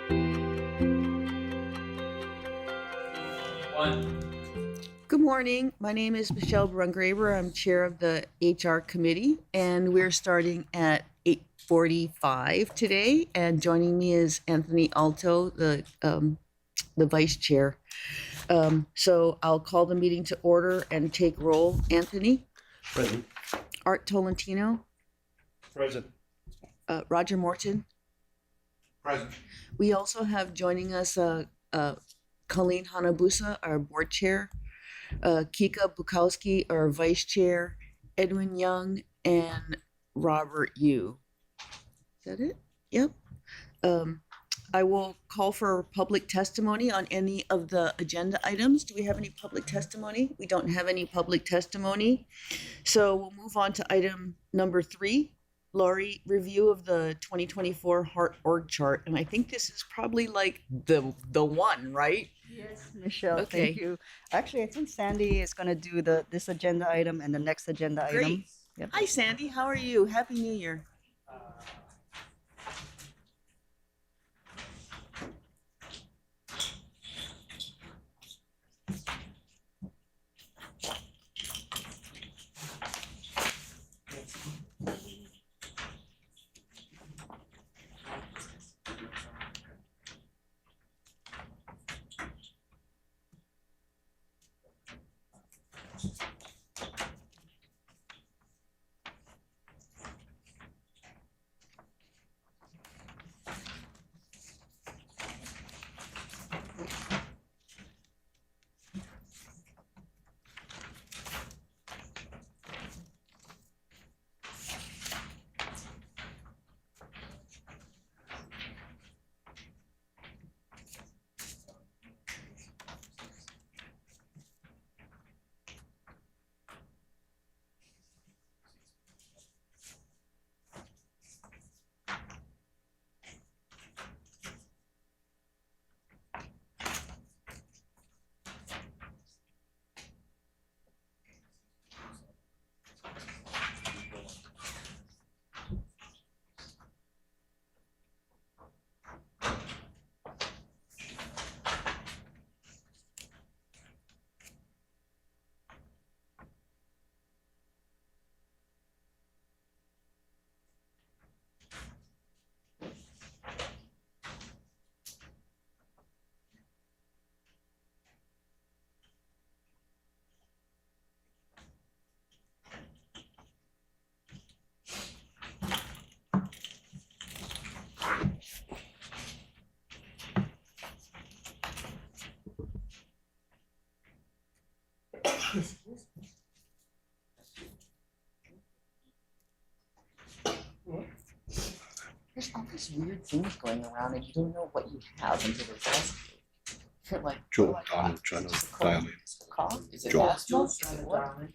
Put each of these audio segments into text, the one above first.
Good morning. My name is Michelle Brungraber. I'm chair of the HR committee, and we're starting at 8:45 today. And joining me is Anthony Alto, the vice chair. So I'll call the meeting to order and take roll. Anthony, Present. Art Tolentino, Present. Roger Morton. Present. We also have joining us Colleen Hanabusa, our board chair, Kika Bukowski, our vice chair, Edwin Young, and Robert Yu. Is that it? Yep. I will call for public testimony on any of the agenda items. Do we have any public testimony? We don't have any public testimony. So we'll move on to item number 3. Lori, review of the 2024 Heart org chart. And I think this is probably like the one, right? Yes, Michelle, Okay. thank you. Actually, I think Sandy is going to do this agenda item and the next agenda item. Great. Yep. Hi, Sandy. How are you? Happy New Year. There's all these weird things going around, and you don't know what you have until it's asked you. You're like, Joel, what do I I'm got? trying Is to this a dial cold? in. Is it a cough? Is it Joel. asthma? Is it what? Are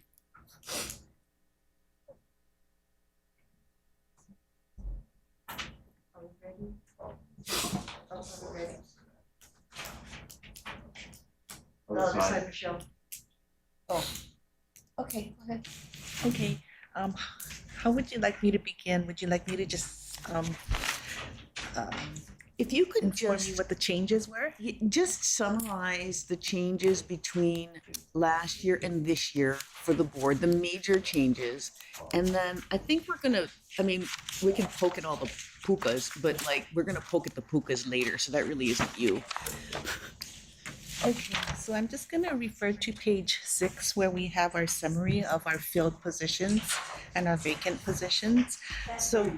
we ready? Oh, we're ready. No, this side, Michelle. Oh, okay, go ahead. Okay, how would you like me to begin? Would you like me to just If you could inform you just what the changes were? just summarize the changes between last year and this year for the board, the major changes. And then I think we're gonna, I mean, we can poke at all the pukas, but like, we're gonna poke at the pukas later, so that really isn't you. Okay, so I'm just gonna refer to page 6 where we have our summary of our filled positions and our vacant positions. So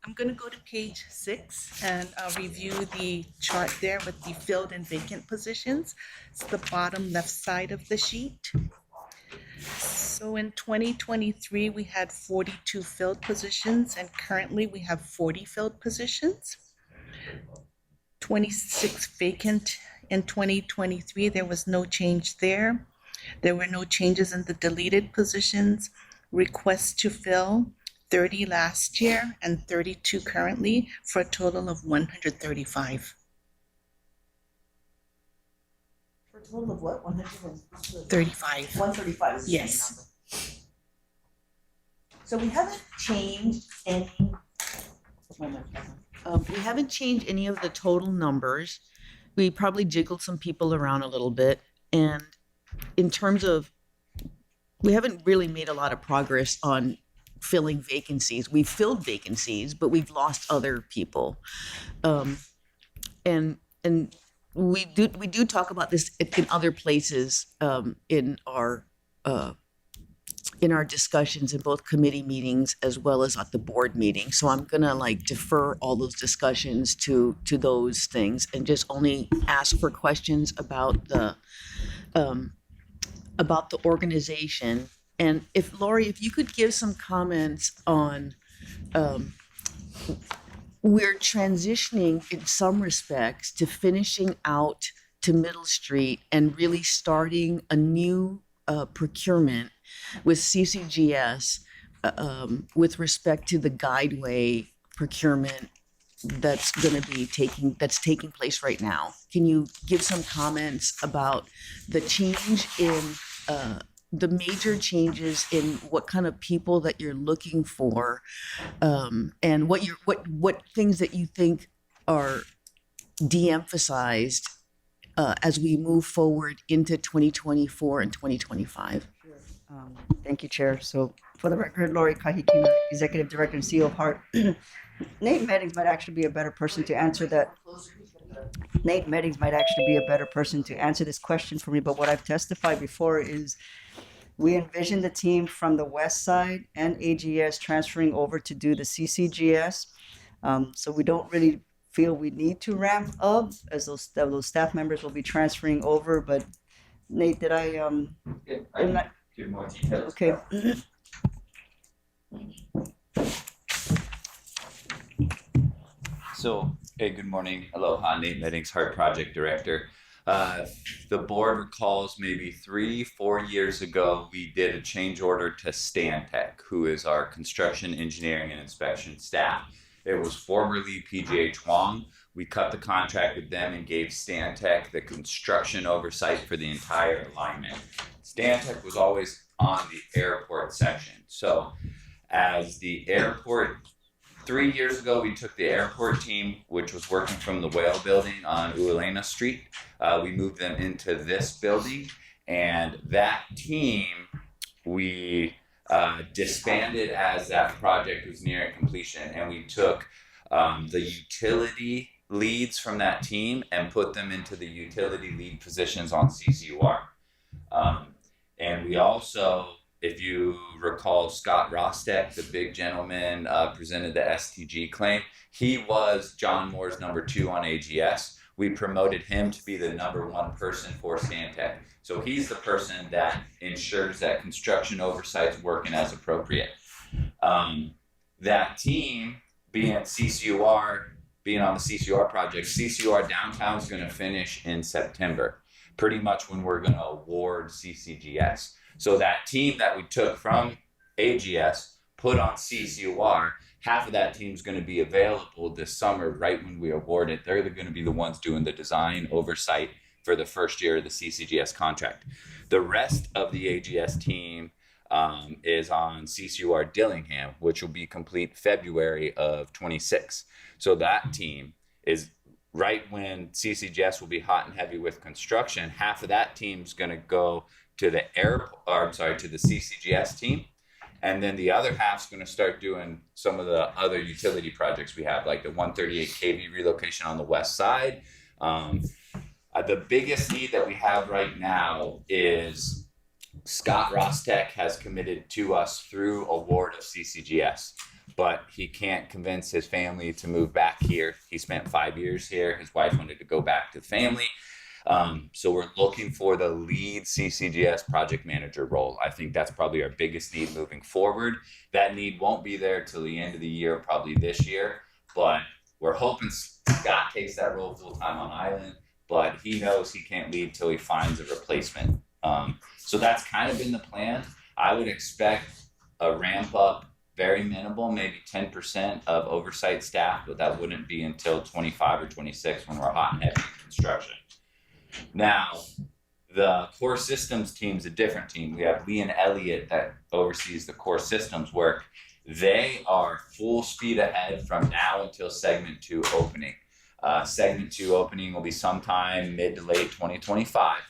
I'm gonna go to page 6 and I'll review the chart there with the filled and vacant positions. It's the bottom left side of the sheet. So in 2023, we had 42 filled positions, and currently we have 40 filled positions. 26 vacant in 2023, there was no change there. There were no changes in the deleted positions. Requests to fill, 30 last year and 32 currently, for a total of 135. For a total of what, 135? 35. 135 is the Yes. same number. So we haven't changed any, We haven't changed any of the total numbers. We probably jiggled some people around a little bit. And in terms of, we haven't really made a lot of progress on filling vacancies. We've filled vacancies, but we've lost other people. Um, and we do talk about this in other places in our discussions in both committee meetings as well as at the board meeting. So I'm gonna like defer all those discussions to those things and just only ask for questions about the organization. And if Lori, if you could give some comments on we're transitioning in some respects to finishing out to Middle Street and really starting a new procurement with CCGS with respect to the guideway procurement that's taking place right now. Can you give some comments about the change in the major changes in what kind of people that you're looking for, and what things that you think are de-emphasized as we move forward into 2024 and 2025? Thank you, Chair. So for the record, Lori Kahikina, Executive Director and CEO of HART. Nate Meddings might actually be a better person to answer that. Nate Meddings might actually be a better person to answer this question for me. But what I've testified before is we envision the team from the west side and AGS transferring over to do the CCGS. So we don't really feel we need to ramp up as those staff members will be transferring over. But Nate, did I am I give more details. okay? So, hey, good morning. Aloha, Nate Meddings, Heart Project Director. The board recalls maybe 3-4 years ago, we did a change order to Stantec, who is our construction engineering and inspection staff. It was formerly PGH Huang. We cut the contract with them and gave Stantec the construction oversight for the entire alignment. Stantec was always on the airport section. So as the airport, 3 years ago, we took the airport team, which was working from the Whale building on Uolena Street. We moved them into this building, and that team, we disbanded as that project was nearing completion, and we took the utility leads from that team and put them into the utility lead positions on CCUR. And we also, if you recall, Scott Rostek, the big gentleman, presented the STG claim. He was John Moore's number 2 on AGS. We promoted him to be the number 1 person for Stantec. So he's the person that ensures that construction oversight's working as appropriate. That team, being at CCUR, being on the CCUR project, CCUR downtown is going to finish in September, pretty much when we're going to award CCGS. So that team that we took from AGS, put on CCUR, half of that team is going to be available this summer, right when we award it. They're going to be the ones doing the design oversight for the first year of the CCGS contract. The rest of the AGS team is on CCUR Dillingham, which will be complete February of 26. So that team is right when CCGS will be hot and heavy with construction. Half of that team's going to go to the to the CCGS team, and then the other half's going to start doing some of the other utility projects we have, like the 138 kV relocation on the west side. The biggest need that we have right now is Scott Rostek has committed to us through award of CCGS, but he can't convince his family to move back here. He spent 5 years here. His wife wanted to go back to the family. So we're looking for the lead CCGS project manager role. I think that's probably our biggest need moving forward. That need won't be there till the end of the year, probably this year, but we're hoping Scott takes that role full time on island, but he knows he can't leave till he finds a replacement. So that's kind of been the plan. I would expect a ramp up, very minimal, maybe 10% of oversight staff, but that wouldn't be until 25 or 26 when we're hot and heavy in construction. Now, the core systems team's a different team. We have Leon Elliott that oversees the core systems work. They are full speed ahead from now until segment 2 opening. Segment 2 opening will be sometime mid to late 2025.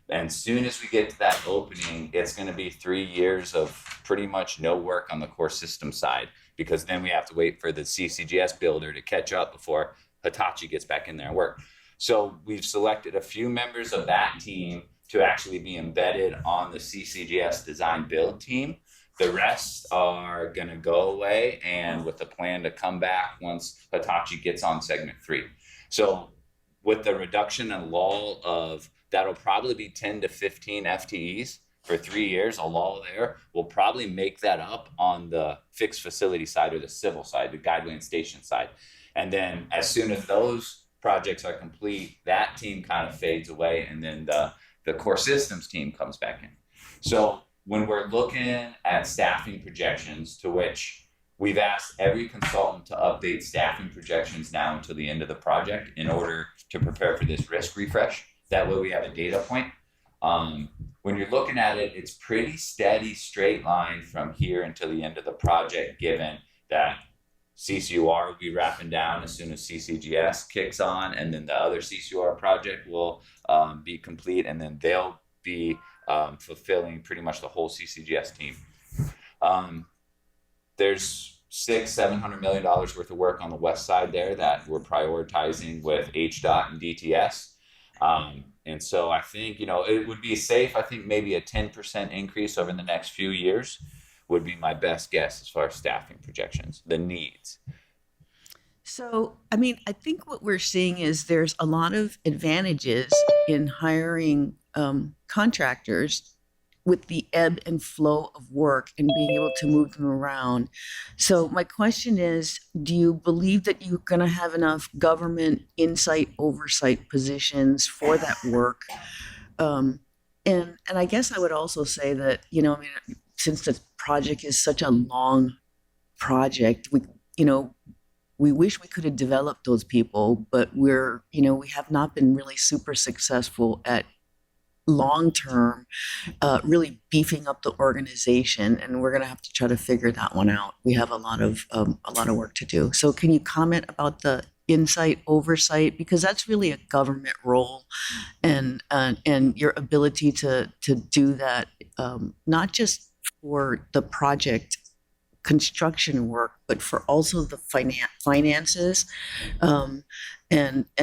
And soon as we get to that opening, it's going to be 3 years of pretty much no work on the core system side, because then we have to wait for the CCGS builder to catch up before Hitachi gets back in there and work. So we've selected a few members of that team to actually be embedded on the CCGS design build team. The rest are going to go away, and with the plan to come back once Hitachi gets on segment 3. So with the reduction and lull of, that'll probably be 10 to 15 FTEs for 3 years, a lull there. We'll probably make that up on the fixed facility side or the civil side, the guideline station side. And then as soon as those projects are complete, that team kind of fades away, and then the core systems team comes back in. So when we're looking at staffing projections, to which we've asked every consultant to update staffing projections now until the end of the project in order to prepare for this risk refresh. That way we have a data point. When you're looking at it, it's pretty steady straight line from here until the end of the project, given that CCUR will be wrapping down as soon as CCGS kicks on, and then the other CCUR project will be complete, and then they'll be fulfilling pretty much the whole CCGS team. There's $700 million worth of work on the west side there that we're prioritizing with HDOT and DTS. And so I think, it would be safe. I think maybe a 10% increase over the next few years would be my best guess as far as staffing projections, the needs. So, I mean, I think what we're seeing is there's a lot of advantages in hiring contractors with the ebb and flow of work and being able to move them around. So my question is, do you believe that you're going to have enough government insight oversight positions for that work? And I guess I would also say that, since the project is such a long project, we wish we could have developed those people, but we have not been really super successful at long-term really beefing up the organization, and we're going to have to try to figure that one out. We have a lot of work to do. So can you comment about the insight oversight, because that's really a government role, and your ability to do that, not just for the project construction work, but for also the finances, and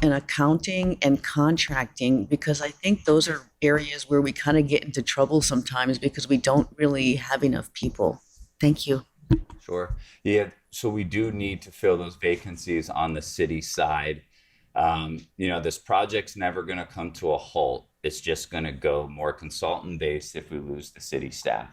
accounting and contracting, because I think those are areas where we kind of get into trouble sometimes because we don't really have enough people. Thank you. Sure. Yeah. So we do need to fill those vacancies on the city side. This project's never going to come to a halt. It's just going to go more consultant based if we lose the city staff.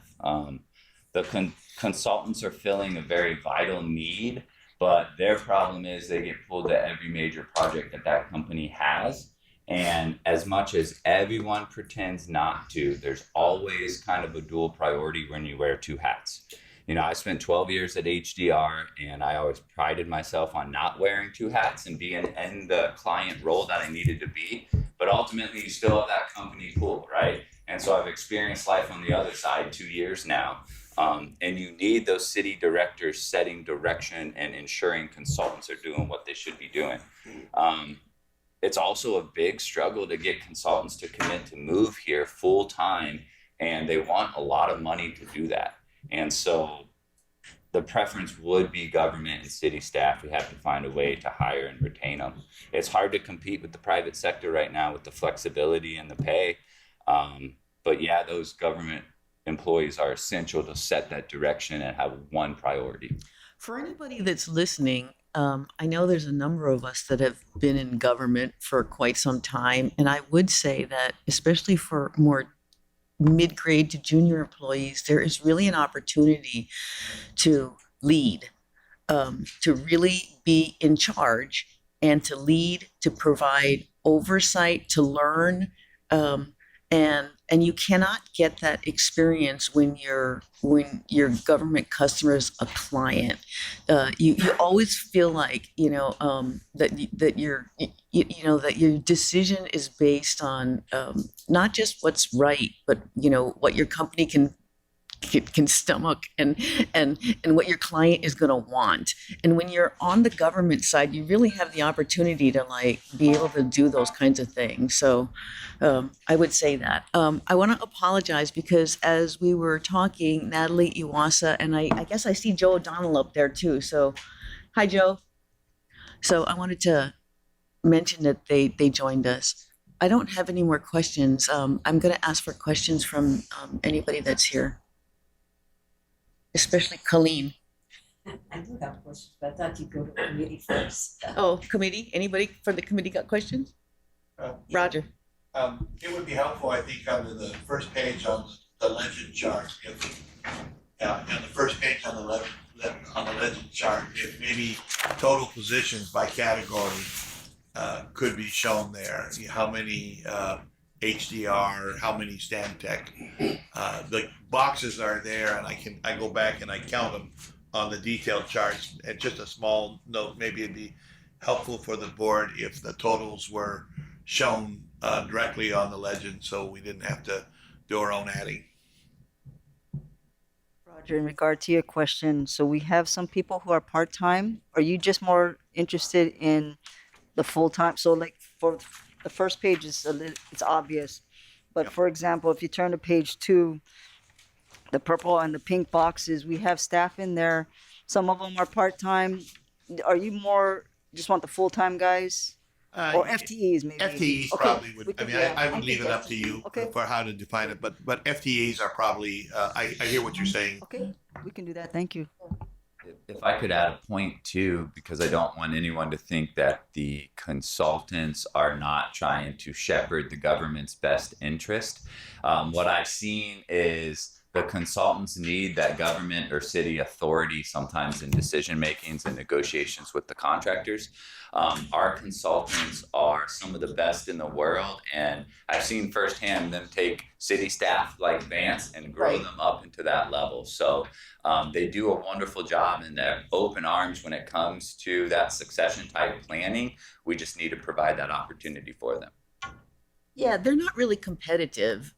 The consultants are filling a very vital need, but their problem is they get pulled to every major project that company has. And as much as everyone pretends not to, there's always kind of a dual priority when you wear two hats. I spent 12 years at HDR, and I always prided myself on not wearing two hats and being in the client role that I needed to be. But ultimately, you still have that company pool, right? And so I've experienced life on the other side 2 years now. And you need those city directors setting direction and ensuring consultants are doing what they should be doing. It's also a big struggle to get consultants to commit to move here full time, and they want a lot of money to do that. And so the preference would be government and city staff. We have to find a way to hire and retain them. It's hard to compete with the private sector right now with the flexibility and the pay. But yeah, those government employees are essential to set that direction and have one priority. For anybody that's listening, I know there's a number of us that have been in government for quite some time. And I would say that, especially for more mid-grade to junior employees, there is really an opportunity to lead, to really be in charge, and to lead, to provide oversight, to learn, and you cannot get that experience when your government customer is a client. You always feel like that your decision is based on not just what's right, but what your company can stomach and what your client is going to want. And when you're on the government side, you really have the opportunity to like be able to do those kinds of things. So I would say that. I want to apologize because as we were talking, Natalie Iwasa, and I guess I see Joe O'Donnell up there too. So hi, Joe. So I wanted to mention that they joined us. I don't have any more questions. I'm going to ask for questions from anybody that's here, especially Colleen. I do have questions, but I thought you'd go to committee first. Oh, committee? Anybody from the committee got questions? Roger. It would be helpful, I think, under the first page on the legend chart, if, on the first page on the legend chart, if maybe total positions by category could be shown there. How many HDR, how many Stantec. The boxes are there, and I go back and I count them on the detailed charts. And just a small note, maybe it'd be helpful for the board if the totals were shown directly on the legend, so we didn't have to do our own adding. Roger, in regard to your question, so we have some people who are part-time. Are you just more interested in the full-time? So like for the first page is it's obvious, but Yep. for example, if you turn to page 2, the purple and the pink boxes, we have staff in there. Some of them are part-time. Are you more just want the full-time guys or FTEs maybe? FTEs Okay, probably we would. I could mean, do that. I would think leave it up to you Okay. for how to define it. But FTEs are probably. I hear what you're saying. Okay, we can do that. Thank you. If I could add a point too, because I don't want anyone to think that the consultants are not trying to shepherd the government's best interest. What I've seen is the consultants need that government or city authority sometimes in decision makings and negotiations with the contractors. Our consultants are some of the best in the world, and I've seen firsthand them take city staff like Vance and grow Right. them up into that level. So they do a wonderful job, and they're open arms when it comes to that succession type planning. We just need to provide that opportunity for them. Yeah, they're not really competitive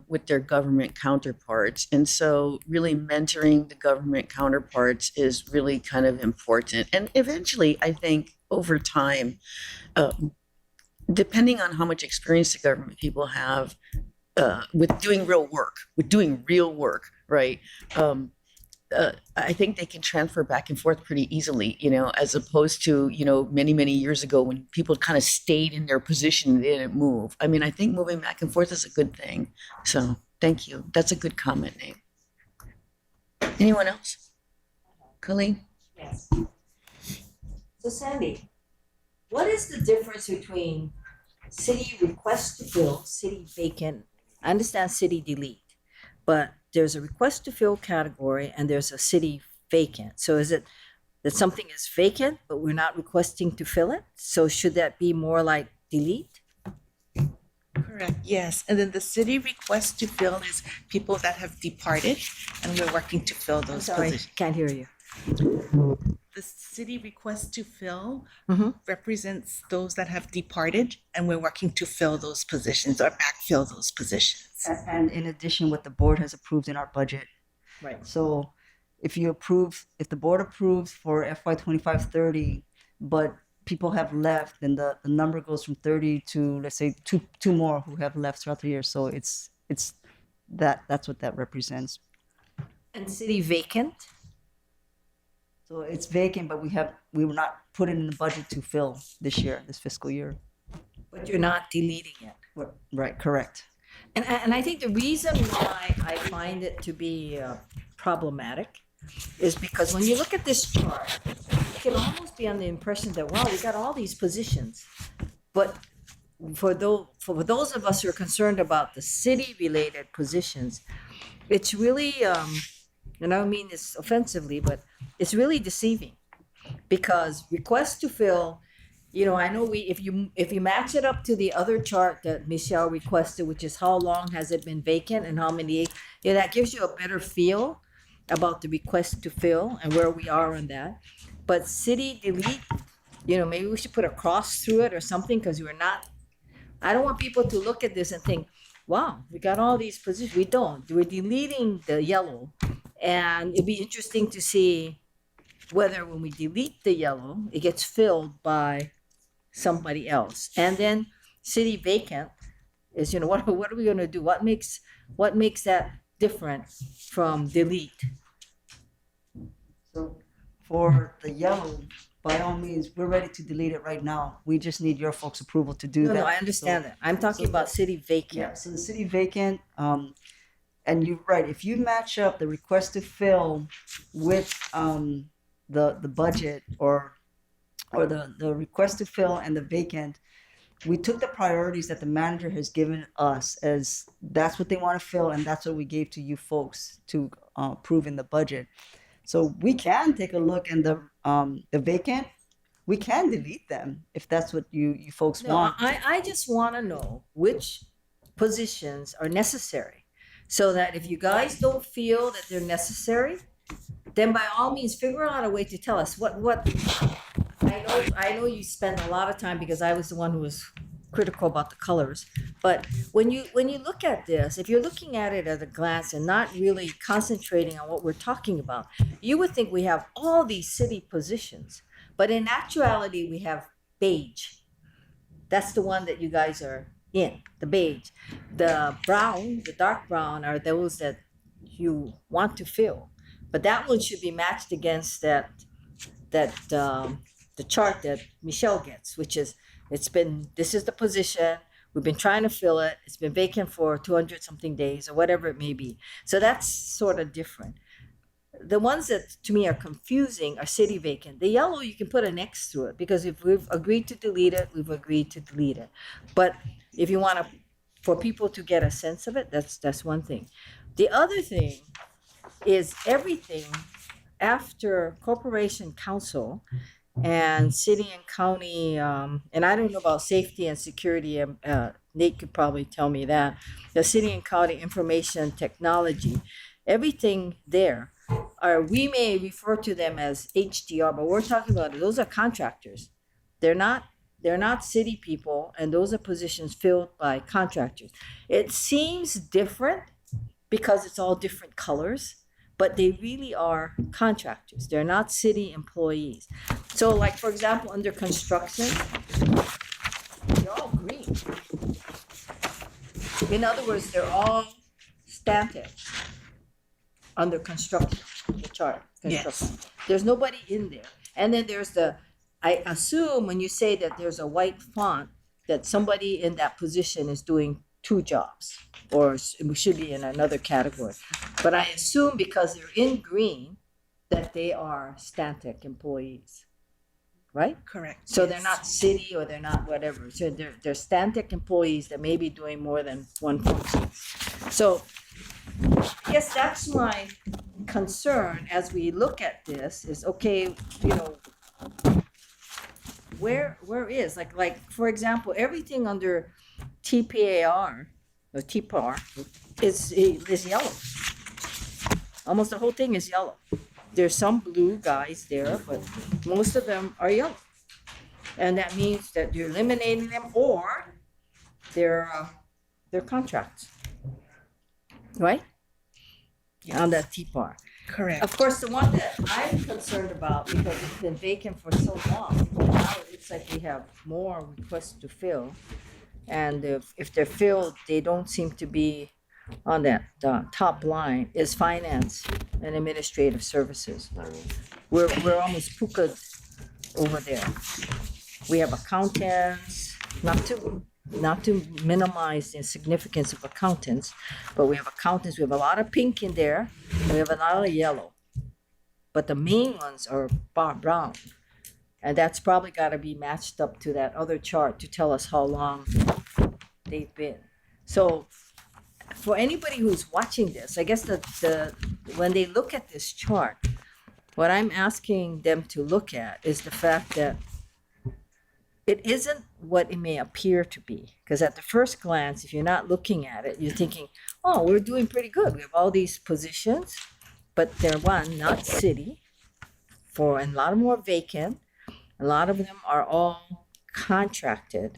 with their government counterparts. And so, really, mentoring the government counterparts is really kind of important. And eventually, I think over time, depending on how much experience the government people have with doing real work, right? I think they can transfer back and forth pretty easily, as opposed to, many, many years ago when people kind of stayed in their position and they didn't move. I mean, I think moving back and forth is a good thing. So thank you. That's a good comment, Nate. Anyone else? Colleen? Yes. So Sandy, what is the difference between city request to fill, city vacant? I understand city delete, but there's a request to fill category and there's a city vacant. So is it that something is vacant, but we're not requesting to fill it? So should that be more like delete? Correct, yes. And then the city request to fill is people that have departed, and we're working to fill I'm those sorry, positions. can't hear you. The city request to fill Mhm. represents those that have departed, and we're working to fill those positions or backfill those positions. And in addition, what the board has approved in our budget. Right. So if the board approves for FY 25-30, but people have left, then the number goes from 30 to, let's say, two more who have left throughout the year. So it's that's what that represents. And city vacant? So it's vacant, but we were not put it in the budget to fill this fiscal year. But you're not deleting it. Right, correct. And I think the reason why I find it to be problematic is because when you look at this chart, you can almost be under the impression that, wow, we got all these positions. But for those of us who are concerned about the city-related positions, it's really, and I don't mean this offensively, but it's really deceiving. Because request to fill, I know if you match it up to the other chart that Michelle requested, which is how long has it been vacant and how many, that gives you a better feel about the request to fill and where we are on that. But city delete, maybe we should put a cross through it or something, because I don't want people to look at this and think, wow, we got all these positions. We don't. We're deleting the yellow. And it'd be interesting to see whether when we delete the yellow, it gets filled by somebody else. And then city vacant is, what are we gonna do? What makes that different from delete? So for the yellow, by all means, we're ready to delete it right now. We just need your folks' approval to do No, that. I understand that. I'm talking so- about city vacant. Yeah, so the city vacant, and you're right, if you match up the request to fill with the budget or the request to fill and the vacant, we took the priorities that the manager has given us as that's what they want to fill and that's what we gave to you folks to approve in the budget. So we can take a look and the vacant, we can delete them if that's what you folks No, want. I just want to know which positions are necessary, so that if you guys don't feel that they're necessary, then by all means figure out a way to tell us what. I know you spend a lot of time because I was the one who was critical about the colors. But when you look at this, if you're looking at it at a glance and not really concentrating on what we're talking about, you would think we have all these city positions. But in actuality, we have beige. That's the one that you guys are in, the beige. The brown, the dark brown are those that you want to fill. But that one should be matched against the chart that Michelle gets, which is this is the position. We've been trying to fill it. It's been vacant for 200 something days or whatever it may be. So that's sort of different. The ones that to me are confusing are city vacant. The yellow, you can put an X through it because if we've agreed to delete it, we've agreed to delete it. But if you want for people to get a sense of it, that's one thing. The other thing is everything after corporation council and city and county, and I don't know about safety and security. Nate could probably tell me that. The city and county information technology, everything there, we may refer to them as HDR, but we're talking about those are contractors. They're not city people, and those are positions filled by contractors. It seems different because it's all different colors, but they really are contractors. They're not city employees. So like, for example, under construction, they're all green. In other words, they're all static under construction, the chart. Construction. There's nobody in there. And then there's I assume when you say that there's a white font, that somebody in that position is doing two jobs, or we should be in another category. But I assume because they're in green that they are static employees, right? Correct. So they're yes. not city or they're not whatever. So they're static employees that may be doing more than one function. So I guess that's my concern as we look at this is, okay, where is like for example, everything under TPAR or TPAR is yellow. Almost the whole thing is yellow. There's some blue guys there, but most of them are yellow. And that means that you're eliminating them or they're contracts. Right? On that TPAR. Correct. Of course, the one that I'm concerned about, because it's been vacant for so long, now it's like we have more requests to fill. And if they're filled, they don't seem to be on that top line, is finance and administrative services. We're almost puka over there. We have accountants, not to minimize the significance of accountants, but we have accountants. We have a lot of pink in there, and we have a lot of yellow. But the main ones are brown. And that's probably got to be matched up to that other chart to tell us how long they've been. So for anybody who's watching this, I guess when they look at this chart, what I'm asking them to look at is the fact that it isn't what it may appear to be. Because at the first glance, if you're not looking at it, you're thinking, oh, we're doing pretty good. We have all these positions, but they're not city, and a lot more vacant. A lot of them are all contracted.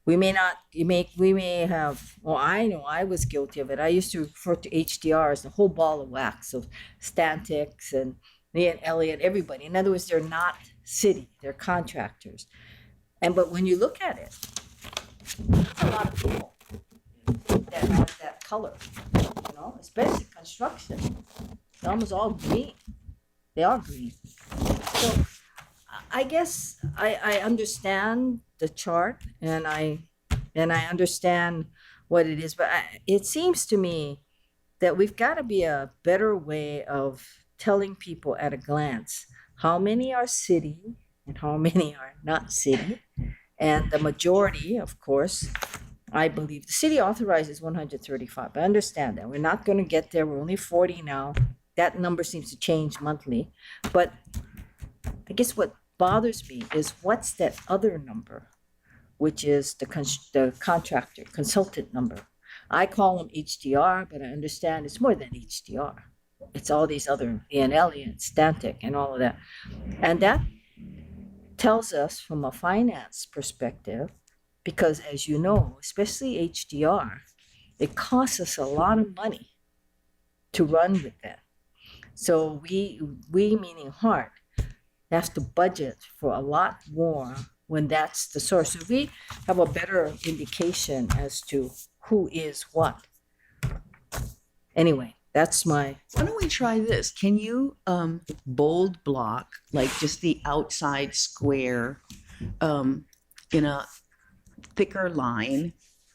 We may not, we may have, well, I know I was guilty of it. I used to refer to HDR as the whole ball of wax of Stantec and Ian Elliott, everybody. In other words, they're not city, they're contractors. But when you look at it, there's a lot of people that have that color, especially construction. They're almost all green. They are green. So I guess I understand the chart and I understand what it is, but it seems to me that we've got to be a better way of telling people at a glance how many are city and how many are not city. And the majority, of course, I believe the city authorizes 135. I understand that. We're not going to get there. We're only 40 now. That number seems to change monthly. But I guess what bothers me is what's that other number, which is the contractor, consultant number. I call them HDR, but I understand it's more than HDR. It's all these other Ian Elliott, Stantec, and all of that. And that tells us from a finance perspective, because as you know, especially HDR, it costs us a lot of money to run with that. So we meaning Hart, has to budget for a lot more when that's the source. So we have a better indication as to who is what. Anyway, that's my. Why don't we try this? Can you bold block, like just the outside square, in a thicker line,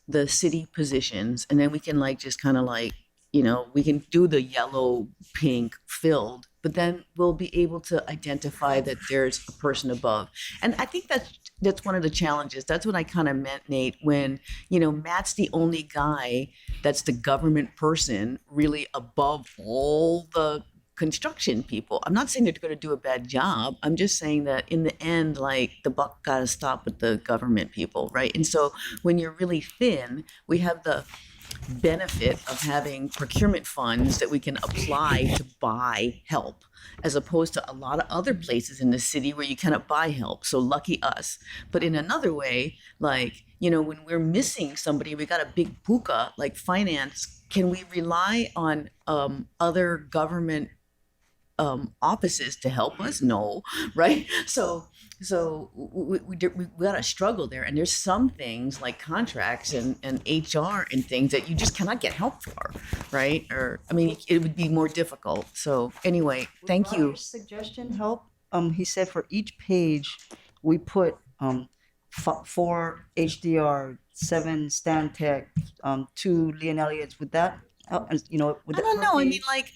the city positions, and then we can like just kind of like, we can do the yellow, pink filled, but then we'll be able to identify that there's a person above. And I think that's one of the challenges. That's what I kind of meant, Nate, when, Matt's the only guy that's the government person really above all the construction people. I'm not saying they're going to do a bad job. I'm just saying that in the end, like the buck got to stop with the government people, right? And so when you're really thin, we have the benefit of having procurement funds that we can apply to buy help, as opposed to a lot of other places in the city where you cannot buy help. So lucky us. But in another way, like, when we're missing somebody, we got a big puka, like finance, can we rely on other government offices to help us? No, right? So we got to struggle there. And there's some things like contracts and HR and things that you just cannot get help for, right? Or, I mean, it would be more difficult. So anyway, thank you. Roger's suggestion help? He said for each page, we put 4 HDR, 7 Stantec, 2 Leon Elliott's. Would that help? Would I that don't know. help I you? mean, like,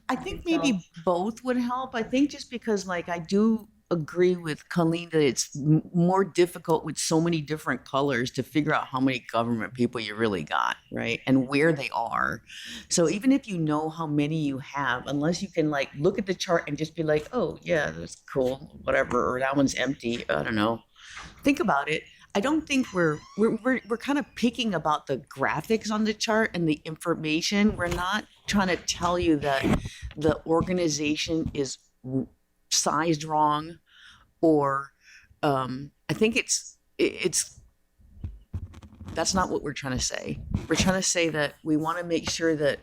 I think maybe both would help. I think just because, like, I do agree with Colleen that it's more difficult with so many different colors to figure out how many government people you really got, right? And where they are. So even if you know how many you have, unless you can like look at the chart and just be like, oh yeah, that's cool, whatever, or that one's empty. I don't know. Think about it. I don't think we're kind of picking about the graphics on the chart and the information. We're not trying to tell you that the organization is sized wrong, or I think it's that's not what we're trying to say. We're trying to say that we want to make sure that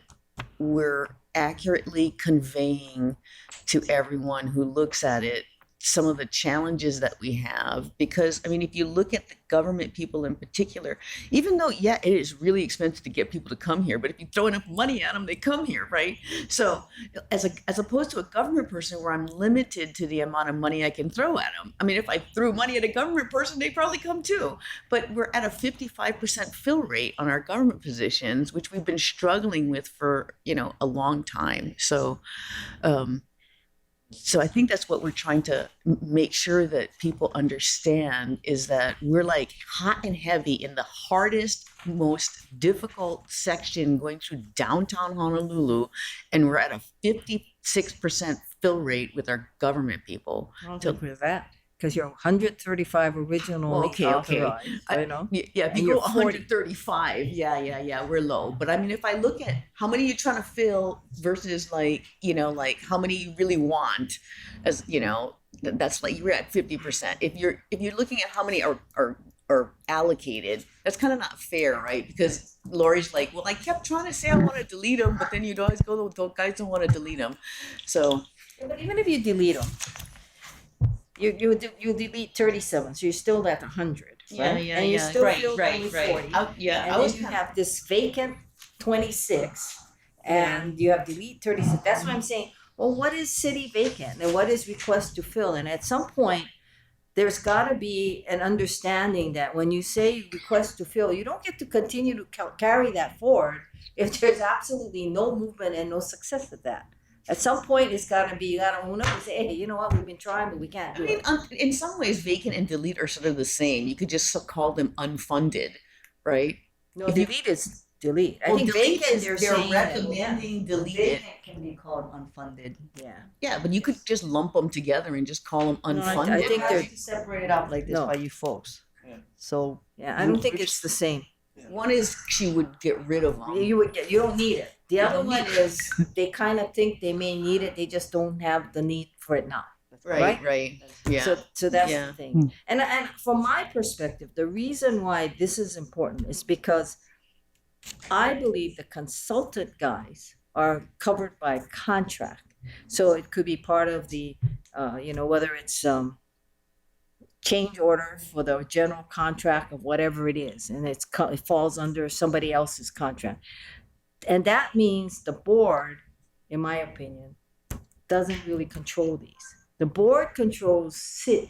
we're accurately conveying to everyone who looks at it some of the challenges that we have. Because, I mean, if you look at the government people in particular, even though, yeah, it is really expensive to get people to come here, but if you throw enough money at them, they come here, right? So as opposed to a government person where I'm limited to the amount of money I can throw at them. I mean, if I threw money at a government person, they'd probably come too. But we're at a 55% fill rate on our government positions, which we've been struggling with for, a long time. So I think that's what we're trying to make sure that people understand, is that we're like hot and heavy in the hardest, most difficult section going through downtown Honolulu, and we're at a 56% fill rate with our government people. I don't agree with that, because you're 135 originally Well, okay. authorized, Yeah, if And you you're go 40. 135, yeah, we're low. But I mean, if I look at how many you're trying to fill versus like how many you really want, as that's like you're at 50%. If you're looking at how many are or allocated, that's kind of not fair, right? Because Lori's like, well, I kept trying to say I want to delete them, but then you'd always go, those guys don't want to delete them. So Yeah, but even if you delete them, you delete 37, so you're still at 100, right? And you still filled only 40. Yeah, And I was then you have this vacant 26, and you have delete 36. That's what I'm saying. Well, what is city vacant and what is request to fill? And at some point, there's got to be an understanding that when you say request to fill, you don't get to continue to carry that forward if there's absolutely no movement and no success at that. At some point, it's got to be, you got to own up and say, hey, you know what, we've been trying, but we can't I do mean, it. in some ways, vacant and delete are sort of the same. You could just call them unfunded, right? No, if you- delete is delete. I Well, think delete vacant, is they're they're saying that, recommending deleted. Vacant can be called unfunded. yeah. Yeah, but you could just lump them together and just call them No, I unfunded. think It they're- has to separate it out like this No. by you folks. Yeah. So Yeah, I don't think it's the same. One is she would get rid of them. You would get, you don't need it. The You other don't one need is they kind of think they may need it, they just don't have the need for it now. Right, right. Yeah. So that's Yeah. the thing. And from my perspective, the reason why this is important is because I believe the consultant guys are covered by contract. So it could be part of the, whether it's change order for the general contract of whatever it is, and it falls under somebody else's contract. And that means the board, in my opinion, doesn't really control these. The board controls city,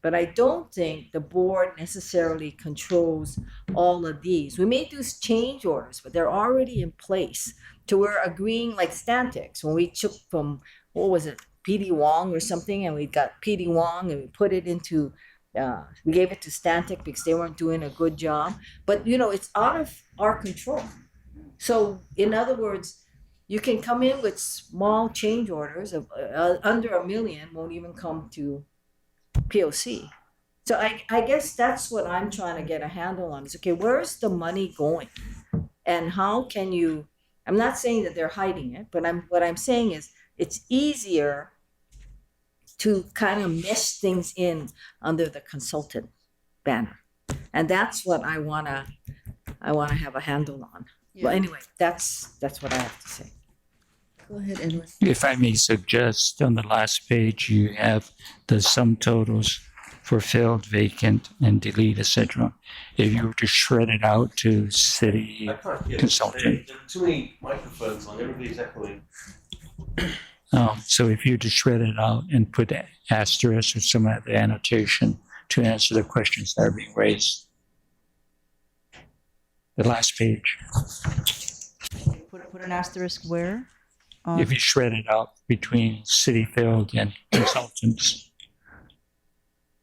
but I don't think the board necessarily controls all of these. We may do change orders, but they're already in place. To we're agreeing like Stantec. When we took from, what was it, PD Wong or something, and we got PD Wong and we put it into, we gave it to Stantec because they weren't doing a good job. But, it's out of our control. So, in other words, you can come in with small change orders of under $1 million, won't even come to POC. So I guess that's what I'm trying to get a handle on is, okay, where's the money going? And how can you, I'm not saying that they're hiding it, but what I'm saying is it's easier to kind of mesh things in under the consultant banner. And that's what I wanna have a handle on. Well, anyway, that's what I have to say. Go ahead, Edwin. If I may suggest, on the last page, you have the sum totals for filled, vacant, and delete, etc. If you were to shred it out to city I can't hear. consultant, There are too many microphones on. Everybody's echoing. so if you were to shred it out and put asterisk or some other annotation to answer the questions that are being raised. The last page. put an asterisk where? If you shred it out between city filled and consultants.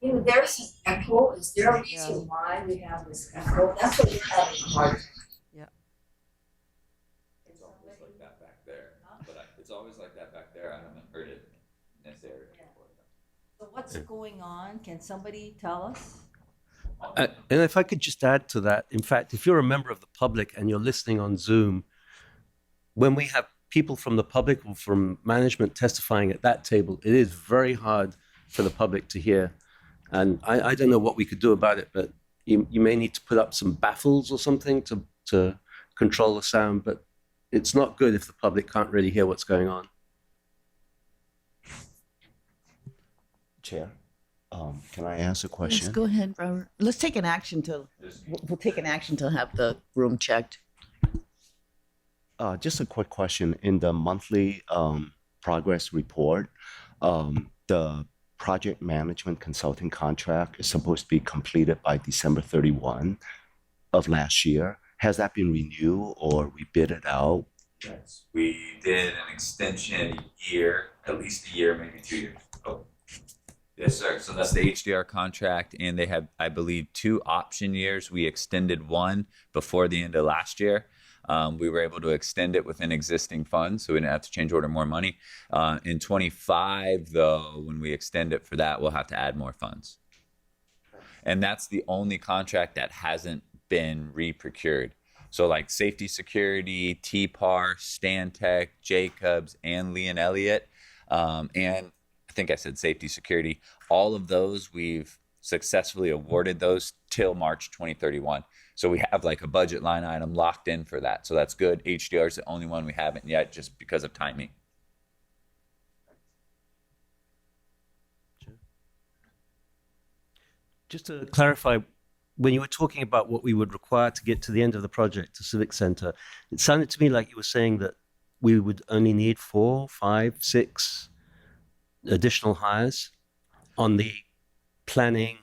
There's an echo. Is there a reason why we have this echo? That's what we're having a hard time. It's always like that back there, but it's always like that back there. I haven't heard it in this area before. So what's going on? Can somebody tell us? And if I could just add to that, in fact, if you're a member of the public and you're listening on Zoom, when we have people from the public or from management testifying at that table, it is very hard for the public to hear. And I don't know what we could do about it, but you may need to put up some baffles or something to control the sound, but it's not good if the public can't really hear what's going on. Chair, can I ask a Yes, question? go ahead, Robert. Let's take an action till we'll take an action to have the room checked. Just a quick question. In the monthly progress report, the project management consulting contract is supposed to be completed by December 31 of last year. Has that been renewed or we bid it out? Yes, we did an extension a year, at least a year, maybe 2 years. Oh, yes, sir. So that's the HDR contract, and they have, I believe, 2 option years. We extended one before the end of last year. We were able to extend it within existing funds, so we didn't have to change order more money. In 25, though, when we extend it for that, we'll have to add more funds. And that's the only contract that hasn't been re-procured. So like safety security, TPAR, Stantec, Jacobs, and Lee and Elliott, and I think I said safety security, all of those we've successfully awarded those till March 2031. So we have like a budget line item locked in for that. So that's good. HDR is the only one we haven't yet just because of timing. Just to clarify, when you were talking about what we would require to get to the end of the project, the Civic Center, it sounded to me like you were saying that we would only need 4, 5, 6 additional hires on the planning,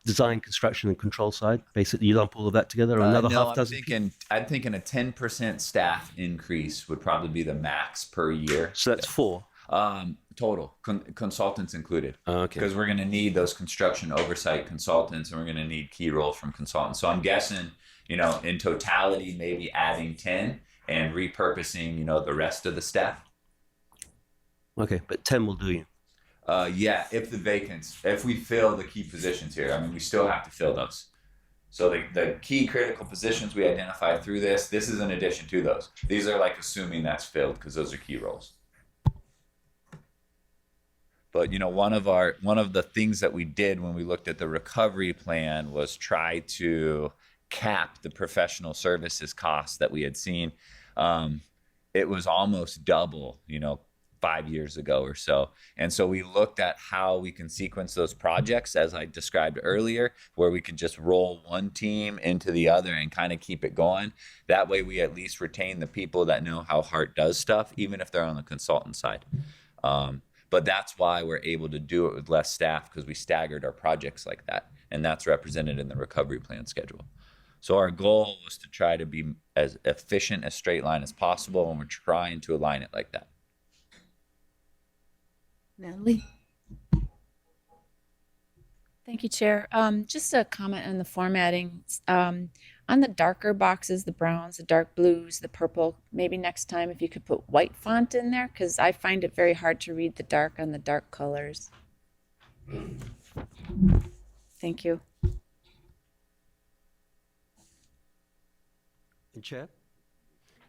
design, construction, and control side. Basically, you lump all of that together, or another half dozen. I'm thinking a 10% staff increase would probably be the max per year. So that's 4. Total, consultants included. Okay. Because we're going to need those construction oversight consultants, and we're going to need key roles from consultants. So I'm guessing, in totality, maybe adding 10 and repurposing, the rest of the staff. Okay, but 10 will do you. Yeah, if we fill the key positions here, I mean, we still have to fill those. So the key critical positions we identified through this is in addition to those. These are like assuming that's filled because those are key roles. But one of the things that we did when we looked at the recovery plan was try to cap the professional services costs that we had seen. It was almost double, 5 years ago or so. And so we looked at how we can sequence those projects, as I described earlier, where we could just roll one team into the other and kind of keep it going. That way we at least retain the people that know how Hart does stuff, even if they're on the consultant side. But that's why we're able to do it with less staff, because we staggered our projects like that. And that's represented in the recovery plan schedule. So our goal was to try to be as efficient as straight line as possible, and we're trying to align it like that. Natalie? Thank you, Chair. Just a comment on the formatting. On the darker boxes, the browns, the dark blues, the purple, maybe next time if you could put white font in there, because I find it very hard to read the dark on the dark colors. Thank you. Chair,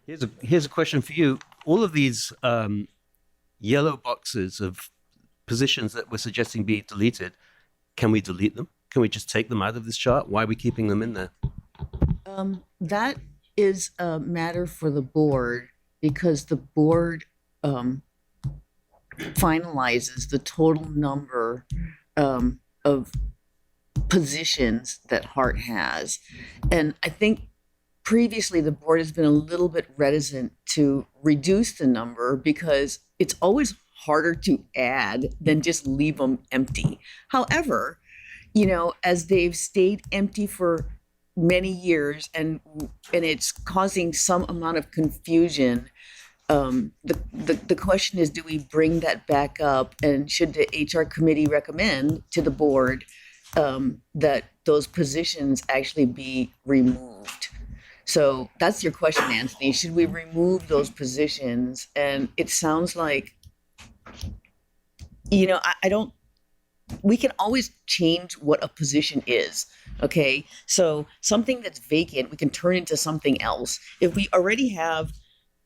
here's a question for you. All of these yellow boxes of positions that we're suggesting be deleted, can we delete them? Can we just take them out of this chart? Why are we keeping them in there? That is a matter for the board, because the board finalizes the total number of positions that Hart has. And I think previously the board has been a little bit reticent to reduce the number because it's always harder to add than just leave them empty. However, as they've stayed empty for many years and it's causing some amount of confusion, the question is, do we bring that back up, and should the HR committee recommend to the board that those positions actually be removed? So that's your question, Anthony. Should we remove those positions? And it sounds like, I don't, we can always change what a position is. Okay. So something that's vacant, we can turn into something else. If we already have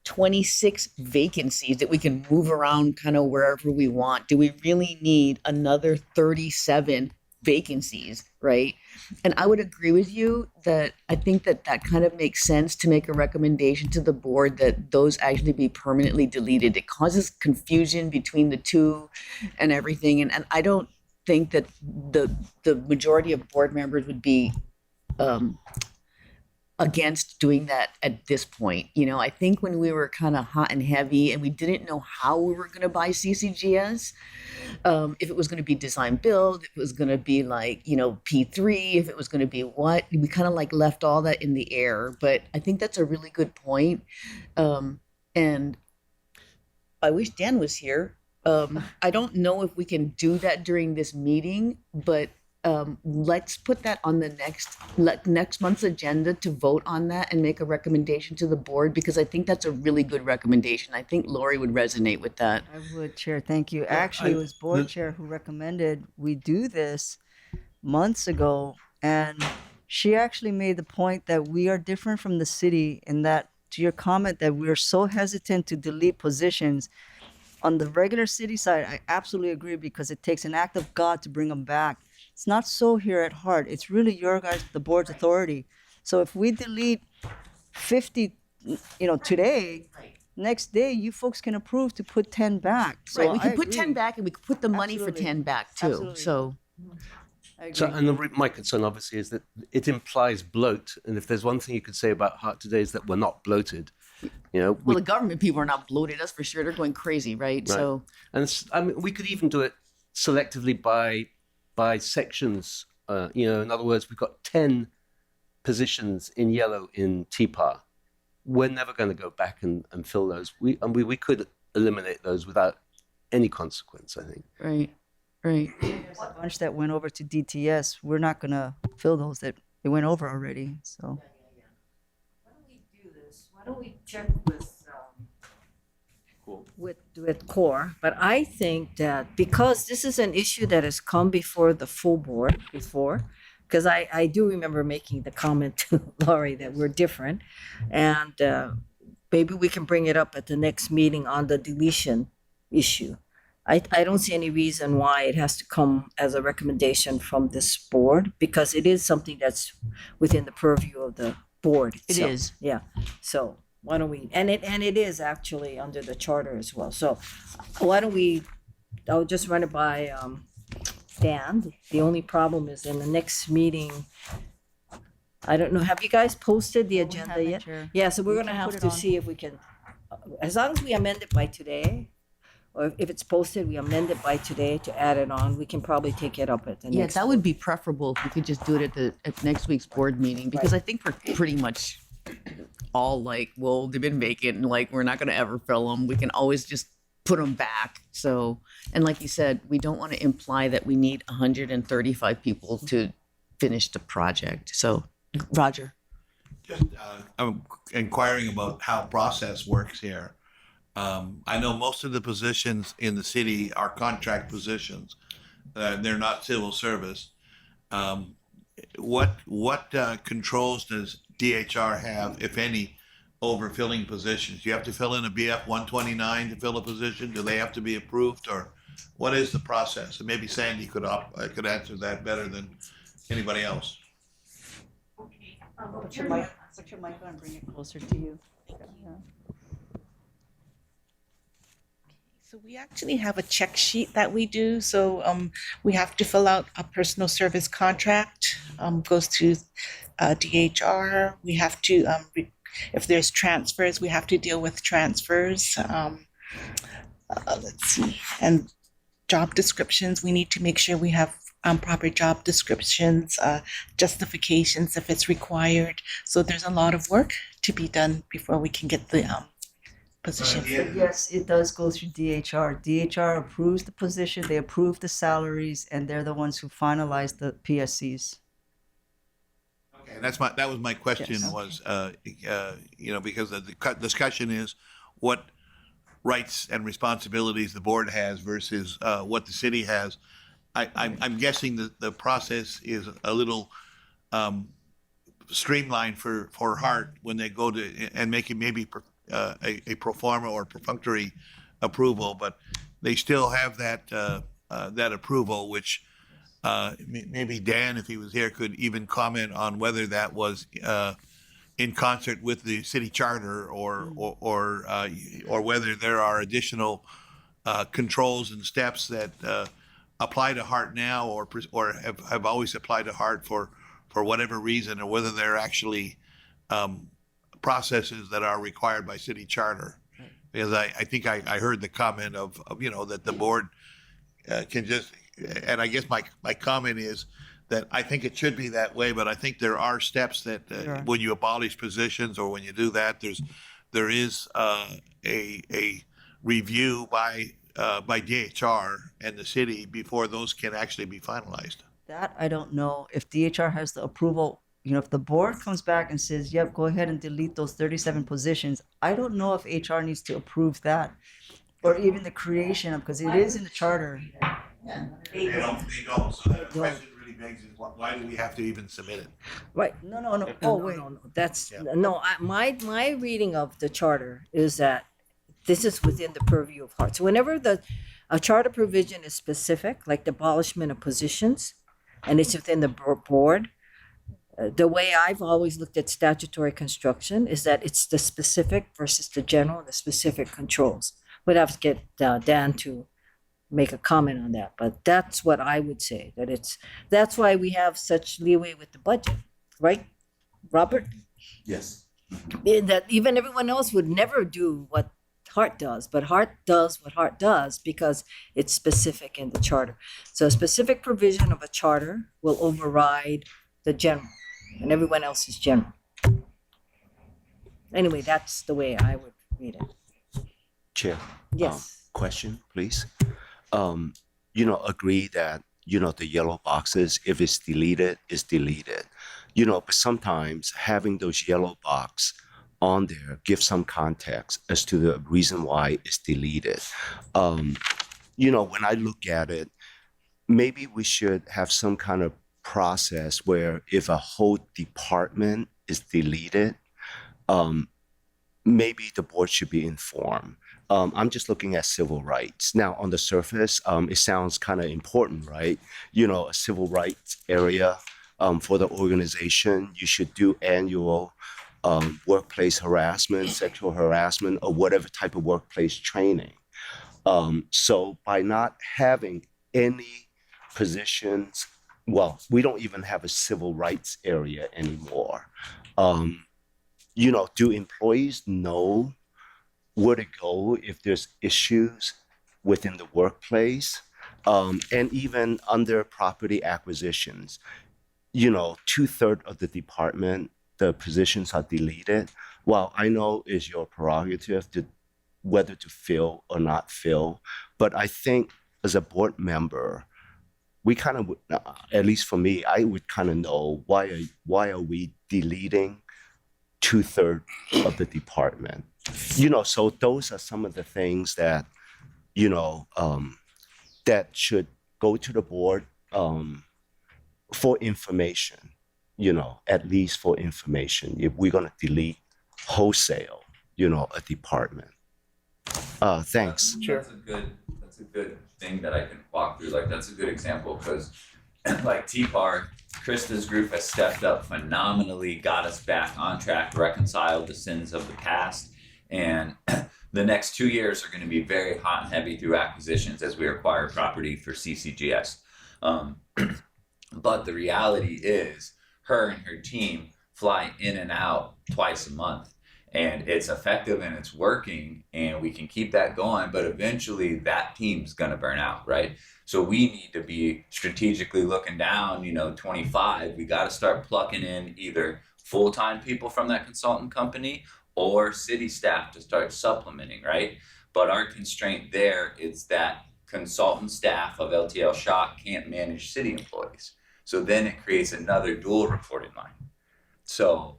26 vacancies that we can move around kind of wherever we want, do we really need another 37 vacancies, right? And I would agree with you that I think that kind of makes sense to make a recommendation to the board that those actually be permanently deleted. It causes confusion between the two and everything. And I don't think that the majority of board members would be against doing that at this point. I think when we were kind of hot and heavy and we didn't know how we were going to buy CCGS, if it was going to be design build, if it was going to be like, P3, if it was going to be what, we kind of like left all that in the air. But I think that's a really good point. And I wish Dan was here. I don't know if we can do that during this meeting, but let's put that on the next month's agenda to vote on that and make a recommendation to the board, because I think that's a really good recommendation. I think Lori would resonate with that. I would, Chair. Thank you. Actually, it was board chair who recommended we do this months ago, and she actually made the point that we are different from the city in that, to your comment, that we are so hesitant to delete positions. on the regular city side, I absolutely agree because it takes an act of God to bring them back. It's not so here at heart. It's really your guys, the board's authority. So if we delete 50, today, next day you folks can approve to put 10 back. So Right, we I can put 10 agree. back and we could put the money for Absolutely. 10 back too. Absolutely. So, I agree. So, and my concern obviously is that it implies bloat. And if there's one thing you could say about Heart today is that we're not bloated. well, the government people are not bloated, that's for sure. They're going crazy, right? Right. So, And I mean, we could even do it selectively by sections. In other words, we've got 10 positions in yellow in TPAR. We're never going to go back and fill those. We could eliminate those without any consequence, I think. right, right. There's a bunch that went over to DTS. We're not gonna fill those that it went over already. So Why don't we do this? Why don't we check with core? But I think that because this is an issue that has come before the full board before, because I do remember making the comment to Laurie that we're different, and maybe we can bring it up at the next meeting on the deletion issue. I don't see any reason why it has to come as a recommendation from this board, because it is something that's within the purview of the board It itself. is. Yeah, so why don't we, and it is actually under the charter as well, so why don't we, I'll just run it by Dan. The only problem is in the next meeting, I don't know, have you guys posted the agenda yet? Yeah, so we're We gonna can have put it to on. see if we can, as long as we amend it by today, or if it's posted, we amend it by today to add it on, we can probably take it up at the Yeah, next. that would be preferable if we could just do it at next week's board meeting, because I think we're pretty much all like, well, they've been vacant, and like, we're not gonna ever fill them. We can always just put them back. So, and like you said, we don't want to imply that we need 135 people to finish the project. So, Roger. Just I'm inquiring about how process works here. I know most of the positions in the city are contract positions. They're not civil service. What controls does DHR have, if any, over filling positions? You have to fill in a BF 129 to fill a position. Do they have to be approved, or what is the process? And maybe Sandy could answer that better than anybody else. put your mic on and bring it closer to you. Yeah. So we actually have a check sheet that we do. So we have to fill out a personal service contract, goes to DHR. We have to, if there's transfers, we have to deal with transfers. Let's see, and job descriptions, we need to make sure we have proper job descriptions, justifications if it's required. So there's a lot of work to be done before we can get the position. But yes, it does go through DHR. DHR approves the position, they approve the salaries, and they're the ones who finalize the PSCs. Okay, that was my question. Yes. Was because the discussion is what rights and responsibilities the board has versus what the city has. I'm guessing that the process is a little streamlined for Hart when they go to and make it maybe a pro forma or perfunctory approval, but they still have that approval, which maybe Dan, if he was here, could even comment on whether that was in concert with the city charter or whether there are additional controls and steps that apply to Hart now or have always applied to Hart for whatever reason, or whether they're actually processes that are required by city charter. Because I think I heard the comment of that the board can just, and I guess my comment is that I think it should be that way, but I think there are steps that Sure. when you abolish positions or when you do that, there is a review by DHR and the city before those can actually be finalized. That I don't know. If DHR has the approval, if the board comes back and says, yep, go ahead and delete those 37 positions, I don't know if HR needs to approve that or even the creation of, because it is in the charter. They don't. So the question really begs is why do we have to even submit it? Right. No. Oh, wait. No. That's, Yeah. no, my reading of the charter is that this is within the purview of HART. So whenever a charter provision is specific, like the abolishment of positions, and it's within the board, the way I've always looked at statutory construction is that it's the specific versus the general, the specific controls. We'd have to get Dan to make a comment on that, but that's what I would say, that's why we have such leeway with the budget, right, Robert? Yes. That even everyone else would never do what HART does, but HART does what HART does because it's specific in the charter. So a specific provision of a charter will override the general, and everyone else is general. Anyway, that's the way I would read it. Chair. Yes. Question, please. Agree that, the yellow boxes, if it's deleted, is deleted. But sometimes having those yellow box on there gives some context as to the reason why it's deleted. When I look at it, maybe we should have some kind of process where if a whole department is deleted, maybe the board should be informed. I'm just looking at civil rights. Now, on the surface, it sounds kind of important, right? A civil rights area for the organization. You should do annual workplace harassment, sexual harassment, or whatever type of workplace training. So by not having any positions, well, we don't even have a civil rights area anymore. Do employees know where to go if there's issues within the workplace? And even under property acquisitions, 2/3 of the department, the positions are deleted. Well, I know it's your prerogative to whether to fill or not fill, but I think as a board member, we kind of, at least for me, I would kind of know why are we deleting 2/3 of the department? So those are some of the things that, that should go to the board for information, at least for information, if we're going to delete wholesale, a department. Thanks. That's a good thing that I can walk through. Like, that's a good example because like TPAR, Krista's group has stepped up phenomenally, got us back on track, reconciled the sins of the past. And the next 2 years are going to be very hot and heavy through acquisitions as we acquire property for CCGS. But the reality is her and her team fly in and out twice a month. And it's effective and it's working and we can keep that going, but eventually that team's gonna burn out, right? So we need to be strategically looking down, 25, we gotta start plucking in either full-time people from that consultant company or city staff to start supplementing, right? But our constraint there is that consultant staff of LTL Shock can't manage city employees. So then it creates another dual reporting line. So,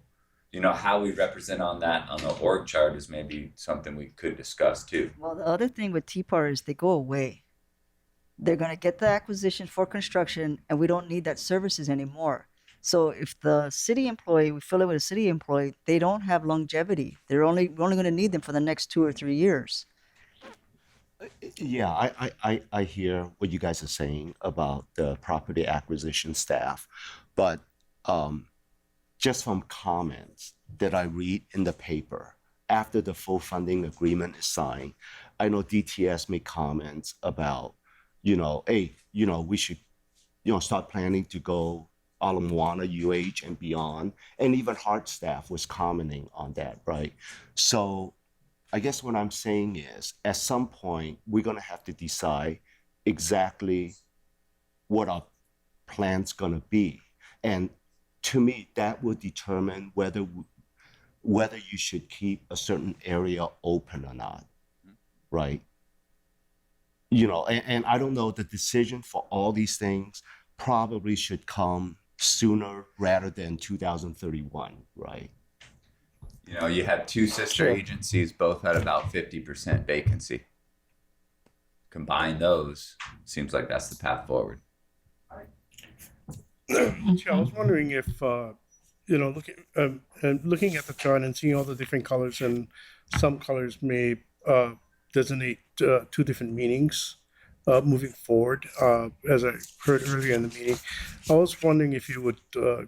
how we represent on the org chart is maybe something we could discuss too. Well, the other thing with TPAR is they go away. They're going to get the acquisition for construction, and we don't need that services anymore. So if the city employee, we fill it with a city employee, they don't have longevity. We're only going to need them for the next 2 or 3 years. Yeah, I hear what you guys are saying about the property acquisition staff, but just from comments that I read in the paper after the full funding agreement is signed, I know DTS made comments about, hey, we should, start planning to go Ala Moana, UH, and beyond. And even HART staff was commenting on that, right? So I guess what I'm saying is, at some point, we're going to have to decide exactly what our plan's going to be. And to me, that will determine whether you should keep a certain area open or not, right? And I don't know, the decision for all these things probably should come sooner rather than 2031, right? You had two sister agencies, both had about 50% vacancy. Combine those, seems like that's the path forward. I was wondering if, looking at the chart and seeing all the different colors, and some colors may designate two different meetings moving forward. As I heard earlier in the meeting, I was wondering if you would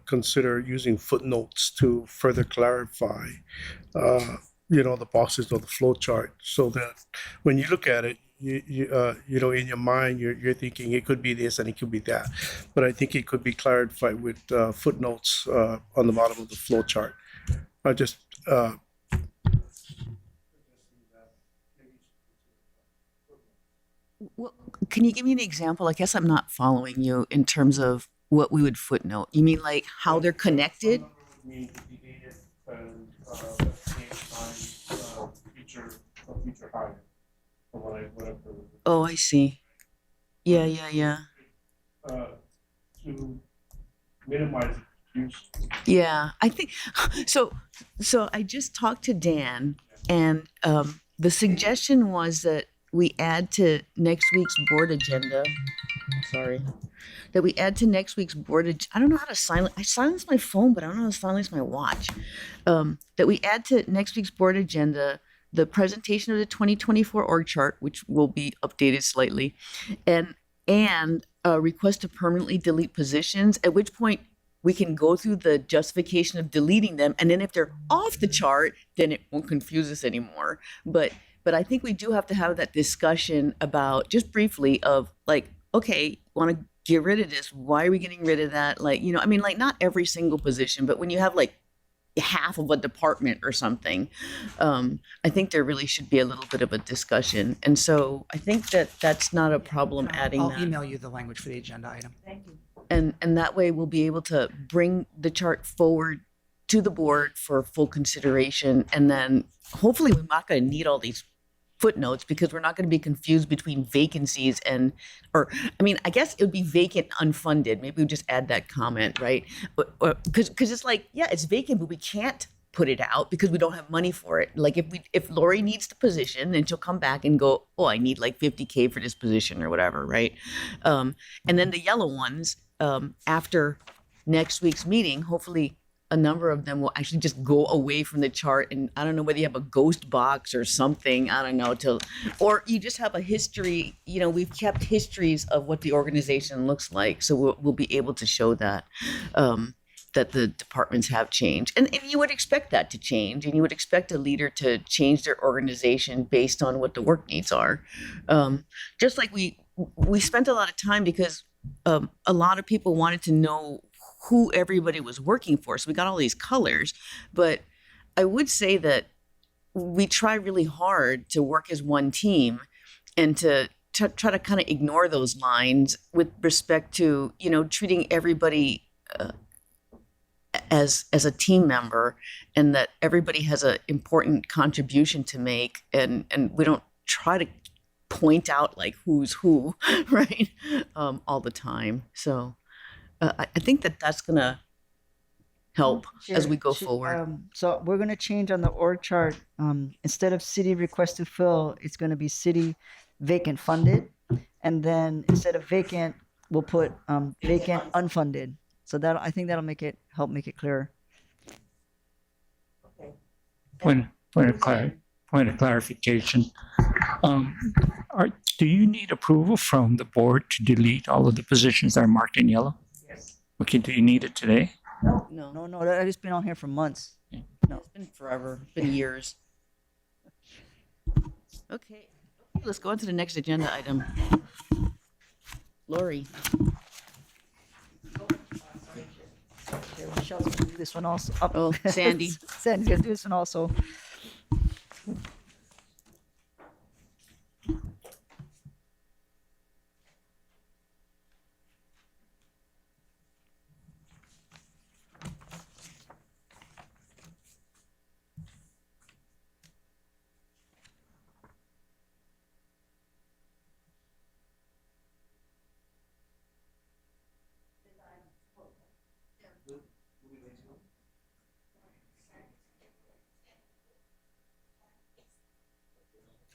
consider using footnotes to further clarify, the boxes of the flow chart, so that when you look at it, in your mind, you're thinking it could be this and it could be that. But I think it could be clarified with footnotes on the bottom of the flow chart. I just Well, can you give me an example? I guess I'm not following you in terms of what we would footnote. You mean like how they're connected? mean deleted and at the same time future hire from what I've heard. Oh, I see. Yeah. To minimize use. Yeah, I think so. So I just talked to Dan, and the suggestion was that we add to next week's board agenda. Sorry, that we add to next week's board. I don't know how to silence. I silence my phone, but I don't know how to silence my watch. That we add to next week's board agenda the presentation of the 2024 org chart, which will be updated slightly, and a request to permanently delete positions. At which point we can go through the justification of deleting them, and then if they're off the chart, then it won't confuse us anymore. But I think we do have to have that discussion about, just briefly, of like, okay, want to get rid of this? Why are we getting rid of that? Like, like not every single position, but when you have like half of a department or something, I think there really should be a little bit of a discussion. And so I think that's not a problem adding I'll that. email you the language for the agenda item. Thank you. And that way we'll be able to bring the chart forward to the board for full consideration. And then hopefully we're not going to need all these footnotes, because we're not going to be confused between vacancies I guess it would be vacant unfunded. Maybe we just add that comment, right? Because it's like, yeah, it's vacant, but we can't put it out because we don't have money for it. Like if Lori needs the position, then she'll come back and go, oh, I need like $50K for this position or whatever, right? And then the yellow ones, after next week's meeting, hopefully a number of them will actually just go away from the chart. And I don't know whether you have a ghost box or something, I don't know, or you just have a history. We've kept histories of what the organization looks like. So we'll be able to show that, that the departments have changed. And you would expect that to change, and you would expect a leader to change their organization based on what the work needs are. Just like we spent a lot of time, because a lot of people wanted to know who everybody was working for. So we got all these colors, but I would say that we try really hard to work as one team and to try to kind of ignore those lines with respect to, treating everybody as a team member, and that everybody has an important contribution to make. And we don't try to point out like who's who, right? All the time. So I think that's going to help as we go forward. So we're going to change on the org chart. Instead of city request to fill, it's going to be city vacant funded. And then instead of vacant, we'll put vacant unfunded. So I think that'll help make it clearer. Point of clarification. Do you need approval from the board to delete all of the positions that are marked in yellow? Yes. Okay, do you need it today? No. That has been on here for months. No, it's been forever. It's been years. Okay, let's go on to the next agenda item. Lori. Okay, Michelle's going to do this one also. Oh, Sandy. Sandy's going to do this one also.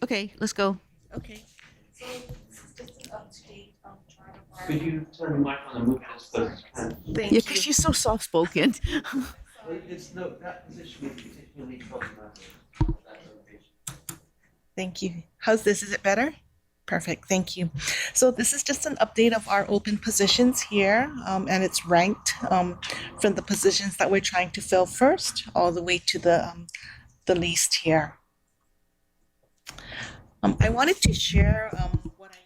Okay, let's go. Okay. So just an update on chart of our. Could you turn the mic on and move this? Thank Yeah, you. because she's so soft-spoken. That position is particularly problematic. Thank you. How's this? Is it better? Perfect. Thank you. So this is just an update of our open positions here, and it's ranked from the positions that we're trying to fill first, all the way to the least here. I wanted to share what I.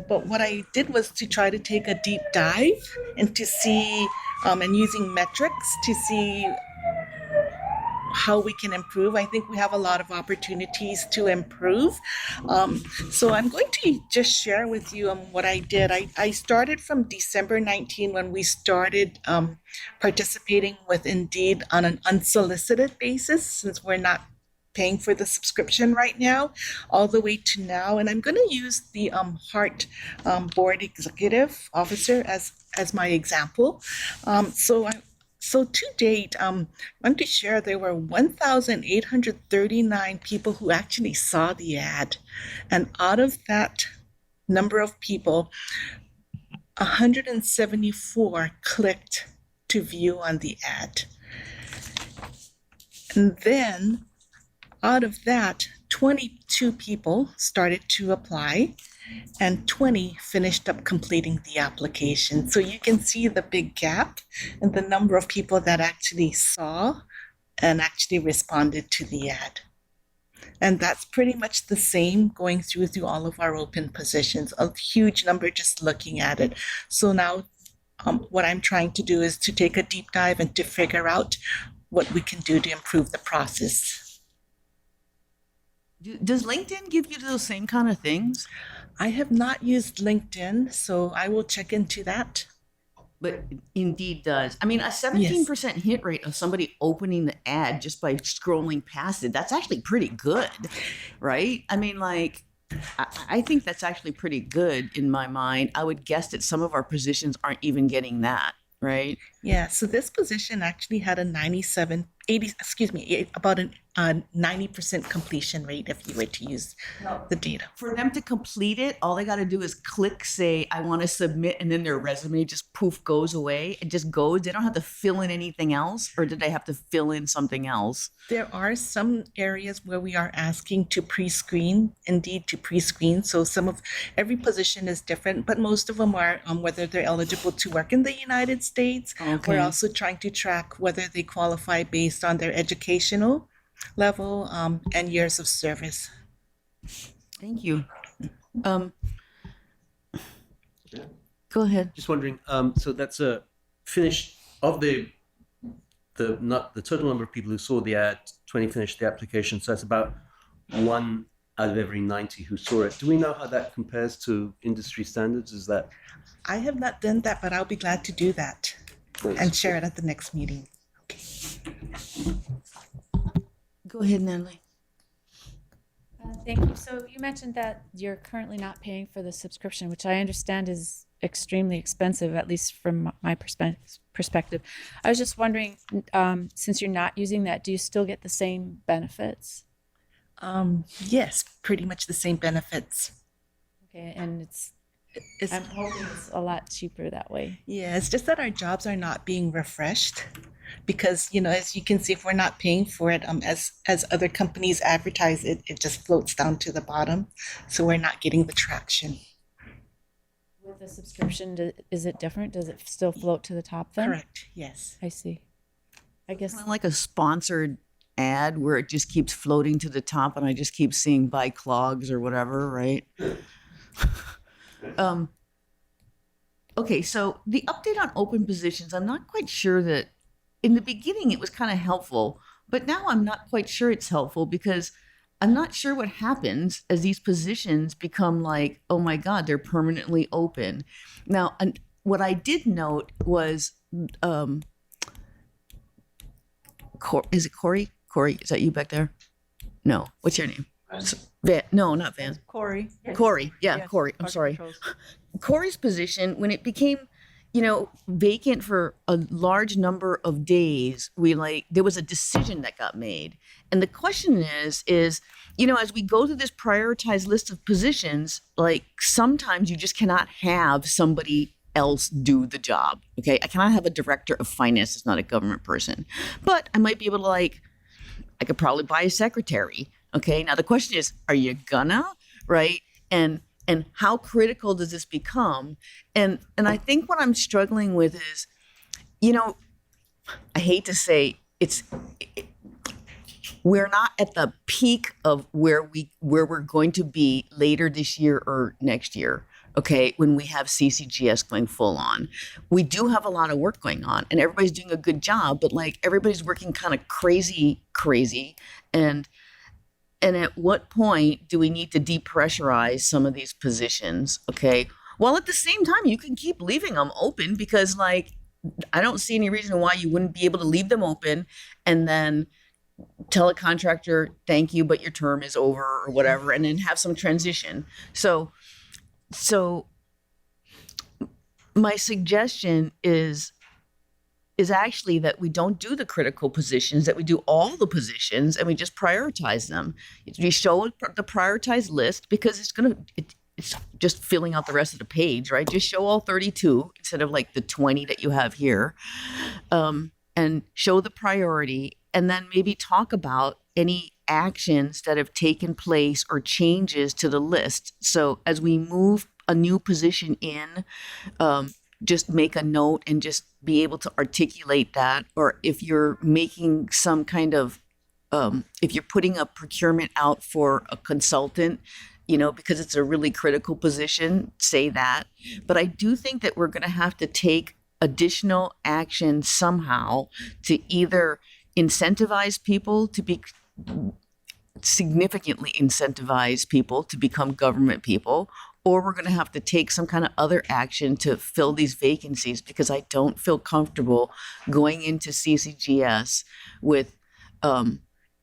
But what I did was to try to take a deep dive and to see, and using metrics to see how we can improve. I think we have a lot of opportunities to improve. So I'm going to just share with you what I did. I started from December 19 when we started participating with Indeed on an unsolicited basis, since we're not paying for the subscription right now, all the way to now. And I'm going to use the HART board executive officer as my example. So to date, I want to share there were 1,839 people who actually saw the ad. And out of that number of people, 174 clicked to view on the ad. And then out of that, 22 people started to apply and 20 finished up completing the application. So you can see the big gap in the number of people that actually saw and actually responded to the ad. And that's pretty much the same going through all of our open positions, a huge number just looking at it. So now what I'm trying to do is to take a deep dive and to figure out what we can do to improve the process. Does LinkedIn give you those same kind of things? I have not used LinkedIn, so I will check into that. But Indeed does. I mean, a 17% hit rate of somebody opening the ad just by scrolling past it, that's actually pretty good, right? I mean, like, I think that's actually pretty good in my mind. I would guess that some of our positions aren't even getting that, right? Yeah, so this position actually had a 90% completion rate if you were to use the data. For them to complete it, all they got to do is click, say, I want to submit, and then their resume just poof goes away. It just goes. They don't have to fill in anything else, or did they have to fill in something else? There are some areas where we are asking to pre-screen, Indeed to pre-screen. So every position is different, but most of them are whether they're eligible to work in the United States. Okay. We're also trying to track whether they qualify based on their educational level and years of service. Thank you. Go ahead. Just wondering, so that's a finish of the total number of people who saw the ad, 20 finished the application. So that's about 1 out of every 90 who saw it. Do we know how that compares to industry standards? Is that? I have not done that, but I'll be glad to do that and share it at the next meeting. Okay. Go ahead, Natalie. Thank you. So you mentioned that you're currently not paying for the subscription, which I understand is extremely expensive, at least from my perspective. I was just wondering, since you're not using that, do you still get the same benefits? Yes, pretty much the same benefits. Okay, and I'm hoping it's a lot cheaper that way. Yeah, it's just that our jobs are not being refreshed because, as you can see, if we're not paying for it, as other companies advertise it, it just floats down to the bottom. So we're not getting the traction. With the subscription, is it different? Does it still float to the top then? Correct, yes. I see. I guess Kind of like a sponsored ad where it just keeps floating to the top and I just keep seeing buy clogs or whatever, right? Okay, so the update on open positions, I'm not quite sure that in the beginning it was kind of helpful, but now I'm not quite sure it's helpful because I'm not sure what happens as these positions become like, oh my God, they're permanently open. Now, and what I did note was, is it Corey? Corey, is that you back there? No. What's your name? Van. No, not Van. Corey. Corey. Yeah, Yes, Corey. I'm Park sorry. Controls. Corey's position, when it became vacant for a large number of days. There was a decision that got made. And the question is, as we go through this prioritized list of positions, like sometimes you just cannot have somebody else do the job. Okay. I cannot have a director of finance that's not a government person, but I might be able to I could probably buy a secretary. Okay. Now the question is, are you gonna, right? And how critical does this become? And I think what I'm struggling with is, I hate to say we're not at the peak of where we're going to be later this year or next year. Okay, when we have CCGS going full on, we do have a lot of work going on, and everybody's doing a good job. But everybody's working kind of crazy, and at what point do we need to depressurize some of these positions? Okay. While at the same time, you can keep leaving them open because I don't see any reason why you wouldn't be able to leave them open and then tell a contractor, thank you, but your term is over or whatever, and then have some transition. So my suggestion is actually that we don't do the critical positions, that we do all the positions and we just prioritize them. We show the prioritized list because it's just filling out the rest of the page, right? Just show all 32 instead of the 20 that you have here, and show the priority, and then maybe talk about any actions that have taken place or changes to the list. So as we move a new position in, just make a note and just be able to articulate that. Or if you're making some kind of, if you're putting a procurement out for a consultant, because it's a really critical position, say that. But I do think that we're going to have to take additional action somehow to either incentivize people to be significantly incentivize people to become government people, or we're going to have to take some kind of other action to fill these vacancies, because I don't feel comfortable going into CCGS with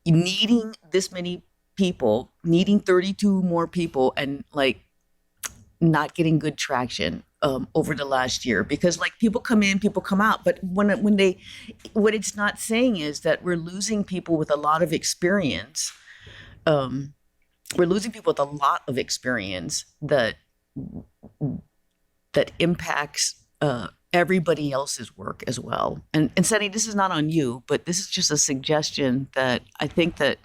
needing this many people, needing 32 more people, and not getting good traction over the last year, because people come in, people come out, but what it's not saying is that we're losing people with a lot of experience. We're losing people with a lot of experience that impacts everybody else's work as well. And Sunny, this is not on you, but this is just a suggestion that I think that,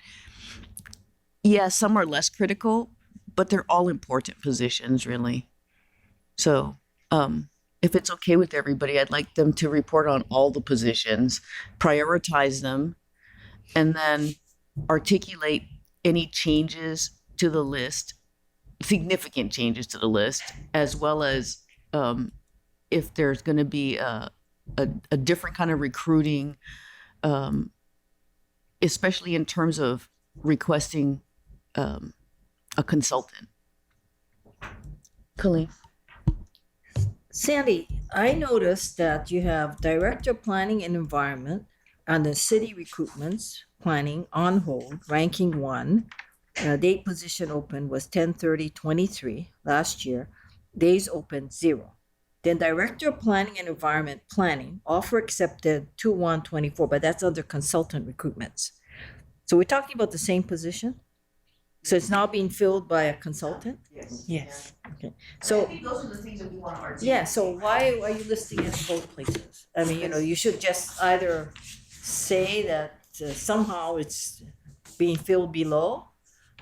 some are less critical, but they're all important positions, really. So if it's okay with everybody, I'd like them to report on all the positions, prioritize them, and then articulate any changes to the list, significant changes to the list, as well as if there's going to be a different kind of recruiting, especially in terms of requesting a consultant. Colleen. Sandy, I noticed that you have Director of Planning and Environment and the City Recruitments Planning on hold, ranking 1. Date position open was 10/30/23 last year. Days open 0. Then Director of Planning and Environment Planning, offer accepted 2/1/24, but that's under consultant recruitments. So we're talking about the same position? So it's now being filled by a consultant? Yes. Okay. So those are the things that we want to articulate. yeah, so why are you listing it in both places? I mean, you should just either say that somehow it's being filled below,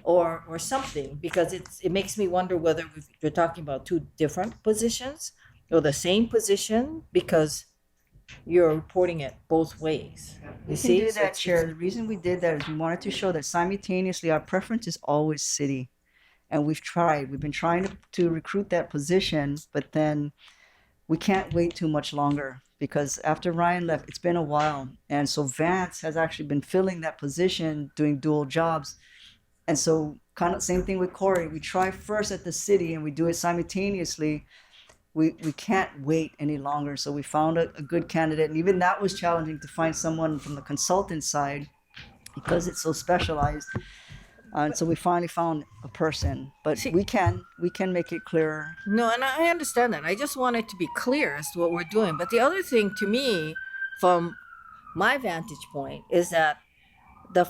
or something, because it makes me wonder whether we're talking about two different positions or the same position, because you're reporting it both ways. We can do that, Chair. The reason we did that is we wanted to show that simultaneously our preference is always city. And we've been trying to recruit that position, but then we can't wait too much longer, because after Ryan left, it's been a while. And so Vance has actually been filling that position, doing dual jobs. And so kind of same thing with Corey. We try first at the city and we do it simultaneously. We can't wait any longer. So we found a good candidate. And even that was challenging to find someone from the consultant side, because it's so specialized. And so we finally found a person, but See- we can make it clearer. No, and I understand that. I just want it to be clear as to what we're doing. But the other thing to me, from my vantage point, is that the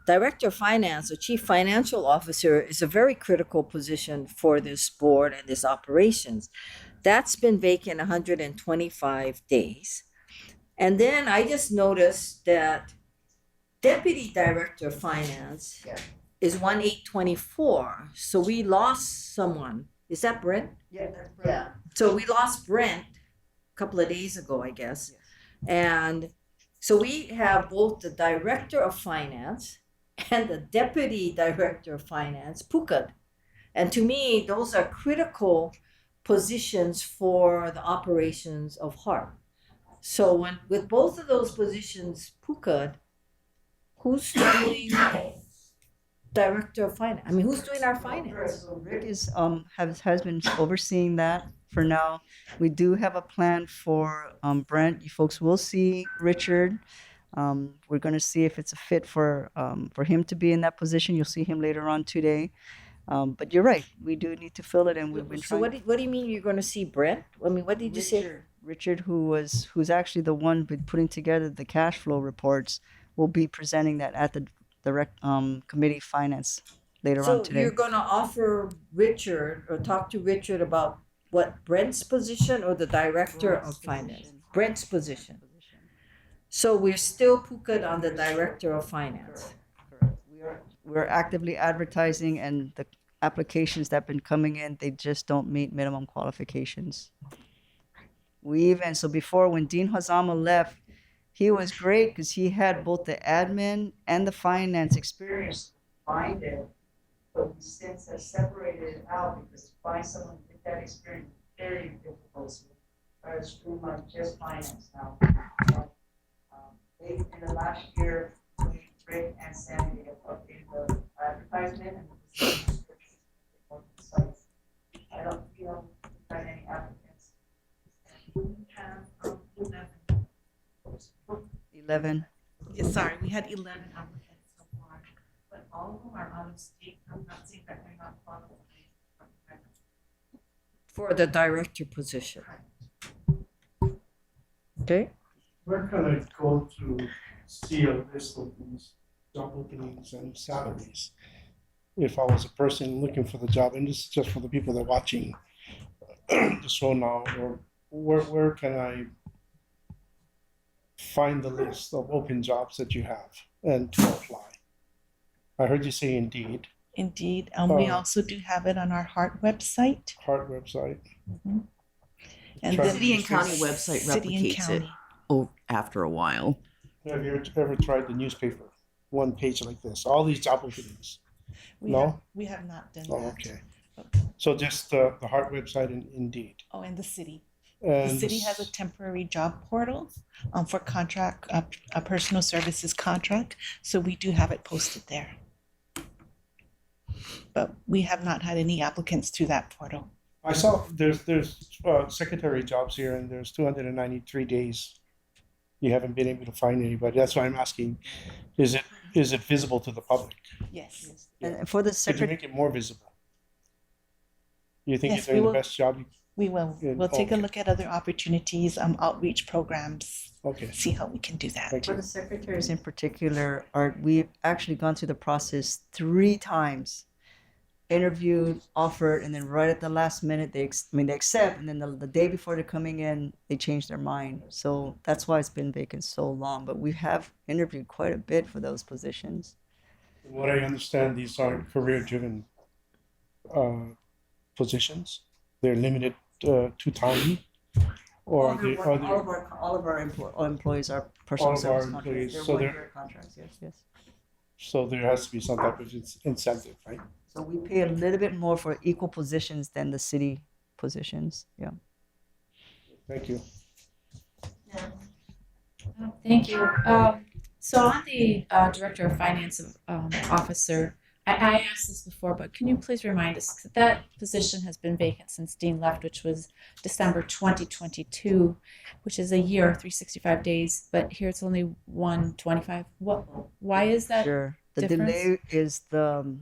director of finance or chief financial officer is a very critical position for this board and this operations. That's been vacant 125 days. And then I just noticed that deputy director of finance is 1/8/24. So we lost someone. Is that Brent? Yeah, that's Yeah. So we lost Brent a couple of days ago, I guess. And so we have both the director of finance and the deputy director of finance, Pukad. And to me, those are critical positions for the operations of HARP. So when with both of those positions, Pukad, who's doing director of finance? I mean, who's doing our finance? So Rick is has been overseeing that for now. We do have a plan for Brent. You folks will see Richard. We're going to see if it's a fit for him to be in that position. You'll see him later on today. But you're right. We do need to fill it, and we've been So trying. what do you mean you're going to see Brent? I mean, what did you say? Richard, who's actually the one with putting together the cash flow reports, will be presenting that at the direct committee finance later So on today. you're going to offer Richard or talk to Richard about what Brent's position or the director of finance? Brent's position. So we're still Pukad on the director of finance. We're actively advertising, and the applications that have been coming in, they just don't meet minimum qualifications. So before, when Dean Hazama left, he was great because he had both the admin and the finance experience. Find it, but we since have separated it out because to find someone with that experience is very difficult. So try to streamline just finance now. In the last year, Rick and Sandy have updated the advertisement and the description of the sites. I don't feel we've got any applicants. We have 11. Yeah, sorry, we had 11 applicants so far, but all of them are out of state. I'm not saying that they're not qualified. For the director position. Okay. Where can I go to see a list of these job openings and salaries? If I was a person looking for the job, and this is just for the people that are watching the show now, or where can I find the list of open jobs that you have and to apply? I heard you say Indeed, Indeed, we also do have it on our Heart website. Heart website. And Try then City and county website City and replicates it county. after a while. Have you ever tried the newspaper? One page like this, all these job openings. No? We have not done Oh, that. okay. So just the Heart website and Indeed. Oh, and the city. And The city has a temporary job portal for contract, a personal services contract. So we do have it posted there. But we have not had any applicants through that portal. I saw there's secretary jobs here, and there's 293 days. You haven't been able to find anybody. That's why I'm asking, is it visible to the public? Yes. And for the Could you secretary, make it more visible? You think Yes, you're doing we the will. best job? We will. Good. We'll take a Okay. look at other opportunities, outreach programs, Okay. see how we can do that. Thank for you. the secretaries in particular, we've actually gone through the process 3 times. Interviewed, offered, and then right at the last minute, they accept, and then the day before they're coming in, they change their mind. So that's why it's been vacant so long. But we have interviewed quite a bit for those positions. From what I understand, these are career-driven positions. They're limited to time, or they are they? All of our employees are All personal of our service contracts. employees, They're so they're- 1-year contracts. Yes. So there has to be some type of incentive, right? So we pay a little bit more for equal positions than the city positions. Yeah. Thank you. Thank you. So on the Director of Finance officer, I asked this before, but can you please remind us that position has been vacant since Dean left, which was December 2022, which is a year, 365 days, but here it's only 125. Why is that? Sure. The difference? delay is the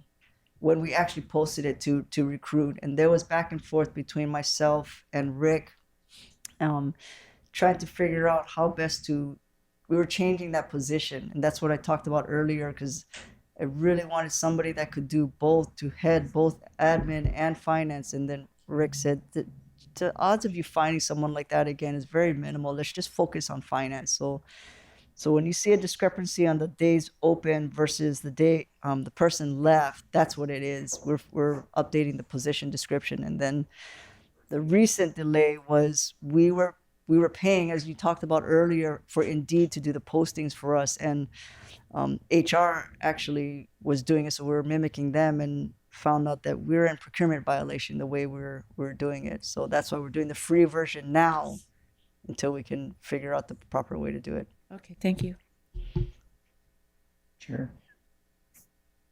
when we actually posted it to recruit, and there was back and forth between myself and Rick, trying to figure out how best to. We were changing that position, and that's what I talked about earlier, because I really wanted somebody that could do both, to head both admin and finance. And then Rick said that the odds of you finding someone like that again is very minimal. Let's just focus on finance. So when you see a discrepancy on the days open versus the day the person left, that's what it is. We're updating the position description. And then the recent delay was we were paying, as you talked about earlier, for Indeed to do the postings for us, and HR actually was doing it, so we were mimicking them and found out that we're in procurement violation the way we're doing it. So that's why we're doing the free version now until we can figure out the proper way to do it. Okay, thank you. Sure.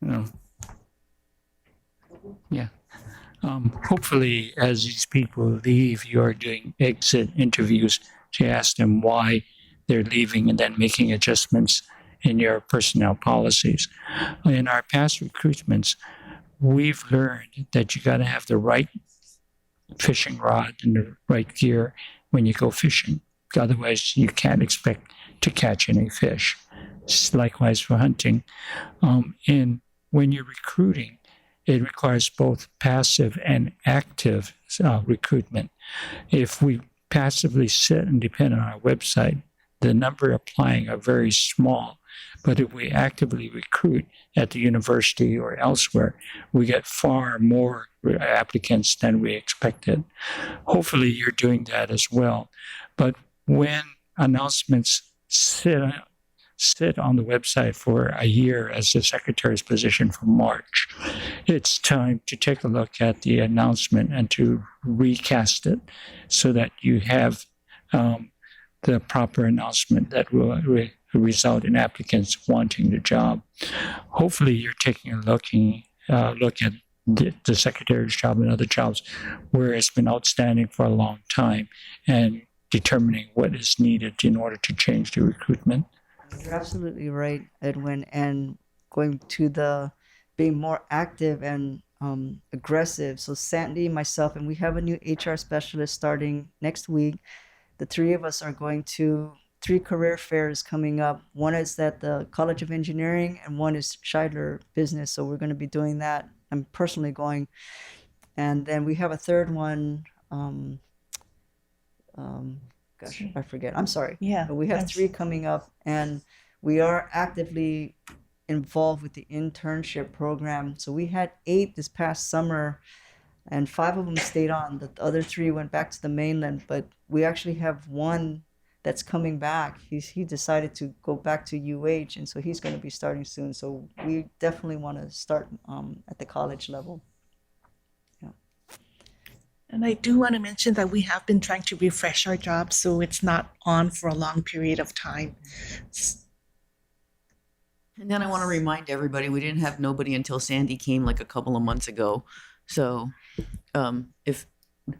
No. Yeah. Hopefully, as these people leave, you are doing exit interviews to ask them why they're leaving and then making adjustments in your personnel policies. In our past recruitments, we've learned that you got to have the right fishing rod and the right gear when you go fishing. Otherwise, you can't expect to catch any fish. Likewise for hunting. And when you're recruiting, it requires both passive and active recruitment. If we passively sit and depend on our website, the number applying are very small. But if we actively recruit at the university or elsewhere, we get far more applicants than we expected. Hopefully you're doing that as well. But when announcements sit on the website for a year as the secretary's position for March, it's time to take a look at the announcement and to recast it so that you have the proper announcement that will result in applicants wanting the job. Hopefully you're taking a look at the secretary's job and other jobs where it's been outstanding for a long time and determining what is needed in order to change the recruitment. You're absolutely right, Edwin. And going to the being more active and aggressive. So Sandy, myself, and we have a new HR specialist starting next week. The three of us are going to 3 career fairs coming up. One is at the College of Engineering and one is Scheidler Business. So we're going to be doing that. I'm personally going. And then we have a third one. Gosh, I forget. I'm sorry. Yeah. But we have 3 coming up, and we are actively involved with the internship program. So we had 8 this past summer, and 5 of them stayed on. The other 3 went back to the mainland, but we actually have one that's coming back. He decided to go back to UH, and so he's going to be starting soon. So we definitely want to start at the college level. And I do want to mention that we have been trying to refresh our jobs so it's not on for a long period of time. And then I want to remind everybody, we didn't have nobody until Sandy came like a couple of months ago. So if,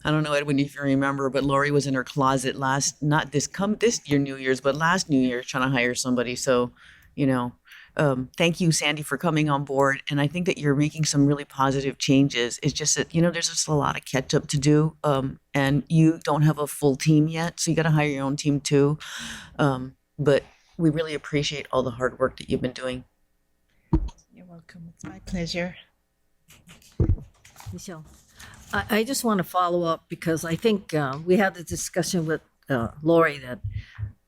I don't know, Edwin, if you remember, but Lori was in her closet not this year, New Year's, but last New Year's trying to hire somebody. So, thank you, Sandy, for coming on board. And I think that you're making some really positive changes. It's just that, there's just a lot of catch up to do. And you don't have a full team yet. So you got to hire your own team too. But we really appreciate all the hard work that you've been doing. You're welcome. It's my pleasure. Michelle, I just want to follow up because I think we had a discussion with Lori that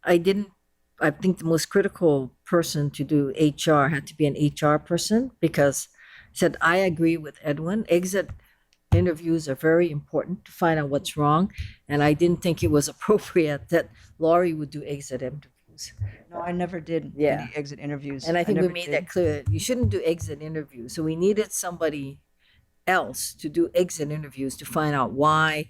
I think the most critical person to do HR had to be an HR person because I said, I agree with Edwin. Exit interviews are very important to find out what's wrong. And I didn't think it was appropriate that Lori would do exit interviews. No, I never did any exit interviews. And I think we never made did. that clear. You shouldn't do exit interviews. So we needed somebody else to do exit interviews to find out why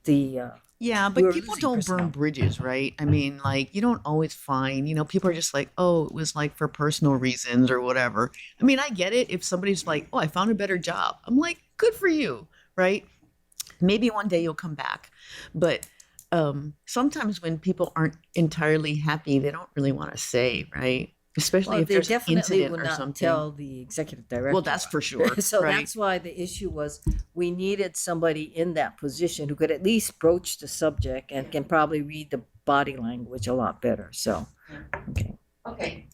the Yeah, we but were people losing don't personnel. burn bridges, right? I mean, like, you don't always find, people are just like, oh, it was like for personal reasons or whatever. I mean, I get it. If somebody's like, oh, I found a better job, I'm like, good for you, right? Maybe one day you'll come back. But sometimes when people aren't entirely happy, they don't really want to say, right? especially Well, if they there's an definitely incident would or not something. tell the executive director. Well, that's for sure. So right? that's why the issue was we needed somebody in that position who could at least broach the subject and can probably read the body language a lot better. So, okay. Okay.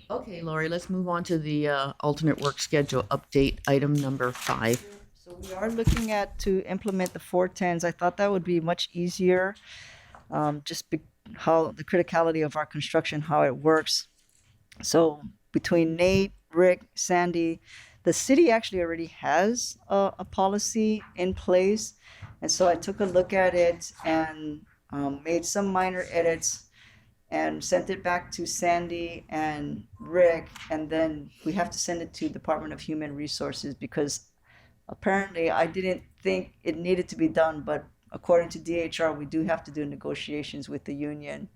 Okay, Lori, let's move on to the alternate work schedule update, item number 5. So we are looking at to implement the 410s. I thought that would be much easier, how the criticality of our construction, how it works. So between Nate, Rick, Sandy, the city actually already has a policy in place. And so I took a look at it and made some minor edits and sent it back to Sandy and Rick. And then we have to send it to Department of Human Resources because apparently I didn't think it needed to be done, but according to DHR, we do have to do negotiations with the union.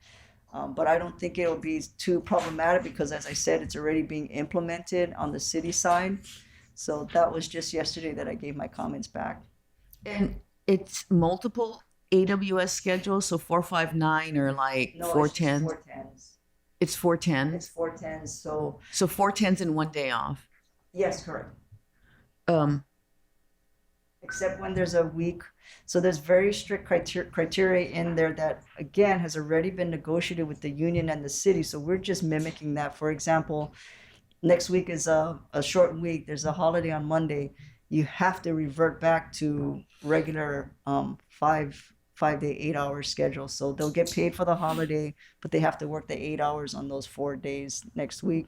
But I don't think it'll be too problematic because, as I said, it's already being implemented on the city side. So that was just yesterday that I gave my comments back. And it's multiple AWS schedules, so 459 or like No, 410. It's 410s. It's 410. It's 410s. So So 410s and 1 day off. yes, correct. Um, Except when there's a week. So there's very strict criteria in there that, again, has already been negotiated with the union and the city. So we're just mimicking that. For example, next week is a short week. There's a holiday on Monday. You have to revert back to regular 5-day, 8-hour schedule. So they'll get paid for the holiday, but they have to work the 8 hours on those 4 days next week.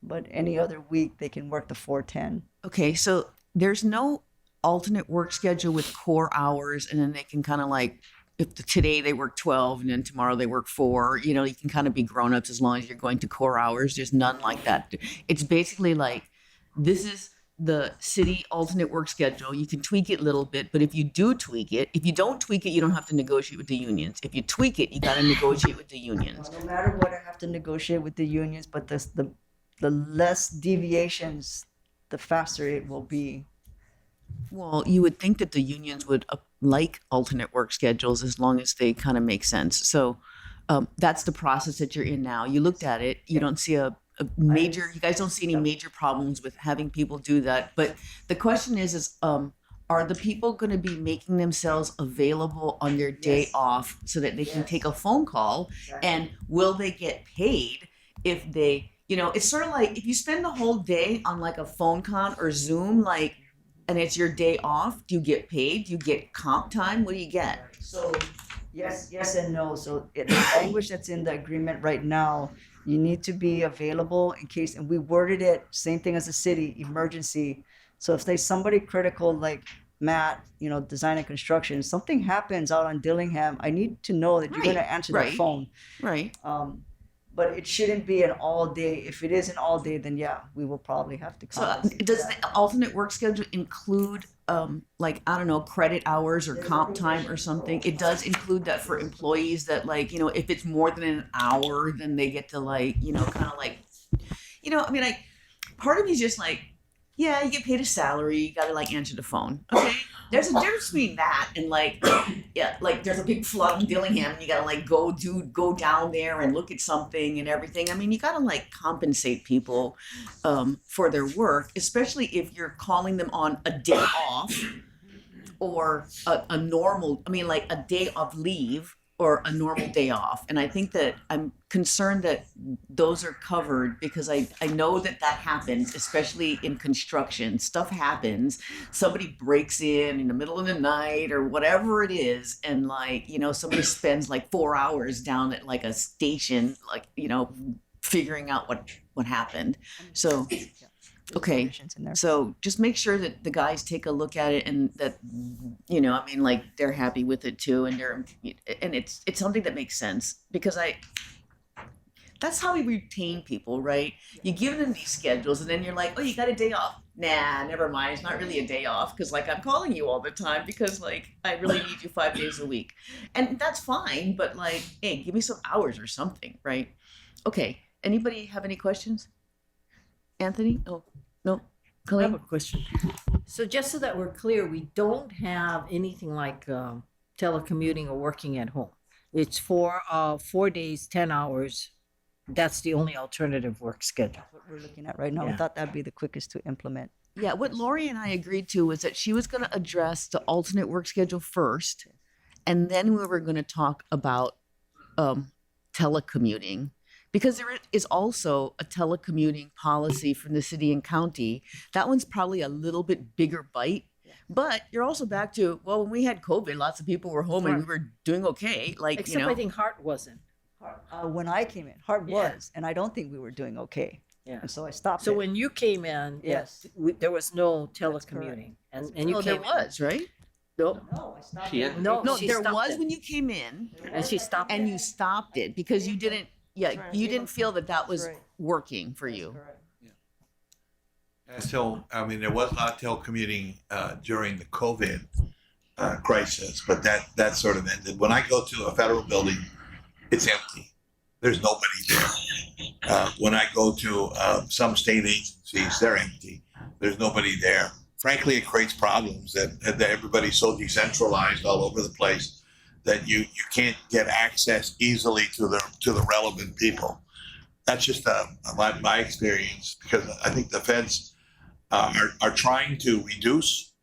But any other week, they can work the 410. okay, so there's no alternate work schedule with core hours, and then they can kind of like, if today they work 12 and then tomorrow they work 4, you know, you can kind of be grown-ups as long as you're going to core hours. There's none like that. It's basically like, this is the city alternate work schedule. You can tweak it a little bit, but if you do tweak it, if you don't tweak it, you don't have to negotiate with the unions. If you tweak it, you got to negotiate with the unions. No matter what, I have to negotiate with the unions, but the less deviations, the faster it will be. Well, you would think that the unions would like alternate work schedules as long as they kind of make sense. So that's the process that you're in now. You looked at it. You don't see a major, you guys don't see any major problems with having people do that. But the question is are the people going to be making themselves available on their day Yes. off so that they can take a phone call? Exactly. And will they get paid if they, you know, it's sort of like if you spend the whole day on like a phone con or Zoom, like, and it's your day off, do you get paid? Do you get comp time? What do you get? So yes and no. So the language that's in the agreement right now, you need to be available in case, and we worded it same thing as the city, emergency. So if there's somebody critical like Matt, you know, design and construction, something happens out on Dillingham, I need to know that you're going to answer right. the phone. Right. But it shouldn't be an all day. If it is an all day, then yeah, we will probably have to So compensate does for that. the alternate work schedule include like, I don't know, credit hours or comp time or something? It does include that for employees that, like, you know, if it's more than an hour, then they get to, like, you know, kind of like, you know, I mean, like, part of me is just like, yeah, you get paid a salary, you gotta like answer the phone. Okay. There's a difference between that and like, yeah, like there's a big flood in Dillingham and you gotta like go down there and look at something and everything. I mean, you gotta like compensate people for their work, especially if you're calling them on a day off or a normal, I mean, like a day of leave or a normal day off. And I think that I'm concerned that those are covered because I know that happens, especially in construction. Stuff happens. Somebody breaks in the middle of the night or whatever it is. And like, you know, somebody spends like 4 hours down at like a station, like, you know, figuring out what happened. So, okay. Provisions in there. So just make sure that the guys take a look at it and that, you know, I mean, like they're happy with it too. And it's something that makes sense because that's how we retain people, right? You give them these schedules and then you're like, oh, you got a day off. Nah, never mind. It's not really a day off because like I'm calling you all the time because like I really need you 5 days a week. And that's fine. But like, hey, give me some hours or something, right? Okay. Anybody have any questions? Anthony? Oh, no. I have Colleen? a question. So just so that we're clear, we don't have anything like telecommuting or working at home. It's 4 days, 10 hours that's the only alternative work schedule. What we're looking at right now. We Yeah. thought that'd be the quickest to implement. Yeah, what Lori and I agreed to was that she was going to address the alternate work schedule first, and then we were going to talk about telecommuting, because there is also a telecommuting policy from the city and county. That one's probably a little bit bigger bite, but you're also back to, well, when we had COVID, lots of people were home and we were doing okay. Like, Except I think Hart wasn't. When I came in, Hart Yeah. was, and I don't think we were doing okay. Yeah. And so I stopped. So it. when you came in, Yes. there was no correct. telecommuting, and you Oh, came there was, right? No, No, I stopped. She it. had- no, No, she there stopped was it. when you came in, And she stopped and it. you stopped it because you didn't. Yeah, right. you didn't feel that that was That's right. working for you. Correct. So, I mean, there was not telecommuting during the COVID crisis, but that sort of ended. When I go to a federal building, it's empty. There's nobody there. When I go to some state agencies, they're empty. There's nobody there. Frankly, it creates problems that everybody's so decentralized all over the place that you can't get access easily to the relevant people. That's just my experience, because I think the feds are trying to reduce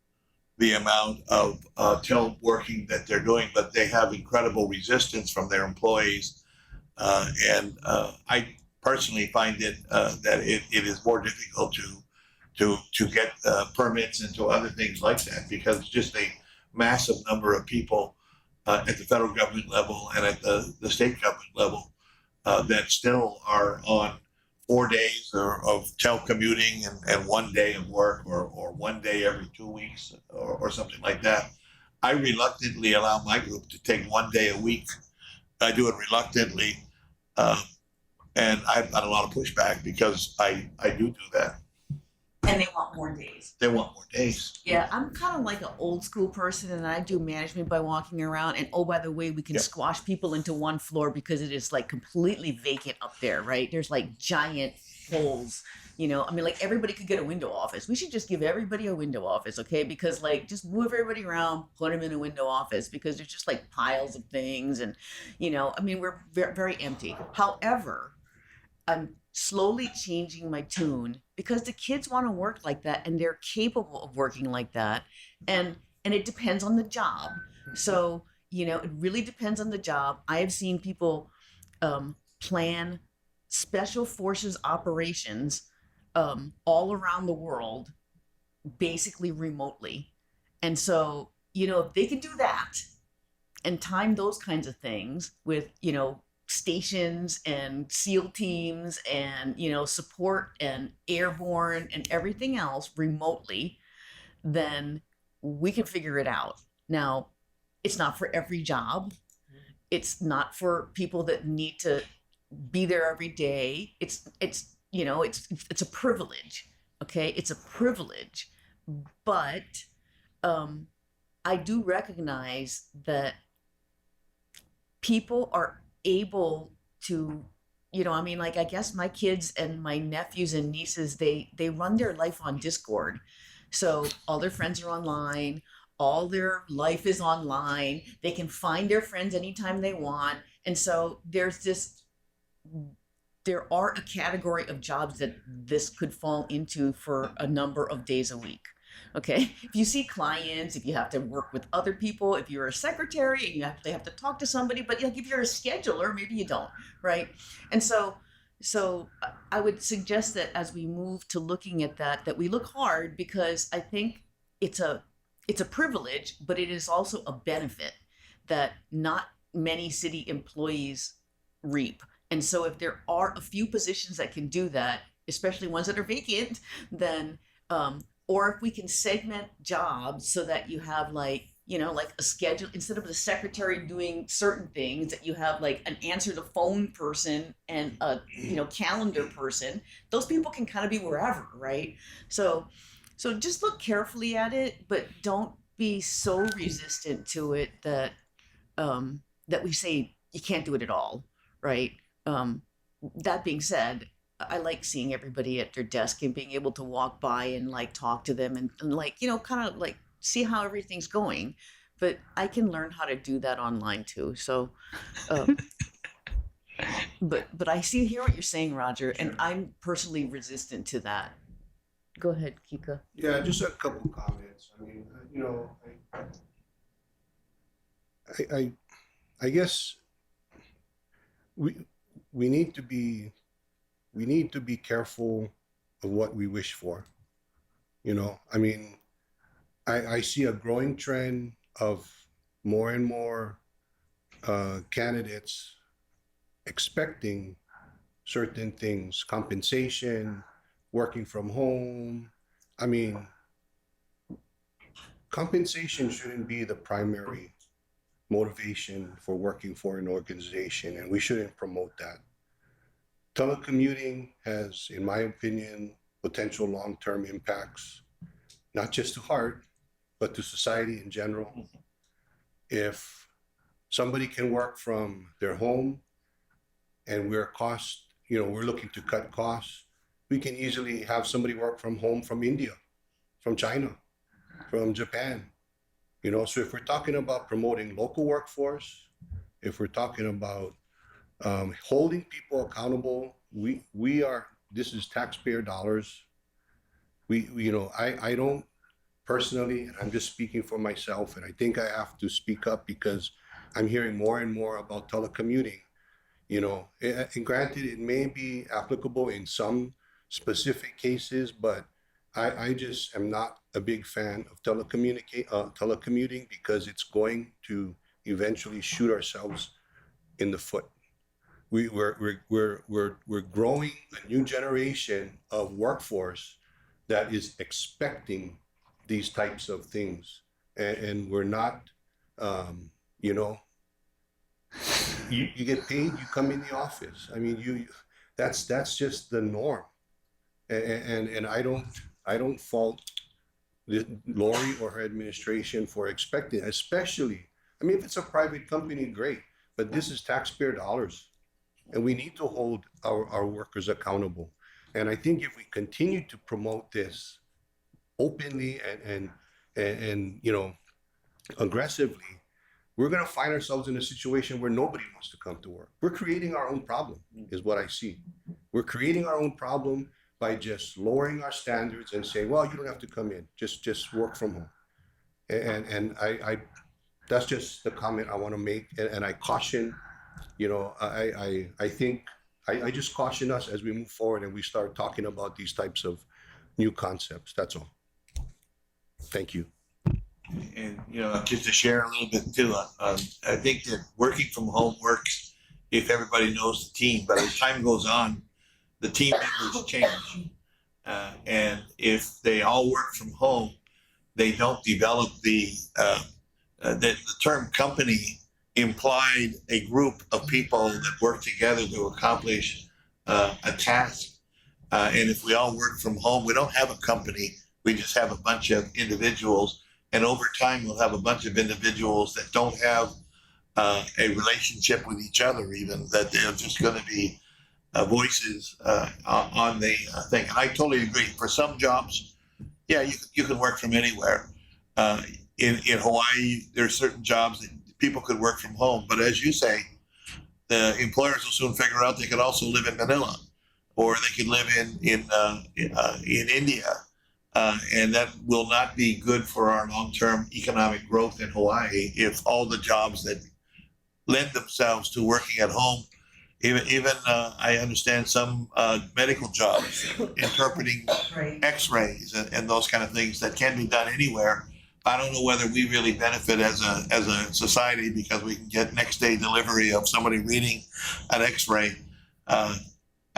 the amount of teleworking that they're doing, but they have incredible resistance from their employees. And I personally find it that it is more difficult to get permits and to other things like that, because it's just a massive number of people at the federal government level and at the state government level that still are on 4 days of telecommuting and 1 day of work, or 1 day every 2 weeks, or something like that. I reluctantly allow my group to take 1 day a week. I do it reluctantly. And I've got a lot of pushback because I do that. And they want more days. They want more days. Yeah, I'm kind of like an old school person, and I do management by walking around. And oh, by the way, we can Yeah. squash people into one floor because it is like completely vacant up there, right? There's like giant holes. You know, I mean, like everybody could get a window office. We should just give everybody a window office, okay? Because like just move everybody around, put them in a window office, because there's just like piles of things, and you know, I mean, we're very, very empty. However, I'm slowly changing my tune because the kids want to work like that, and they're capable of working like that, and it depends on the job. So you know, it really depends on the job. I have seen people plan special forces operations all around the world, basically remotely. And so you know, if they can do that and time those kinds of things with, you know, stations and SEAL teams and, you know, support and airborne and everything else remotely, then we can figure it out. Now, it's not for every job. It's not for people that need to be there every day. It's you know, it's a privilege. Okay, it's a privilege, but I do recognize that people are able to, you know, I mean, like, I guess my kids and my nephews and nieces, they run their life on Discord. So all their friends are online, all their life is online. They can find their friends anytime they want. And so there are a category of jobs that this could fall into for a number of days a week. Okay, if you see clients, if you have to work with other people, if you're a secretary and you have to talk to somebody, but like if you're a scheduler, maybe you don't, right? And so I would suggest that as we move to looking at that we look hard, because I think it's a privilege, but it is also a benefit that not many city employees reap. And so if there are a few positions that can do that, especially ones that are vacant, then or if we can segment jobs so that you have, like, you know, like a schedule, instead of the secretary doing certain things, that you have like an answer the phone person and a, you know, calendar person. Those people can kind of be wherever, right? So just look carefully at it, but don't be so resistant to it that that we say you can't do it at all, right? That being said, I like seeing everybody at their desk and being able to walk by and like talk to them and like, you know, kind of like see how everything's going. But I can learn how to do that online too. So But I see hear what you're saying, Roger, and I'm personally resistant to that. Go ahead, Kika. Yeah, just a couple comments. I mean, I guess we we need to be careful of what we wish for. I mean, I see a growing trend of more and more candidates expecting certain things, compensation, working from home. I mean, compensation shouldn't be the primary motivation for working for an organization, and we shouldn't promote that. Telecommuting has, in my opinion, potential long-term impacts, not just to Hart, but to society in general. If somebody can work from their home and we're looking to cut costs, we can easily have somebody work from home from India, from China, from Japan. So if we're talking about promoting local workforce, if we're talking about holding people accountable, this is taxpayer dollars. I don't personally, and I'm just speaking for myself, and I think I have to speak up because I'm hearing more and more about telecommuting. And granted, it may be applicable in some specific cases, but I just am not a big fan of telecommuting because it's going to eventually shoot ourselves in the foot. We're growing a new generation of workforce that is expecting these types of things, and we're not. You get paid, you come in the office. I mean, that's just the norm, and I don't fault Lori or her administration for expecting, especially. I mean, if it's a private company, great, but this is taxpayer dollars, and we need to hold our workers accountable. And I think if we continue to promote this openly and aggressively, we're going to find ourselves in a situation where nobody wants to come to work. We're creating our own problem, is what I see. We're creating our own problem by just lowering our standards and saying, well, you don't have to come in, just work from home. And I that's just the comment I want to make. And I caution, I think I just caution us as we move forward and we start talking about these types of new concepts. That's all. Thank you. And, just to share a little bit too, I think that working from home works if everybody knows the team, but as time goes on, the team members change. And if they all work from home, they don't develop the term company implied a group of people that work together to accomplish a task. And if we all work from home, we don't have a company. We just have a bunch of individuals. And over time, we'll have a bunch of individuals that don't have a relationship with each other, even that they're just going to be voices on the thing. And I totally agree. For some jobs, yeah, you can work from anywhere. In Hawaii, there are certain jobs that people could work from home. But as you say, the employers will soon figure out they could also live in Manila, or they could live in India. And that will not be good for our long-term economic growth in Hawaii if all the jobs that lend themselves to working at home, even I understand some medical jobs, interpreting X-rays and those kind of things that can be done anywhere. I don't know whether we really benefit as a society because we can get next day delivery of somebody reading an X-ray.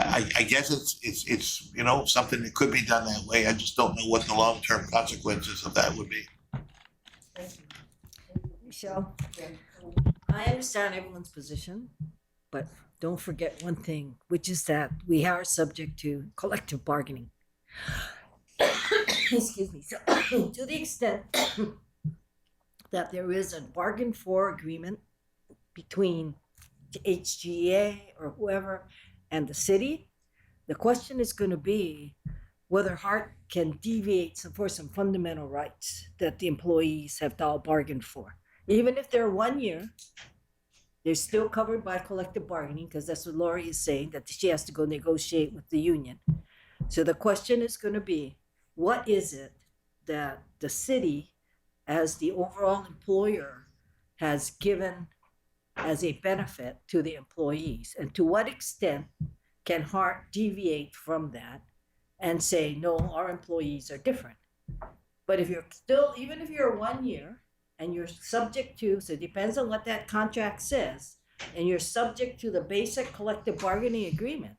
I guess it's something that could be done that way. I just don't know what the long-term consequences of that would be. Michelle, I understand everyone's position, but don't forget one thing, which is that we are subject to collective bargaining. Excuse me. So, to the extent that there is a bargain for agreement between HGA or whoever and the city, the question is going to be whether Hart can deviate for some fundamental rights that the employees have all bargained for. Even if they're 1 year, They're still covered by collective bargaining because that's what Lori is saying, that she has to go negotiate with the union. So the question is going to be, what is it that the city, as the overall employer, has given as a benefit to the employees? And to what extent can Hart deviate from that and say, no, our employees are different? But if you're still, even if you're 1 year and you're subject to, so it depends on what that contract says, and you're subject to the basic collective bargaining agreement,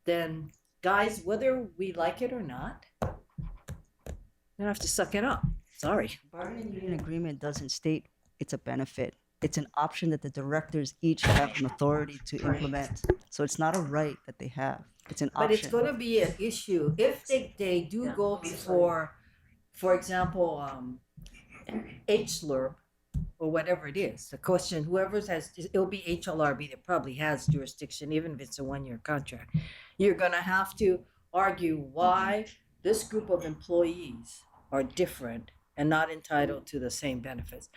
then guys, whether we like it or not, you have to suck it up. Sorry. Bargaining union agreement doesn't state it's a benefit. It's an option that the directors each have an authority to implement. So it's not a right that they have. It's an But it's option. going to be an issue if they do go before, for example, HLRB or whatever it is. The question, whoever's has, it'll be HLRB that probably has jurisdiction, even if it's a 1-year contract. You're going to have to argue why this group of employees are different and not entitled to the same benefits.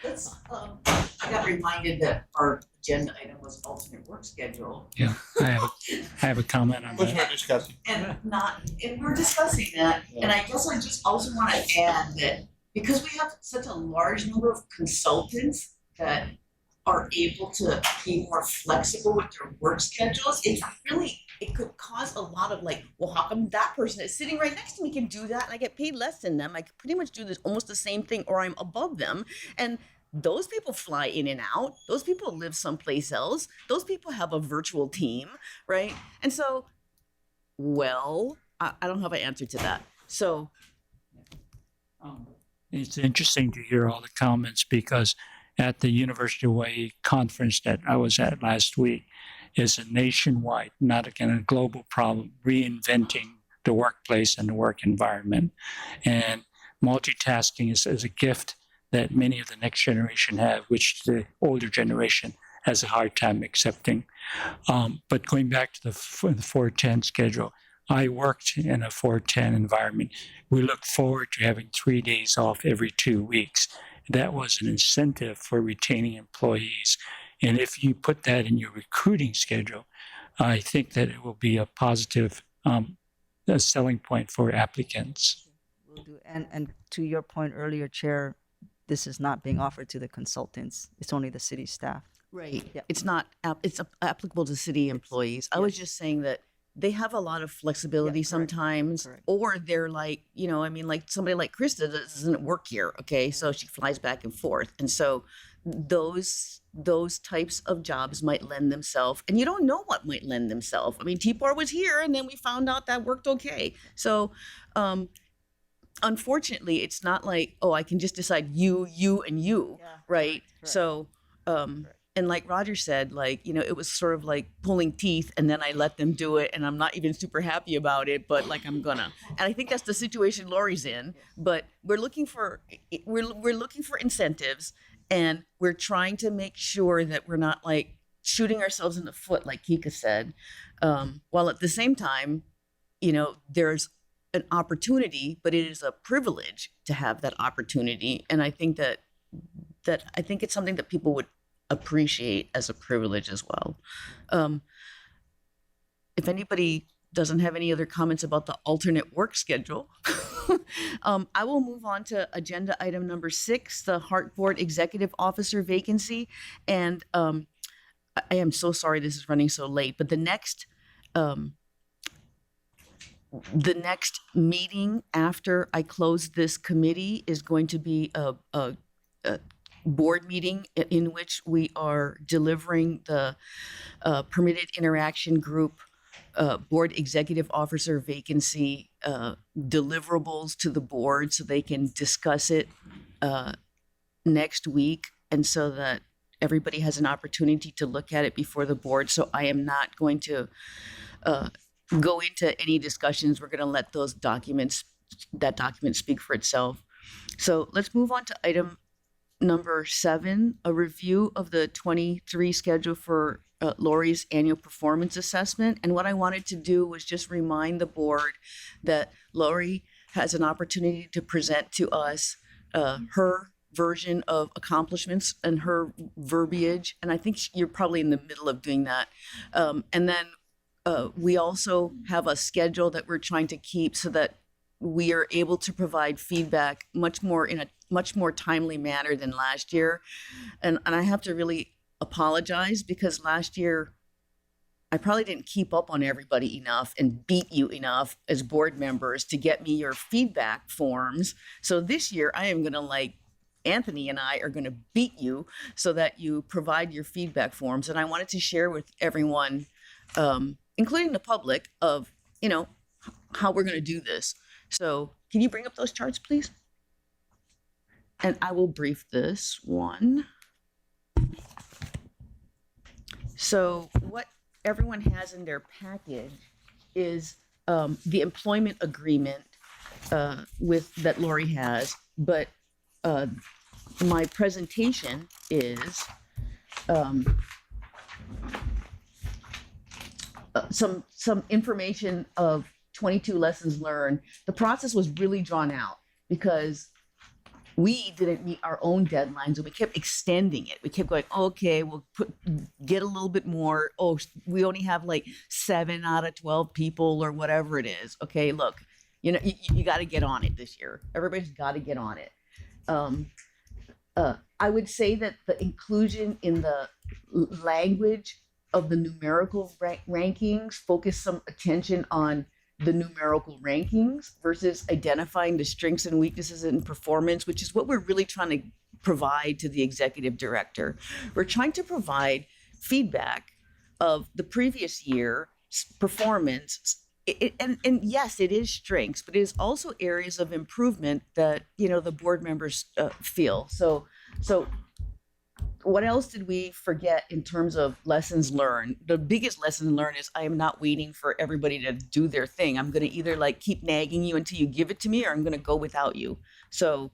I got reminded that our agenda item was alternate work schedule. Yeah, I have a comment on Which that. we're discussing. And we're discussing that, and I guess I just also want to add that because we have such a large number of consultants that are able to be more flexible with their work schedules, it could cause a lot of like, well, how come that person is sitting right next to me can do that and I get paid less than them? I could pretty much do this almost the same thing, or I'm above them. And those people fly in and out. Those people live someplace else. Those people have a virtual team, right? And so, well, I don't have an answer to that. So, It's interesting to hear all the comments because at the University of Hawaii conference that I was at last week is a nationwide, not again a global problem, reinventing the workplace and the work environment. And multitasking is a gift that many of the next generation have, which the older generation has a hard time accepting. But going back to the 410 schedule, I worked in a 410 environment. We looked forward to having 3 days off every 2 weeks. That was an incentive for retaining employees. And if you put that in your recruiting schedule, I think that it will be a positive a selling point for applicants. Will do. And to your point earlier, Chair, this is not being offered to the consultants. It's only the city staff. right, Yeah. it's not, it's applicable to city employees. I was just saying that they have a lot of flexibility correct, sometimes, correct. or they're like, I mean, like somebody like Krista doesn't work here, okay? So she flies back and forth. And so those types of jobs might lend themselves, and you don't know what might lend themselves. I mean, TPOR was here and then we found out that worked okay. So, unfortunately, it's not like, oh, I can just decide you, and you, Yeah, right? correct. So, and like Roger said, like, it was sort of like pulling teeth, and then I let them do it, and I'm not even super happy about it, but like I'm gonna. And I think that's the situation Lori's in. But we're looking for incentives, and we're trying to make sure that we're not like shooting ourselves in the foot, like Kika said, while at the same time, there's an opportunity, but it is a privilege to have that opportunity. And I think that I think it's something that people would appreciate as a privilege as well. If anybody doesn't have any other comments about the alternate work schedule, I will move on to agenda item number 6, the Hart Board Executive Officer vacancy. And I am so sorry this is running so late, but the next meeting after I close this committee is going to be a board meeting in which we are delivering the permitted interaction group board executive officer vacancy deliverables to the board so they can discuss it next week, and so that everybody has an opportunity to look at it before the board. So I am not going to go into any discussions. We're going to let that document speak for itself. So let's move on to item number 7, a review of the 23 schedule for Lori's annual performance assessment. And what I wanted to do was just remind the board that Lori has an opportunity to present to us her version of accomplishments and her verbiage, and I think you're probably in the middle of doing that. And then we also have a schedule that we're trying to keep so that we are able to provide feedback much more in a much more timely manner than last year. And I have to really apologize because last year I probably didn't keep up on everybody enough and beat you enough as board members to get me your feedback forms. So this year I am going to, like, Anthony and I are going to beat you so that you provide your feedback forms. And I wanted to share with everyone, including the public, of, you know, how we're going to do this. So can you bring up those charts, please? And I will brief this one. So what everyone has in their package is the employment agreement with that Lori has, but my presentation is some information of 22 lessons learned. The process was really drawn out because we didn't meet our own deadlines and we kept extending it. We kept going, okay, we'll get a little bit more. Oh, we only have like 7 out of 12 people or whatever it is. Okay, look, you know, you got to get on it this year. Everybody's got to get on it. I would say that the inclusion in the language of the numerical rankings focus some attention on the numerical rankings versus identifying the strengths and weaknesses in performance, which is what we're really trying to provide to the executive director. We're trying to provide feedback of the previous year's performance. And yes, it is strengths, but it is also areas of improvement that, you know, the board members feel. So what else did we forget in terms of lessons learned? The biggest lesson learned is I am not waiting for everybody to do their thing. I'm going to either like keep nagging you until you give it to me, or I'm going to go without you. So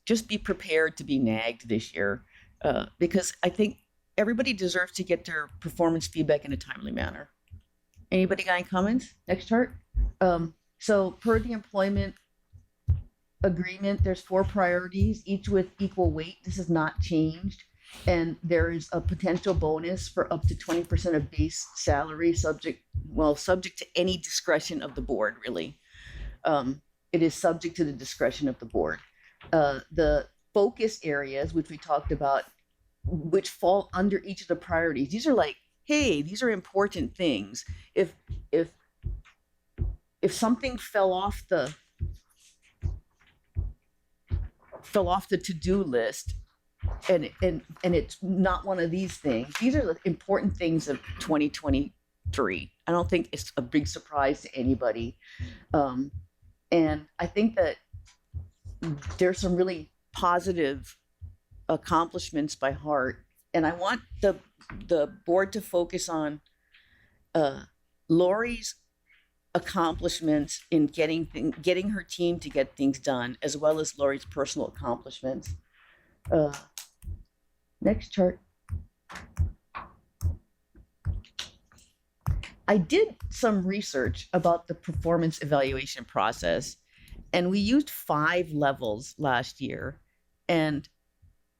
just be prepared to be nagged this year because I think everybody deserves to get their performance feedback in a timely manner. Anybody got any comments? Next chart. So per the employment agreement, there's 4 priorities, each with equal weight. This has not changed. And there is a potential bonus for up to 20% of base salary, subject to any discretion of the board, really. It is subject to the discretion of the board. The focus areas, which we talked about, which fall under each of the priorities, these are like, hey, these are important things. If something fell off the to-do list and it's not one of these things, these are the important things of 2023. I don't think it's a big surprise to anybody. And I think that there's some really positive accomplishments by heart. And I want the board to focus on Lori's accomplishments in getting her team to get things done, as well as Lori's personal accomplishments. Next chart. I did some research about the performance evaluation process, and we used 5 levels last year. And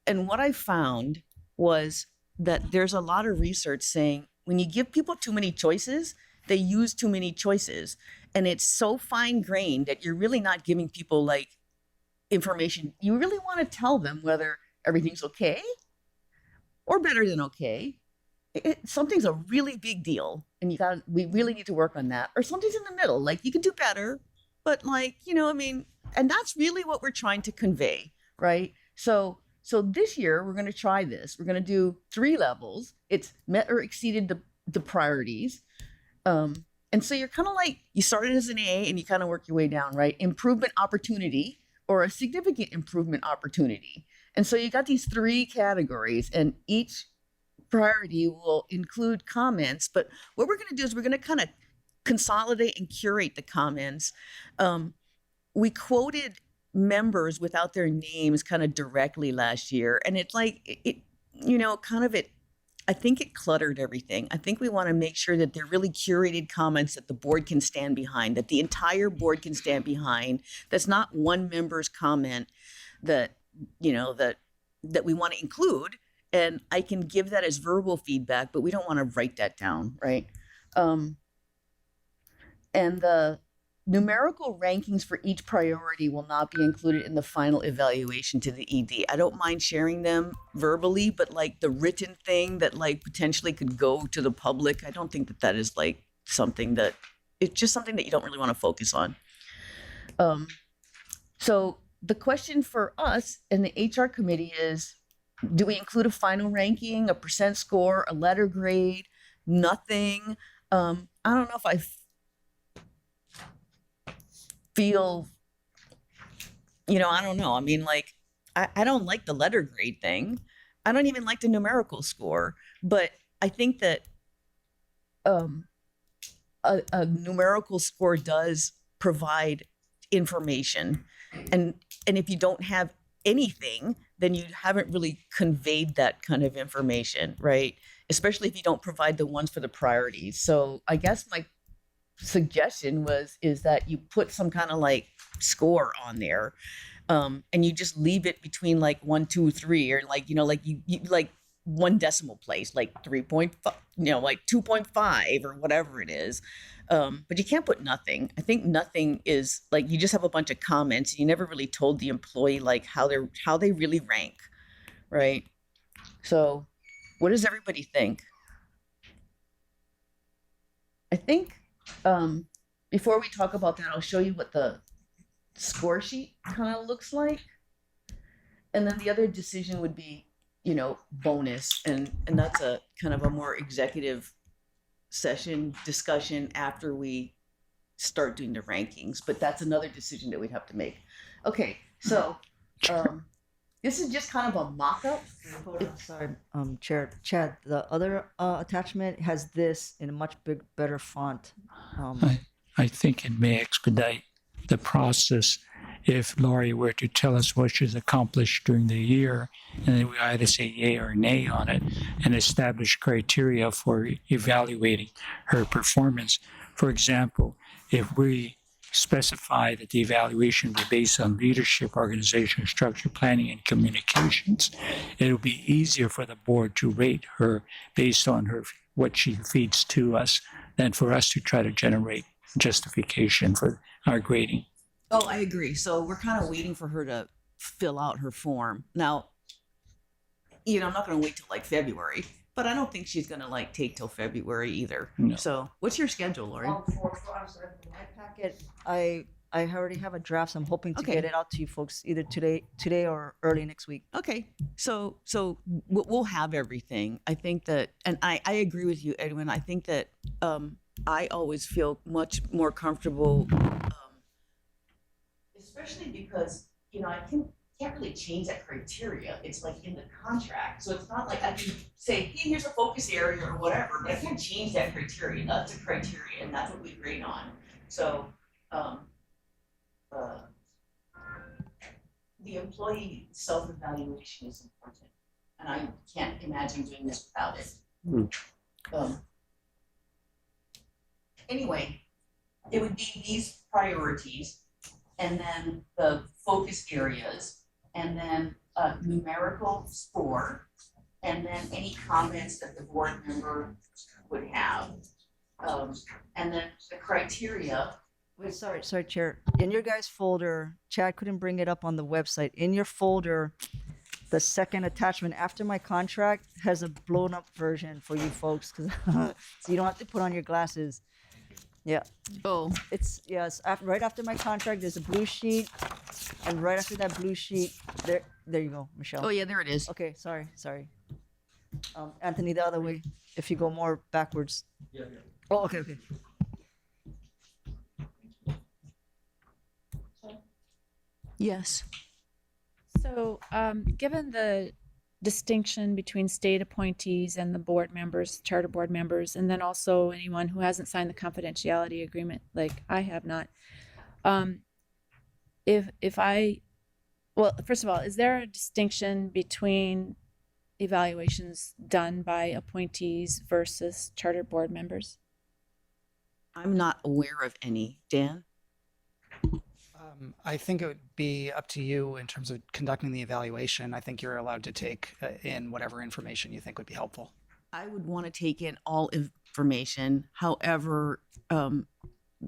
what I found was that there's a lot of research saying when you give people too many choices, they use too many choices. And it's so fine-grained that you're really not giving people like information. You really want to tell them whether everything's okay or better than okay. Something's a really big deal and we really need to work on that. Or something's in the middle, like you could do better, but like, you know, I mean, and that's really what we're trying to convey, right? So this year we're going to try this. We're going to do 3 levels. It's met or exceeded the priorities. And so you're kind of like, you started as an A and you kind of work your way down, right? Improvement opportunity or a significant improvement opportunity. And so you got these 3 categories, and each priority will include comments. But what we're going to do is we're going to kind of consolidate and curate the comments. We quoted members without their names kind of directly last year. And it's like, I think it cluttered everything. I think we want to make sure that they're really curated comments that the board can stand behind, that the entire board can stand behind. That's not one member's comment that that we want to include, and I can give that as verbal feedback, but we don't want to write that down, right? And the numerical rankings for each priority will not be included in the final evaluation to the ED. I don't mind sharing them verbally, but like the written thing that like potentially could go to the public, I don't think that that is like something that, it's just something that you don't really want to focus on. So the question for us and the HR committee is, do we include a final ranking, a percent score, a letter grade, nothing? I don't know if I feel, I don't know. I mean, like, I don't like the letter grade thing. I don't even like the numerical score, but I think that a numerical score does provide information. And if you don't have anything, then you haven't really conveyed that kind of information, right? Especially if you don't provide the ones for the priorities. So I guess my suggestion is that you put some kind of like score on there, and you just leave it between like 1, 2, 3, or like, like you like one decimal place, like 3.5, like 2.5 or whatever it is. But you can't put nothing. I think nothing is like, you just have a bunch of comments. You never really told the employee like how they really rank, right? So what does everybody think? I think before we talk about that, I'll show you what the score sheet kind of looks like. And then the other decision would be, bonus. And that's a kind of a more executive session discussion after we start doing the rankings. But that's another decision that we'd have to make. Okay, so this is just kind of a mock-up. Sorry, Chair, Chad, the other attachment has this in a much better font. I think it may expedite the process if Lori were to tell us what she's accomplished during the year, and then we either say yay or nay on it, and establish criteria for evaluating her performance. For example, if we specify that the evaluation be based on leadership, organization, structure, planning, and communications, it'll be easier for the board to rate her based on what she feeds to us than for us to try to generate justification for our grading. Oh, I agree. So we're kind of waiting for her to fill out her form. Now, I'm not going to wait till like February, but I don't think she's going to like take till February either. No. So what's your schedule, Lori? For my packet, I already have a draft. So I'm hoping to get it out to you folks either today or early next week. Okay. So we'll have everything. I think that, and I agree with you, Edwin. I think that I always feel much more comfortable, especially because, I can't really change that criteria. It's like in the contract. So it's not like I can say, hey, here's a focus area or whatever, but I can't change that criteria. That's a criteria, and that's what we grade on. So the employee self-evaluation is important, and I can't imagine doing this without it. Anyway, it would be these priorities, and then the focus areas, and then a numerical score, and then any comments that the board member would have, and then the criteria. Wait, sorry, Chair. In your guys' folder, Chad couldn't bring it up on the website. In your folder, the second attachment after my contract has a blown up version for you folks, so you don't have to put on your glasses. Yeah. Oh, It's right after my contract. There's a blue sheet, and right after that blue sheet, there you go, Michelle. oh yeah, there it is. Okay, sorry. Anthony, the other way. If you go more backwards. Yeah. Oh, okay. Yes. So, given the distinction between state appointees and the board members, charter board members, and then also anyone who hasn't signed the confidentiality agreement, like I have not. Well, first of all, is there a distinction between evaluations done by appointees versus charter board members? I'm not aware of any. Dan? I think it would be up to you in terms of conducting the evaluation. I think you're allowed to take in whatever information you think would be helpful. I would want to take in all information. However,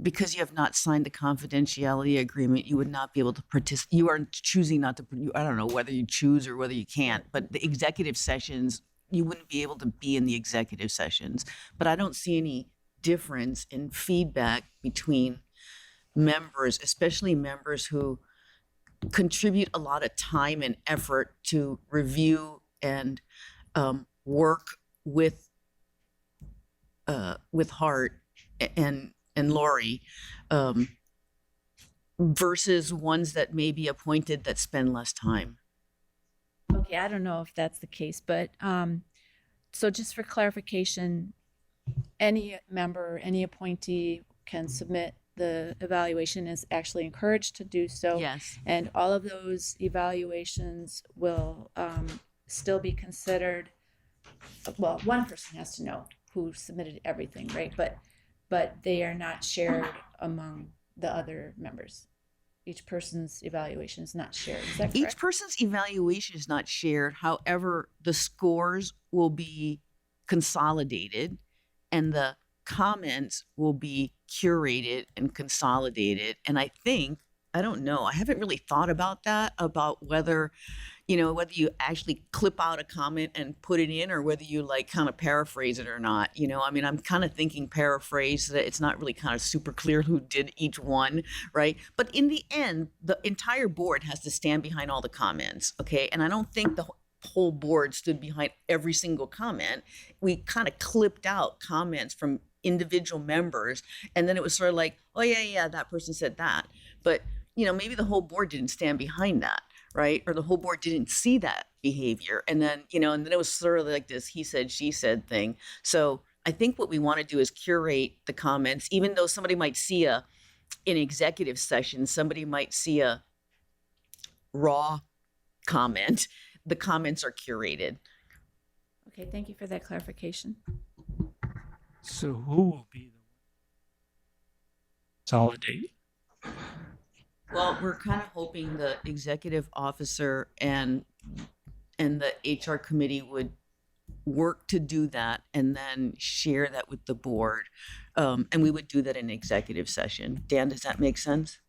because you have not signed the confidentiality agreement, you would not be able to participate. You are choosing not to. I don't know whether you choose or whether you can't. But the executive sessions, you wouldn't be able to be in the executive sessions. But I don't see any difference in feedback between members, especially members who contribute a lot of time and effort to review and work with Hart and Lori, versus ones that may be appointed that spend less time. Okay, I don't know if that's the case, but so just for clarification, any member, any appointee can submit the evaluation, is actually encouraged to do so. Yes. And all of those evaluations will still be considered. Well, one person has to know who submitted everything, right? But they are not shared among the other members. Each person's evaluation is not shared. Is that correct? Each person's evaluation is not shared. However, the scores will be consolidated and the comments will be curated and consolidated. And I think, I don't know, I haven't really thought about that, about whether, whether you actually clip out a comment and put it in, or whether you like kind of paraphrase it or not. I mean, I'm kind of thinking paraphrase, that it's not really kind of super clear who did each one, right? But in the end, the entire board has to stand behind all the comments, okay? And I don't think the whole board stood behind every single comment. We kind of clipped out comments from individual members, and then it was sort of like, oh yeah, that person said that. But, maybe the whole board didn't stand behind that, right? Or the whole board didn't see that behavior. And then, and then it was sort of like this he said, she said thing. So I think what we want to do is curate the comments, even though somebody might see in executive session, somebody might see a raw comment. The comments are curated. Okay, thank you for that clarification. So who will be the consolidate? Well, we're kind of hoping the executive officer and the HR committee would work to do that and then share that with the board. And we would do that in executive session. Dan, does that make sense?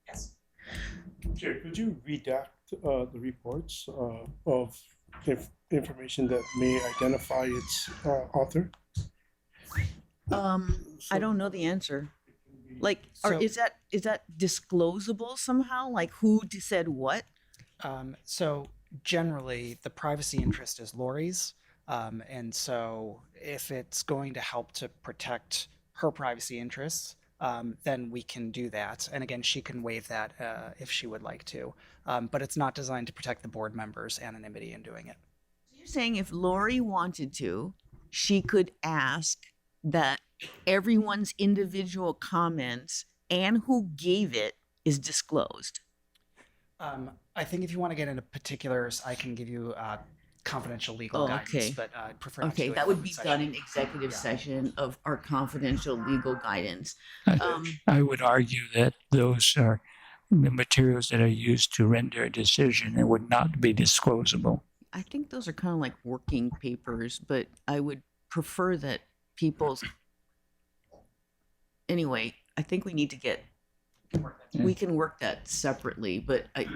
Yes. Chair, could you redact the reports of information that may identify its author? I don't know the answer. Like, So- is that disclosable somehow? Like, who said what? So generally, the privacy interest is Lori's. And so if it's going to help to protect her privacy interests, then we can do that. And again, she can waive that if she would like to. But it's not designed to protect the board members' anonymity in doing it. You're saying if Lori wanted to, she could ask that everyone's individual comments and who gave it is disclosed. I think if you want to get into particulars, I can give you confidential legal Oh, guidance, okay. but I'd prefer not to Okay, do it that in would open be session. done in executive session of our confidential legal guidance. I would argue that those are the materials that are used to render a decision and would not be disclosable. I think those are kind of like working papers, but I would prefer that people's. Anyway, I think we need to get. We can work that separately, but I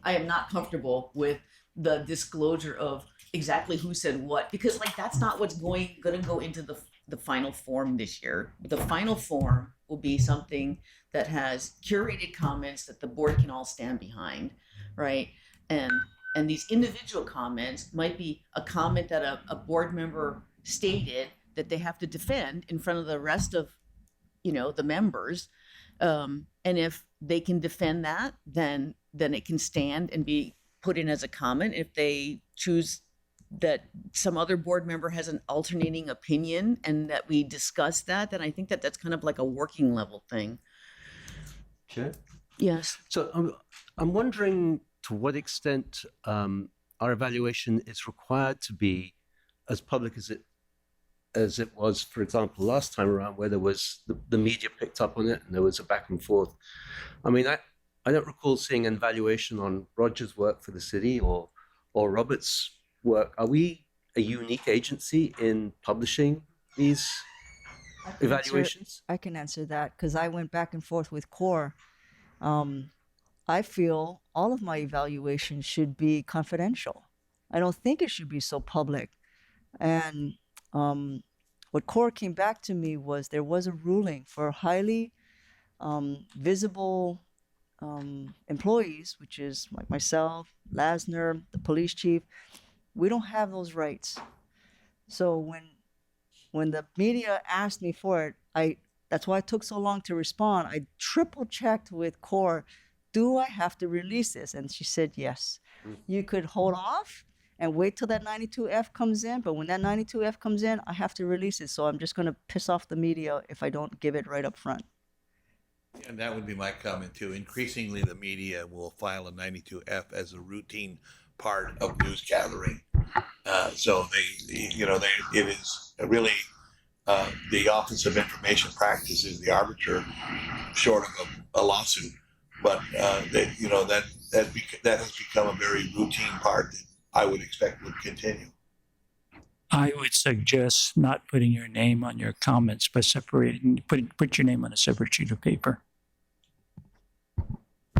am not comfortable with the disclosure of exactly who said what, because like that's not what's going to go into the final form this year. The final form will be something that has curated comments that the board can all stand behind, right? And these individual comments might be a comment that a board member stated that they have to defend in front of the rest of the members, and if they can defend that, then it can stand and be put in as a comment. If they choose that some other board member has an alternating opinion and that we discuss that, then I think that that's kind of like a working level thing. Sure. Yes. So I'm wondering to what extent our evaluation is required to be as public as it as it was, for example, last time around, where there was the media picked up on it and there was a back and forth. I mean, I don't recall seeing an evaluation on Roger's work for the city or Robert's work. Are we a unique agency in publishing these evaluations? I can answer that because I went back and forth with CORE. I feel all of my evaluations should be confidential. I don't think it should be so public. And what CORE came back to me was there was a ruling for highly visible employees, which is like myself, Lasner, the police chief. We don't have those rights. So when the media asked me for it, that's why it took so long to respond. I triple checked with CORE, do I have to release this? And she said yes. You could hold off and wait till that 92F comes in, but when that 92F comes in, I have to release it. So I'm just going to piss off the media if I don't give it right up front. And that would be my comment too. Increasingly, the media will file a 92F as a routine part of news gathering. So it is really the Office of Information Practice is the arbiter, short of a lawsuit. But that has become a very routine part that I would expect would continue. I would suggest not putting your name on your comments, but put your name on a separate sheet of paper.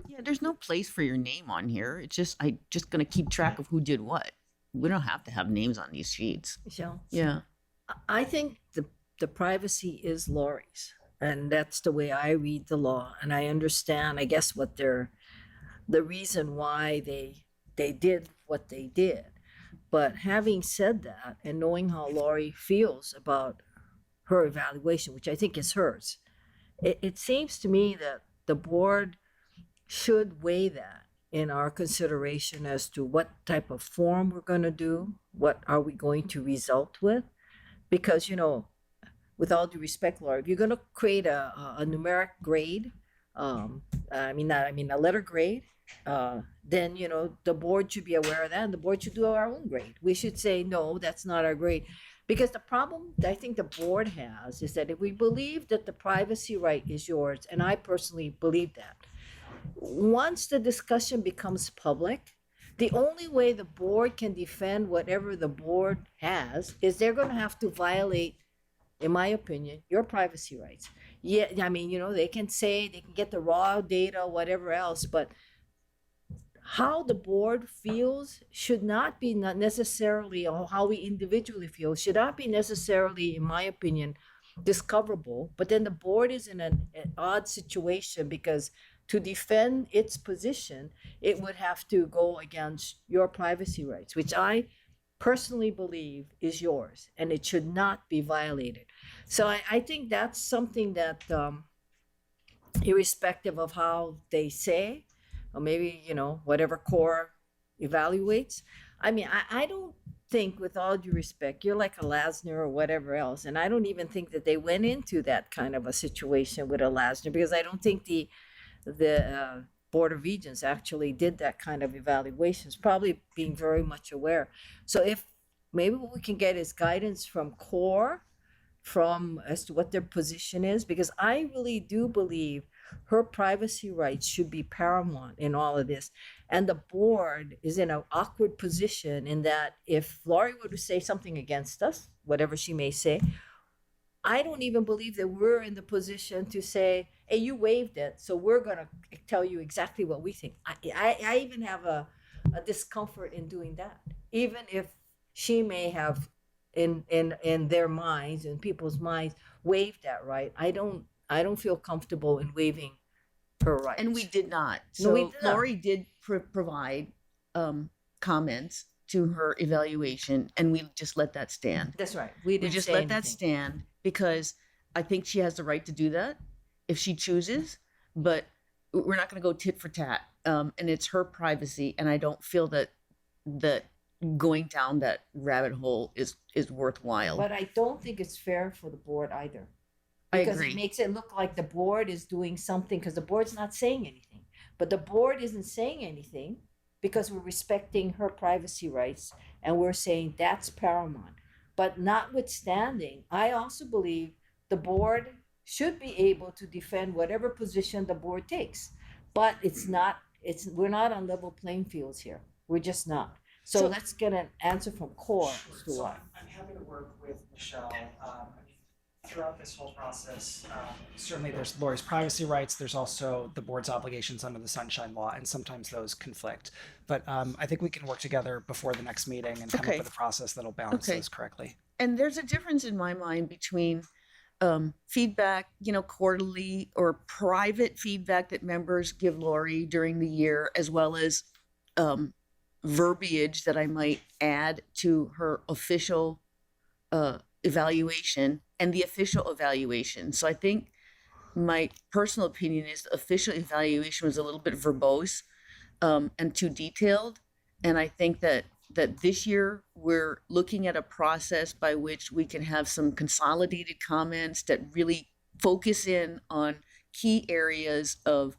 Yeah, there's no place for your name on here. It's just I just gonna keep track of who did what. We don't have to have names on these sheets. Michelle? Yeah. I think the privacy is Lori's, and that's the way I read the law. And I understand, I guess, the reason why they did what they did. But having said that, and knowing how Lori feels about her evaluation, which I think is hers, it seems to me that the board should weigh that in our consideration as to what type of form we're going to do, what are we going to result with. Because, with all due respect, Lori, if you're going to create a numeric grade, a letter grade, then the board should be aware of that, and the board should do our own grade. We should say no, that's not our grade, because the problem that I think the board has is that if we believe that the privacy right is yours, and I personally believe that, once the discussion becomes public, the only way the board can defend whatever the board has is they're going to have to violate, in my opinion, your privacy rights. Yeah, they can say they can get the raw data, whatever else, but how the board feels should not be necessarily, or how we individually feel should not be necessarily, in my opinion, discoverable. But then the board is in an odd situation because to defend its position, it would have to go against your privacy rights, which I personally believe is yours, and it should not be violated. So I think that's something that, irrespective of how they say, or maybe, whatever CORE evaluates. I don't think, with all due respect, you're like a Lasner or whatever else, and I don't even think that they went into that kind of a situation with a Lasner, because I don't think the Board of Regents actually did that kind of evaluations, probably being very much aware. So if maybe what we can get is guidance from CORE as to what their position is, because I really do believe her privacy rights should be paramount in all of this. And the board is in an awkward position in that if Lori were to say something against us, whatever she may say, I don't even believe that we're in the position to say, hey, you waived it, so we're going to tell you exactly what we think. I even have a discomfort in doing that, even if she may have in their minds, in people's minds, waived that right. I don't feel comfortable in waiving her rights. And we did not. No, So we did not. Lori did provide comments to her evaluation, and we just let that stand. That's right. We just let that stand because I think she has the right to do that if she chooses, but we're not going to go tit for tat. And it's her privacy, and I don't feel that going down that rabbit hole is worthwhile. But I don't think it's fair for the board either. I Because agree. it makes it look like the board is doing something, because the board's not saying anything. But the board isn't saying anything because we're respecting her privacy rights, and we're saying that's paramount. But notwithstanding, I also believe the board should be able to defend whatever position the board takes. But we're not on level playing fields here. We're just not. So let's get an answer from CORE as to So why. I'm happy to work with Michelle. Throughout this whole process, certainly there's Lori's privacy rights. There's also the board's obligations under the Sunshine Law, and sometimes those conflict. But I think we can work together before the next meeting and come Okay. up with a process that'll balance Okay. those correctly. And there's a difference in my mind between feedback, quarterly or private feedback that members give Lori during the year, as well as verbiage that I might add to her official evaluation and the official evaluation. So I think my personal opinion is the official evaluation was a little bit verbose and too detailed. And I think that this year we're looking at a process by which we can have some consolidated comments that really focus in on key areas of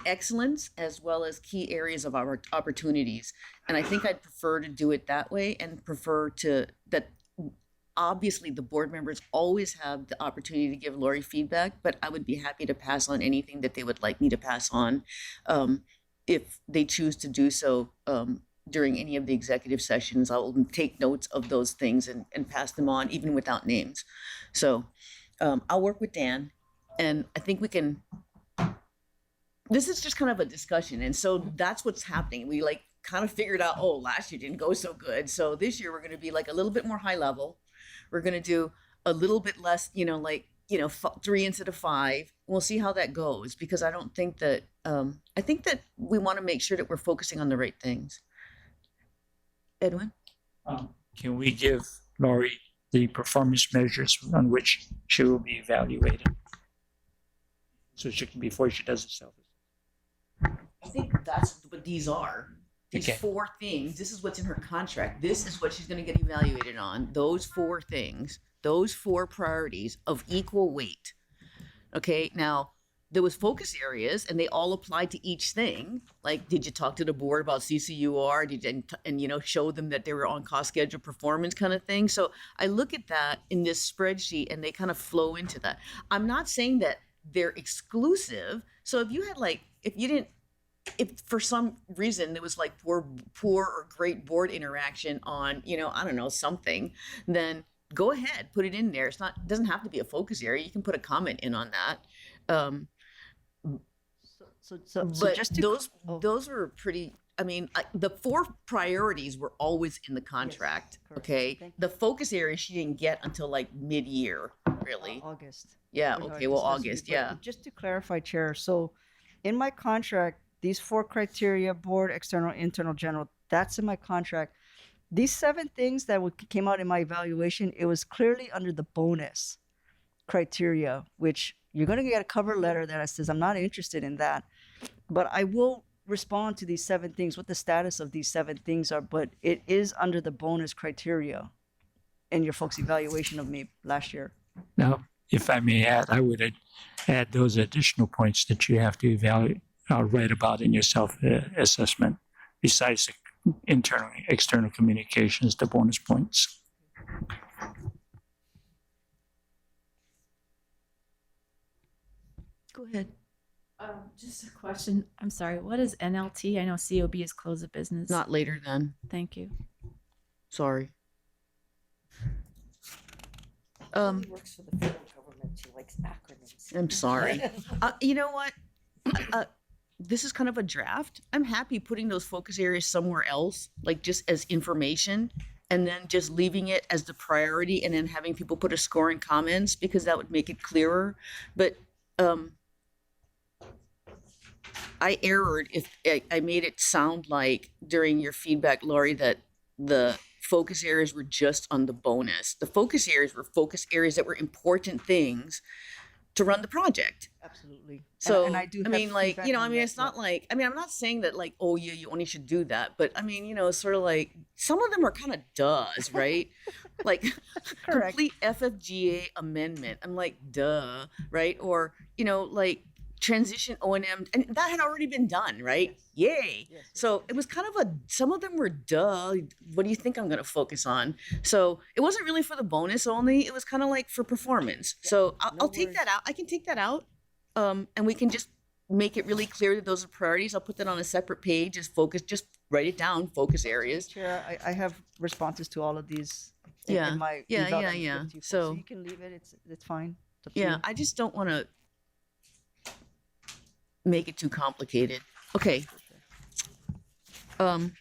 excellence as well as key areas of our opportunities. And I think I'd prefer to do it that way and prefer to that. Obviously, the board members always have the opportunity to give Lori feedback, but I would be happy to pass on anything that they would like me to pass on if they choose to do so during any of the executive sessions. I will take notes of those things and pass them on, even without names. So I'll work with Dan, and I think we can. This is just kind of a discussion, and so that's what's happening. We kind of figured out, last year didn't go so good, so this year we're going to be a little bit more high level. We're going to do a little bit less, 3 instead of 5. We'll see how that goes, because I don't think that, I think that we want to make sure that we're focusing on the right things. Edwin? Can we give Lori the performance measures on which she will be evaluated? So she can, before she does it self. I think that's what these are. These Okay. 4 things. This is what's in her contract. This is what she's going to get evaluated on. Those 4 things, those 4 priorities of equal weight. Okay. Now, there was focus areas, and they all applied to each thing. Like, did you talk to the board about CCUR? And show them that they were on cost schedule performance kind of thing. So I look at that in this spreadsheet, and they kind of flow into that. I'm not saying that they're exclusive. So if you had if for some reason there was poor or great board interaction on, I don't know, something, then go ahead, put it in there. It doesn't have to be a focus area. You can put a comment in on that. So But just to, those were pretty. I mean, the 4 priorities were always in the contract. correct. Okay, Thank you. the focus area she didn't get until mid-year, really. August. Yeah. We are Okay. Well, discussing August. it, but Yeah. Just to clarify, Chair, so in my contract, these 4 criteria, board, external, internal, general, that's in my contract. These 7 things that came out in my evaluation, it was clearly under the bonus criteria, which you're going to get a cover letter that says, I'm not interested in that. But I will respond to these 7 things, what the status of these 7 things are, but it is under the bonus criteria in your folks' evaluation of me last year. Now, if I may add, I would add those additional points that you have to evaluate, write about in your self-assessment, besides the internal, external communications, the bonus points. Go ahead. Just a question. I'm sorry. What is NLT? I know COB is close of business. Not later than. Thank you. Sorry. He works for the federal government. She likes acronyms. I'm sorry. You know what? This is kind of a draft. I'm happy putting those focus areas somewhere else, just as information, and then just leaving it as the priority, and then having people put a score in comments, because that would make it clearer. But I erred if I made it sound like during your feedback, Lori, that the focus areas were just on the bonus. The focus areas were focus areas that were important things to run the project. Absolutely. So, and I do. I have mean, feedback on that, it's not I'm not saying that oh yeah, you only should do that, but I mean, sort of some of them are kind of does, right? Correct. Complete FFGA amendment. I'm like, duh, right? Or, transition O&M, and that had already been done, right? Yay. Yes. So it was kind of some of them were duh. What do you think I'm going to focus on? So it wasn't really for the bonus only. It was kind of like for performance. So I'll take worries. that out. I can take that out. And we can just make it really clear that those are priorities. I'll put that on a separate page as focus, just write it down, focus areas. Chair, I have responses to all of these in, Yeah. in my Yeah, eval yeah, that I yeah. gave to you folks. So- You can leave it. It's fine. It's up to Yeah, you. I just don't want to make it too complicated. Okay. And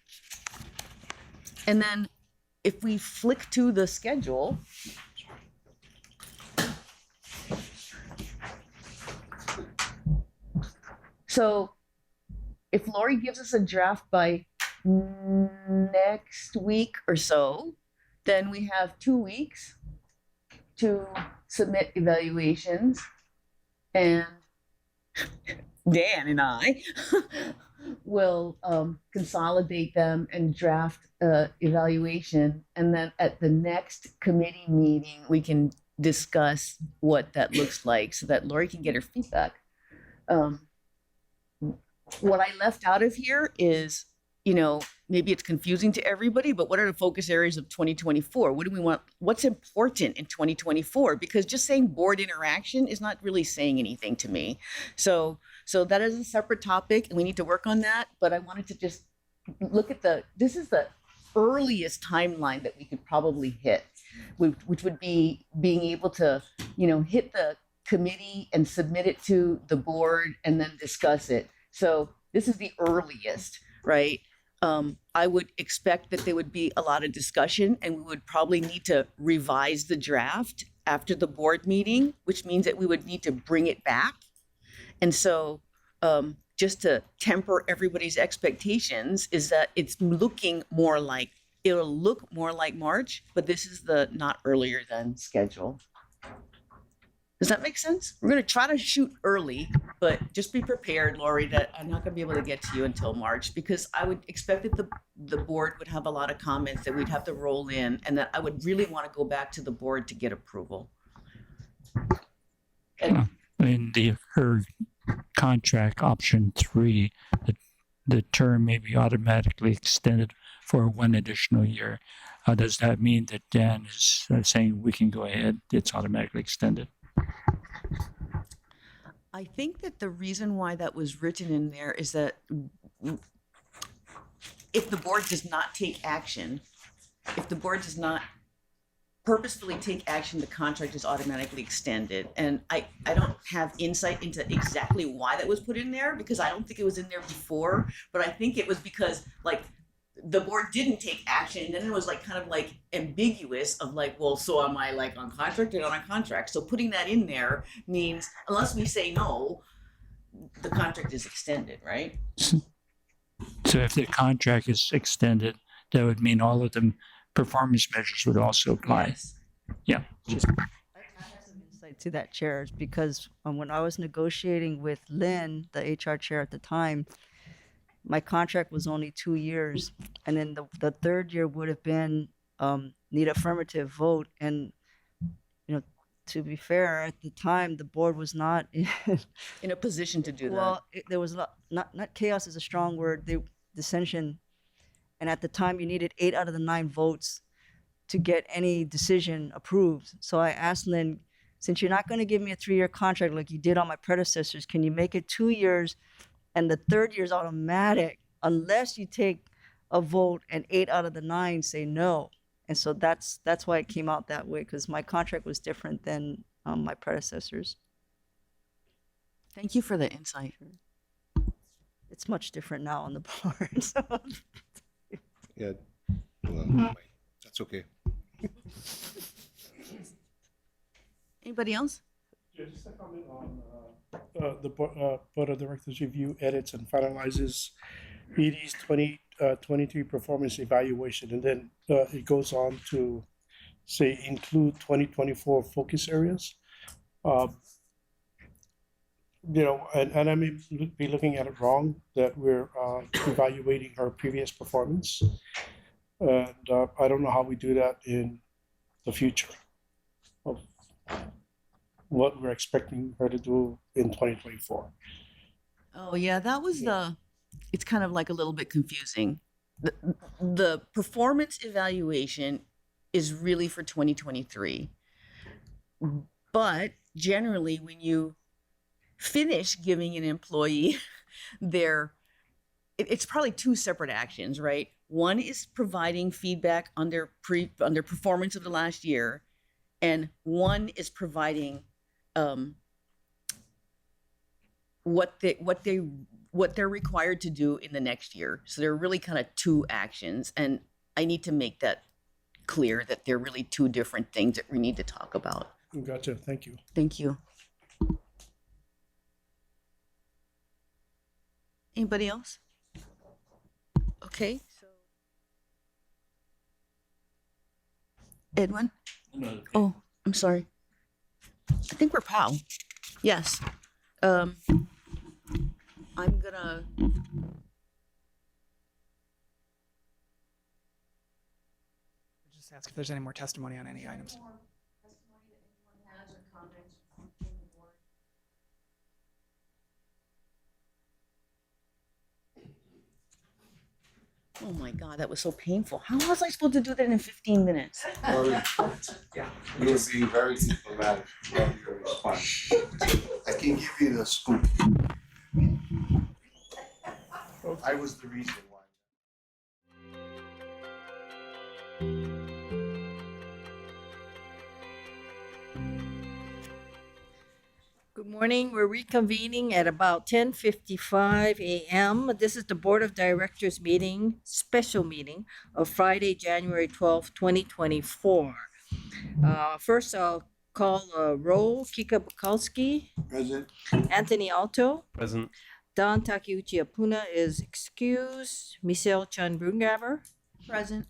then if we flick to the schedule, so if Lori gives us a draft by next week or so, then we have 2 weeks to submit evaluations, and Dan and I will consolidate them and draft evaluation, and then at the next committee meeting we can discuss what that looks like so that Lori can get her feedback. What I left out of here is, maybe it's confusing to everybody, but what are the focus areas of 2024? What do we want? What's important in 2024? Because just saying board interaction is not really saying anything to me. So that is a separate topic and we need to work on that. But I wanted to just look at this is the earliest timeline that we could probably hit, which would be being able to, hit the committee and submit it to the board and then discuss it. So this is the earliest, right? I would expect that there would be a lot of discussion and we would probably need to revise the draft after the board meeting, which means that we would need to bring it back. And so just to temper everybody's expectations is that it'll look more like March, but this is the not earlier than schedule. Does that make sense? We're going to try to shoot early, but just be prepared, Lori, that I'm not going to be able to get to you until March because I would expect that the board would have a lot of comments that we'd have to roll in and that I would really want to go back to the board to get approval. And In her contract option 3, the term may be automatically extended for 1 additional year. Does that mean that Dan is saying we can go ahead? It's automatically extended. I think that the reason why that was written in there is that if the board does not take action, if the board does not purposefully take action, the contract is automatically extended. And I don't have insight into exactly why that was put in there because I don't think it was in there before, but I think it was because the board didn't take action and then it was kind of ambiguous of well, so am I on contract or not on contract? So putting that in there means unless we say no, the contract is extended, right? So if the contract is extended, that would mean all of the performance measures would also apply. Yes. Yeah. I have some insight to that, Chair, because when I was negotiating with Lynn, the HR chair at the time, my contract was only 2 years, and then the third year would have been need affirmative vote. And to be fair, at the time the board was not In a position to do that. well. There was not chaos is a strong word. Dissension, and at the time you needed 8 out of the 9 votes to get any decision approved. So I asked Lynn, since you're not going to give me a 3-year contract like you did on my predecessors, can you make it 2 years? And the third year is automatic unless you take a vote and 8 out of the 9 say no. And so that's why it came out that way, because my contract was different than my predecessors. Thank you for the insight. It's much different now on the board. So. Yeah, well, that's okay. Anybody else? Yeah, just a comment on the Board of Directors review, edits, and finalizes ED's 2023 performance evaluation. And then it goes on to say include 2024 focus areas. And I may be looking at it wrong, that we're evaluating our previous performance. And I don't know how we do that in the future. what we're expecting her to do in 2024. Oh yeah, that was it's kind of like a little bit confusing. The performance evaluation is really for 2023. But generally when you finish giving an employee it's probably two separate actions, right? One is providing feedback on their performance of the last year, and one is providing what they're required to do in the next year. So they're really kind of two actions, and I need to make that clear that they're really two different things that we need to talk about. Gotcha. Thank you. Thank you. Anybody else? Okay. So Edwin? Oh, I'm sorry. I think we're POW. Yes. I'm gonna Just ask if there's any more testimony on any items. Oh my God, that was so painful. How was I supposed to do that in 15 minutes? Yeah, you were being very diplomatic. Love your response. I can give you the scoop. I was the reason why. Good morning. We're reconvening at about 10:55 a.m. This is the Board of Directors meeting, special meeting of Friday, January 12th, 2024. First, I'll call a roll. Kika Bukowski, Present. Anthony Alto, Present. Don Takeuchi Apuna is excused, Michelle Chan Brungaber, Present.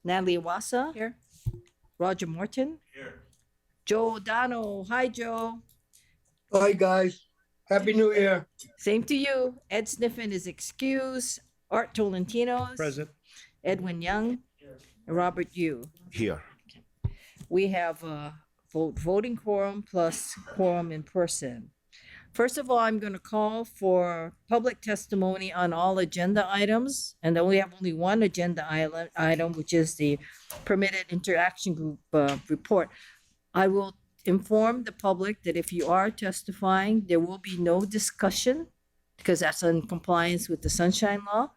Natalie Wassa. Here. Roger Morton. Here. Joe O'Donnell. Hi, Joe. Hi, guys. Happy New Year. Same to you. Ed Sniffen is excused. Art Tolentino. Present. Edwin Young. And Robert Yu. Here. We have a voting quorum plus quorum in person. First of all, I'm going to call for public testimony on all agenda items. And then we have only one agenda item, which is the permitted interaction group report. I will inform the public that if you are testifying, there will be no discussion because that's in compliance with the Sunshine Law.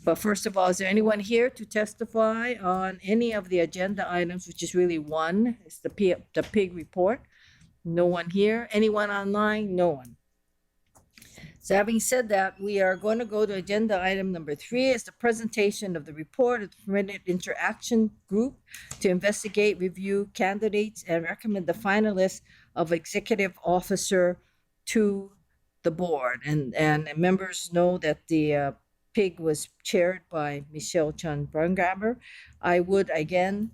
But first of all, is there anyone here to testify on any of the agenda items, which is really one? It's the PIG report. No one here. Anyone online? No one. So having said that, we are going to go to agenda item number 3 is the presentation of the report of the permitted interaction group to investigate, review candidates, and recommend the finalists of executive officer to the board. And members know that the PIG was chaired by Michelle Chan Brungaber. I would again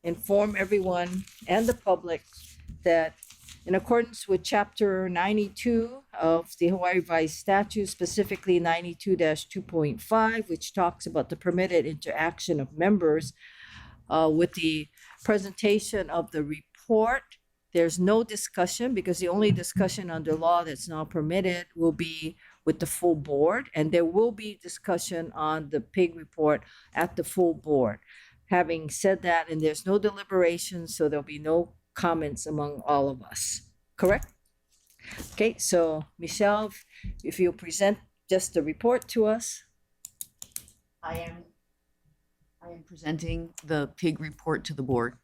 inform everyone and the public that in accordance with Chapter 92 of the Hawaii Revised Statute, specifically 92-2.5, which talks about the permitted interaction of members with the presentation of the report, there's no discussion because the only discussion under law that's now permitted will be with the full board, and there will be discussion on the PIG report at the full board. Having said that, and there's no deliberation, so there'll be no comments among all of us. Correct? Okay, so Michelle, if you'll present just the report to us. I am presenting the PIG report to the board.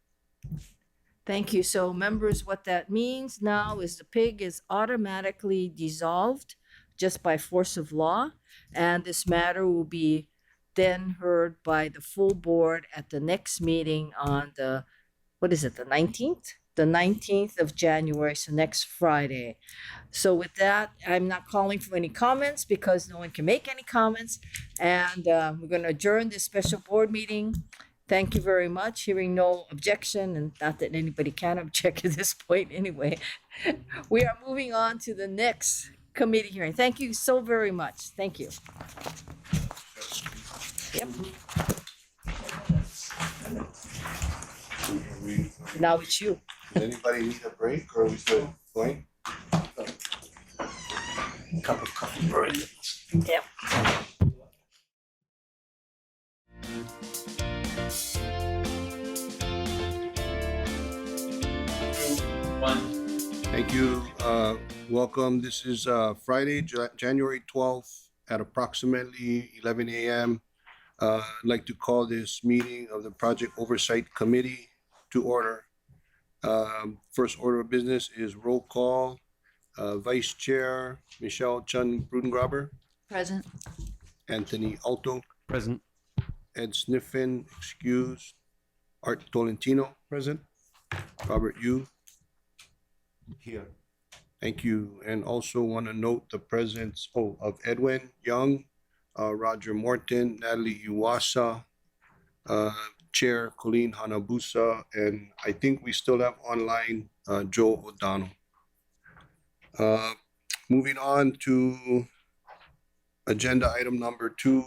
Thank you. So members, what that means now is the PIG is automatically dissolved just by force of law, and this matter will be then heard by the full board at the next meeting on the, what is it, the 19th? The 19th of January, so next Friday. So with that, I'm not calling for any comments because no one can make any comments. And we're going to adjourn this special board meeting. Thank you very much. Hearing no objection, and not that anybody can object at this point anyway. We are moving on to the next committee hearing. Thank you so very much. Thank you. Yep. Now it's you. Does anybody need a break or are we still going? Cup of coffee, right? Yep. Thank you. Welcome. This is Friday, January 12th at approximately 11 a.m. I'd like to call this meeting of the Project Oversight Committee to order. First order of business is roll call. Vice Chair Michelle Chun Brudengraber, Present. Anthony Alto, Present. Ed Sniffen, excused. Art Tolentino, present. Robert Yu. Here. Thank you. And also want to note the presence of Edwin Young, Roger Morton, Natalie Iwasa, Chair Colleen Hanabusa, and I think we still have online Joe O'Donnell. Moving on to agenda item number 2,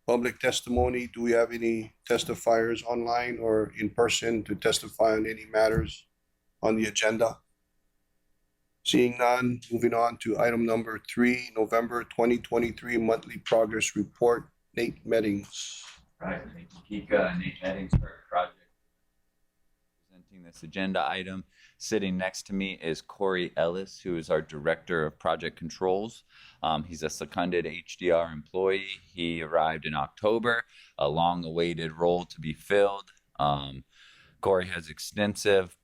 public testimony. Do we have any testifiers online or in person to testify on any matters on the agenda? Seeing none, moving on to item number 3, November 2023 monthly progress report. Nate Meddings. Right, thank you, Kika. Nate Meddings, project. Presenting this agenda item. Sitting next to me is Corey Ellis, who is our Director of Project Controls. He's a seconded HDR employee. He arrived in October, a long-awaited role to be filled. Corey has extensive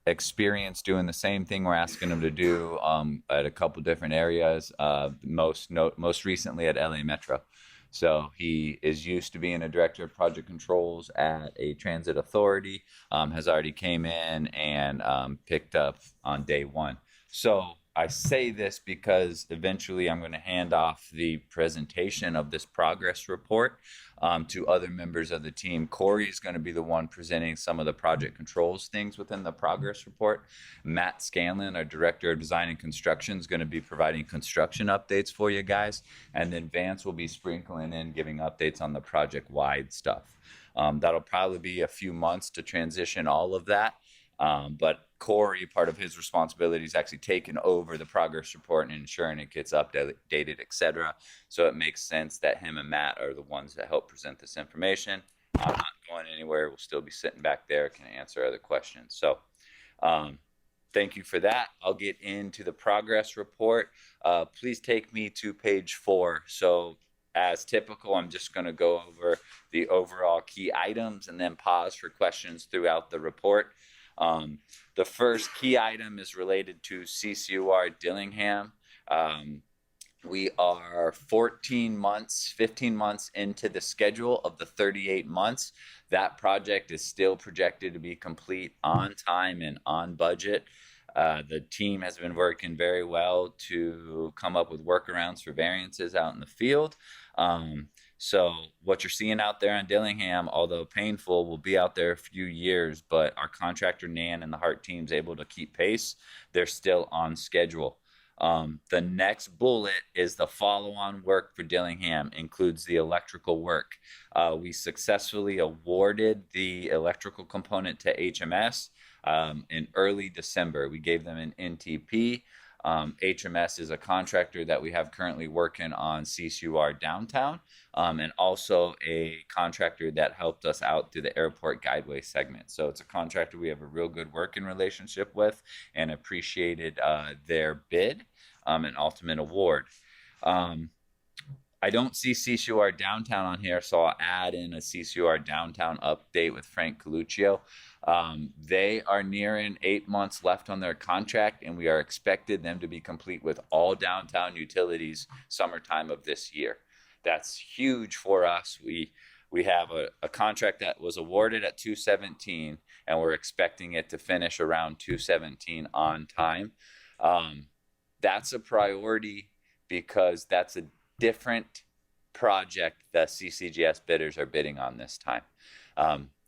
experience doing the same thing we're asking him to do at a couple different areas, most recently at LA Metro. So he is used to being a director of project controls at a transit authority, has already came in and picked up on day 1. So I say this because eventually I'm going to hand off the presentation of this progress report to other members of the team. Corey is going to be the one presenting some of the project controls things within the progress report. Matt Scanlon, our Director of Design and Construction, is going to be providing construction updates for you guys. And then Vance will be sprinkling in, giving updates on the project-wide stuff. That'll probably be a few months to transition all of that. But Corey, part of his responsibility is actually taking over the progress report and ensuring it gets updated, etc. So it makes sense that him and Matt are the ones that help present this information. I'm not going anywhere. We'll still be sitting back there, can answer other questions. So thank you for that. I'll get into the progress report. Please take me to page 4. So as typical, I'm just going to go over the overall key items and then pause for questions throughout the report. The first key item is related to CCUR Dillingham. We are 15 months into the schedule of the 38 months. That project is still projected to be complete on time and on budget. The team has been working very well to come up with workarounds for variances out in the field. So what you're seeing out there on Dillingham, although painful, will be out there a few years, but our contractor Nan and the Hart team's able to keep pace. They're still on schedule. The next bullet is the follow-on work for Dillingham, includes the electrical work. We successfully awarded the electrical component to HMS in early December. We gave them an NTP. HMS is a contractor that we have currently working on CCUR downtown, and also a contractor that helped us out through the airport guideway segment. So it's a contractor we have a real good working relationship with and appreciated their bid and ultimate award. I don't see CCUR downtown on here, so I'll add in a CCUR downtown update with Frank Coluccio. They are nearing 8 months left on their contract, and we are expected them to be complete with all downtown utilities summertime of this year. That's huge for us. We have a contract that was awarded at 2/17, and we're expecting it to finish around 2/17 on time. That's a priority because that's a different project that CCGS bidders are bidding on this time.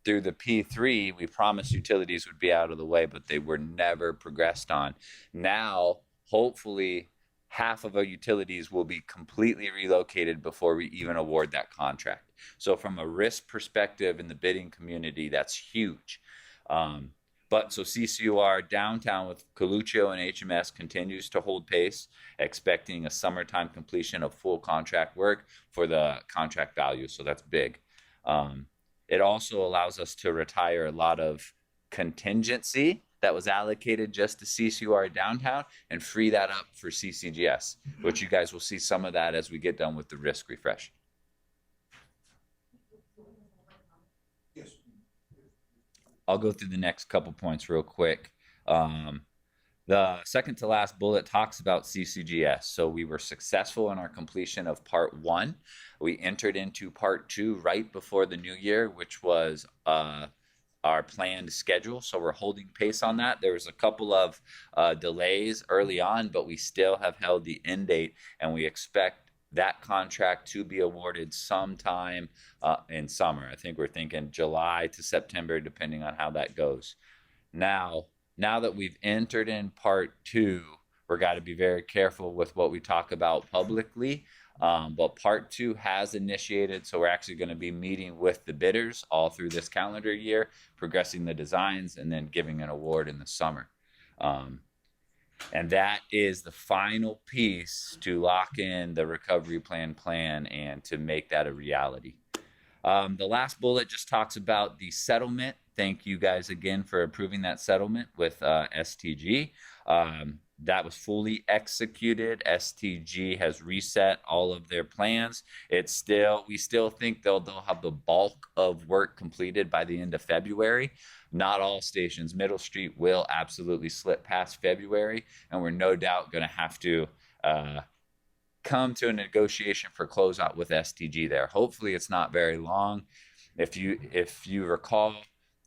Through the P3, we promised utilities would be out of the way, but they were never progressed on. Now, hopefully, half of our utilities will be completely relocated before we even award that contract. So from a risk perspective in the bidding community, that's huge. But so CCUR downtown with Coluccio and HMS continues to hold pace, expecting a summertime completion of full contract work for the contract value. So that's big. It also allows us to retire a lot of contingency that was allocated just to CCUR downtown and free that up for CCGS, which you guys will see some of that as we get done with the risk refresh. Yes. I'll go through the next couple points real quick. The second to last bullet talks about CCGS. So we were successful in our completion of part 1. We entered into part 2 right before the new year, which was our planned schedule. So we're holding pace on that. There was a couple of delays early on, but we still have held the end date, and we expect that contract to be awarded sometime in summer. I think we're thinking July to September, depending on how that goes. Now that we've entered in part 2, we're got to be very careful with what we talk about publicly. But part 2 has initiated, so we're actually going to be meeting with the bidders all through this calendar year, progressing the designs, and then giving an award in the summer. And that is the final piece to lock in the recovery plan and to make that a reality. The last bullet just talks about the settlement. Thank you guys again for approving that settlement with STG. That was fully executed. STG has reset all of their plans. We still think they'll have the bulk of work completed by the end of February. Not all stations. Middle Street will absolutely slip past February, and we're no doubt going to have to come to a negotiation for closeout with STG there. Hopefully it's not very long. If you recall,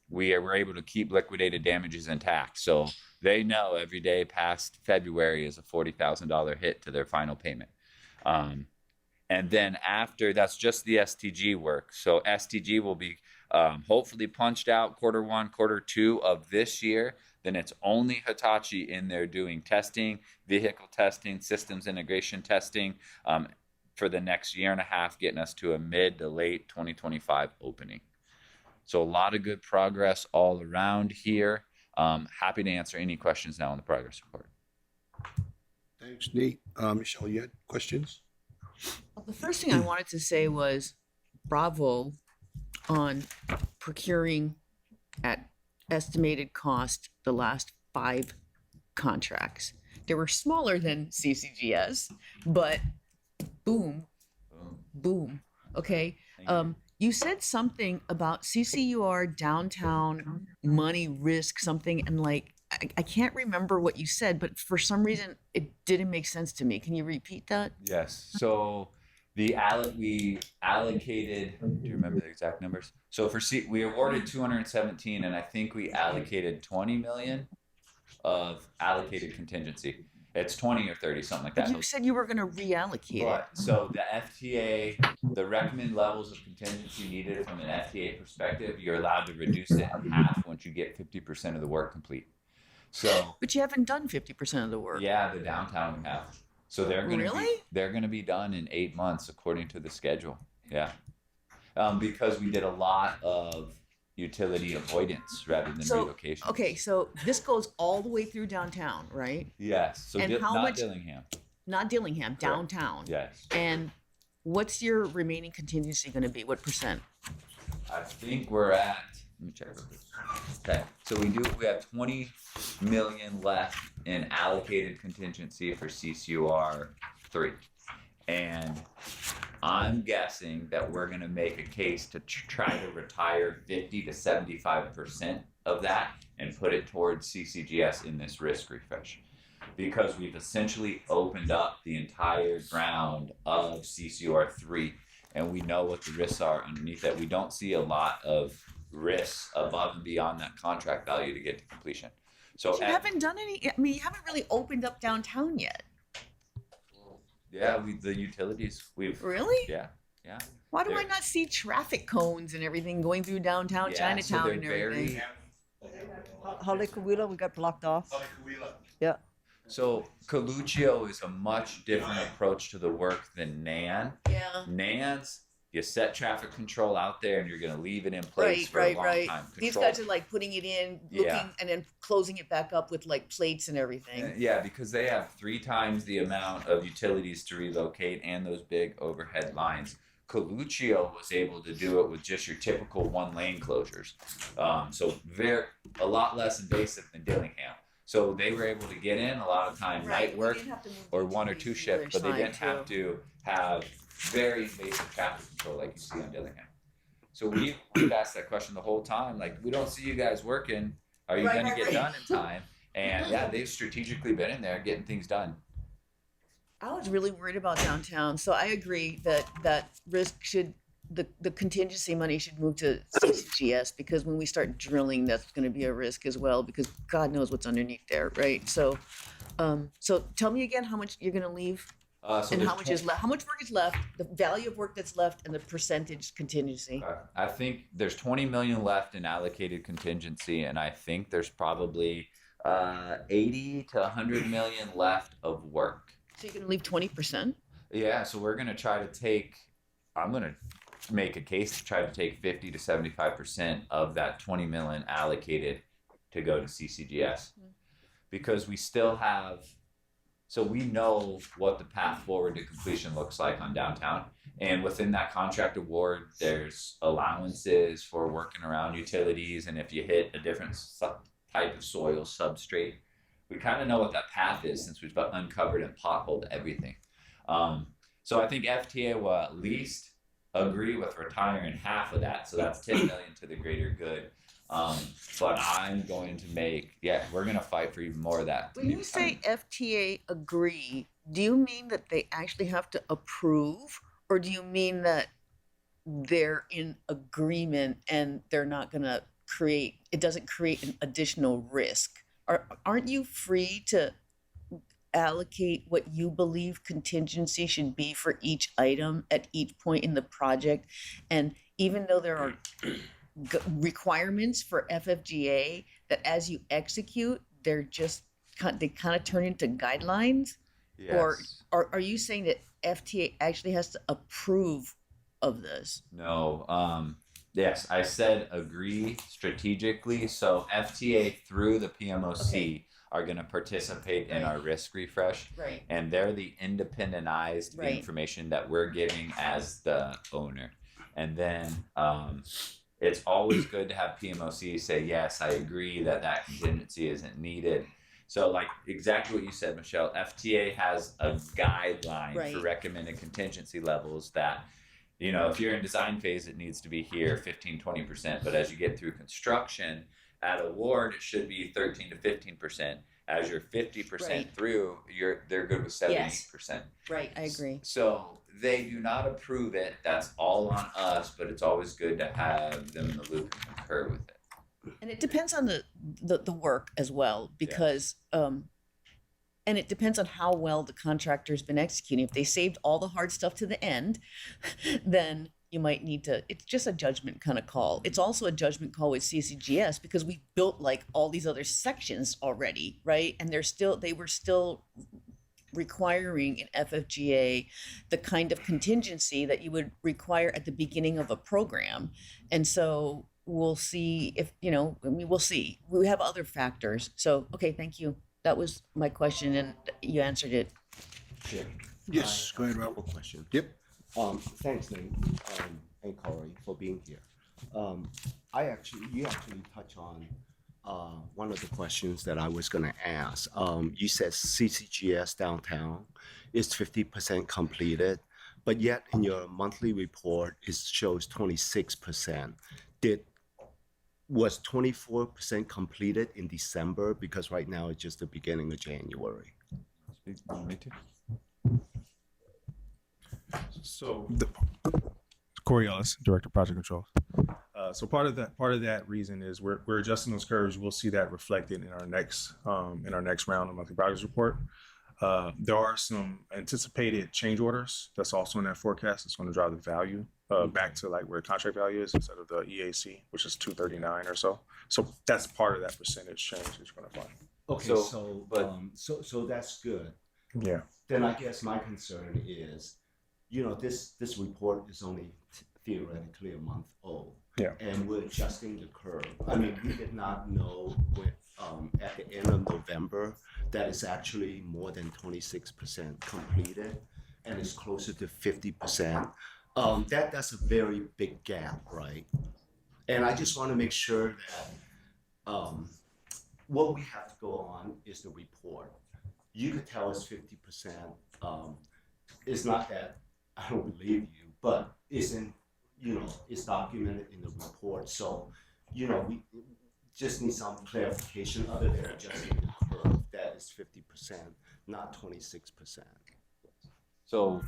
we were able to keep liquidated damages intact. So they know every day past February is a $40,000 hit to their final payment. And then after, that's just the STG work. So STG will be hopefully punched out Q1, Q2 of this year. Then it's only Hitachi in there doing testing, vehicle testing, systems integration testing for the next year and a half, getting us to a mid to late 2025 opening. So a lot of good progress all around here. Happy to answer any questions now on the progress report. Thanks, Nate. Michelle, you had questions? The first thing I wanted to say was bravo on procuring at estimated cost the last 5 contracts. They were smaller than CCGS, but boom. Okay. You said something about CCUR downtown money risk something, and like I can't remember what you said, but for some reason it didn't make sense to me. Can you repeat that? Yes. So we allocated. Do you remember the exact numbers? So we awarded 217, and I think we allocated 20 million of allocated contingency. It's 20 or 30, something like that. But you said you were going to reallocate it. So the FTA, the recommended levels of contingency needed from an FTA perspective, you're allowed to reduce it in half once you get 50% of the work complete. So, but you haven't done 50% of the work. Yeah, the downtown we have. So they're going to be done in 8 months according to the schedule. Yeah, because we did a lot of utility avoidance rather than relocation. Okay, so this goes all the way through downtown, right? Yes. So and Dillingham. Not Dillingham, downtown. Yes. And what's your remaining contingency going to be? What percent? I think we're at. Let me check. Okay, so we have 20 million left in allocated contingency for CCUR 3, and I'm guessing that we're going to make a case to try to retire 50 to 75% of that and put it towards CCGS in this risk refresh, because we've essentially opened up the entire ground of CCUR 3, and we know what the risks are underneath that. We don't see a lot of risks above and beyond that contract value to get to completion. So you haven't done any. I mean, you haven't really opened up downtown yet. Yeah, the utilities. Really? Yeah. Why do I not see traffic cones and everything going through downtown Chinatown and everything? Haleakala, we got blocked off. Yeah. So Coluccio is a much different approach to the work than NAN. Yeah. NAN's you set traffic control out there and you're going to leave it in place Right, for right, a long right. time. These Control- guys are like putting it in, looking, Yeah. and then closing it back up with like plates and everything. Yeah, because they have 3 times the amount of utilities to relocate and those big overhead lines. Coluccio was able to do it with just your typical 1-lane closures, so a lot less invasive than Dillingham. So they were able to get in a lot of time Right, night we work didn't have to move or the 1 or utilities 2 to the other shifts, but they side, didn't have to have very invasive traffic control like you see on Dillingham. So we've asked that question the whole time, like, we don't see you guys working. Are you Right, going to right, get right. done in time? And yeah, they've strategically been in there getting things done. I was really worried about downtown, so I agree that risk should, the contingency money should move to CCGS, because when we start drilling, that's going to be a risk as well, because God knows what's underneath there, right? So, so tell me again how much you're going to leave, So and there's how much is left, how much work is left, the value of work that's left, and the percentage contingency. I think there's 20 million left in allocated contingency, and I think there's probably 80 to 100 million left of work. So you're going to leave 20%? Yeah, so we're gonna try to take. I'm gonna make a case to try to take 50 to 75% of that 20 million allocated to go to CCGS, because we still have. So we know what the path forward to completion looks like on downtown, and within that contract award, there's allowances for working around utilities, and if you hit a different type of soil substrate, we kind of know what that path is since we've uncovered and potholed everything. So I think FTA will at least agree with retiring half of that, so that's 10 million to the greater good. But I'm going to we're going to fight for even more of that. When you say FTA agree, do you mean that they actually have to approve, or do you mean that they're in agreement and they're not going to it doesn't create an additional risk? Aren't you free to allocate what you believe contingency should be for each item at each point in the project? And even though there are requirements for FFGA, that as you execute, they kind of turn into guidelines? Yes. Or are you saying that FTA actually has to approve of this? No. Yes, I said agree strategically. So FTA through the PMOC are going to participate in our risk refresh. Right. And they're the independent eyes to the Right. information that we're giving as the owner. And then it's always good to have PMOC say, yes, I agree that contingency isn't needed. So like exactly what you said, Michelle, FTA has a guideline Right. for recommended contingency levels that, if you're in design phase, it needs to be here 15, 20%. But as you get through construction, at award, it should be 13 to 15%. As you're 50% Right. through, they're good with 78%. Right, I agree. So they do not approve it. That's all on us, but it's always good to have them in the loop and concur with it. And it depends on the work as well, because and it depends on how well the contractor's been executing. If they saved all the hard stuff to the end, then you might need to, it's just a judgment kind of call. It's also a judgment call with CCGS, because we built like all these other sections already, right? And they were still requiring in FFGA the kind of contingency that you would require at the beginning of a program. And so we'll see if, we'll see. We have other factors. So, okay, thank you. That was my question, and you answered it. Sure. Yes, go ahead, Rob. Question. Yep. Thanks, Nate, and Corey for being here. You actually touch on one of the questions that I was going to ask. You said CCGS downtown is 50% completed, but yet in your monthly report it shows 26%. Was 24% completed in December? Because right now it's just the beginning of January. Me too. So, Corey Ellis, Director of Project Controls. So part of that reason is we're adjusting those curves. We'll see that reflected in our next round of monthly progress report. There are some anticipated change orders that's also in that forecast. It's going to drive the value back to like where contract value is instead of the EAC, which is 239 or so. So that's part of that percentage change that you're going to find. Okay, so that's good. Yeah. Then I guess my concern is this report is only theoretically a month old. Yeah. And we're adjusting the curve. I mean, we did not know at the end of November that it's actually more than 26% completed, and it's closer to 50%. That's a very big gap, right? And I just want to make sure that what we have to go on is the report. You could tell us 50%. It's not that I don't believe you, but it's documented in the report. So, we just need some clarification other than adjusting the curve. That is 50%, not 26%. So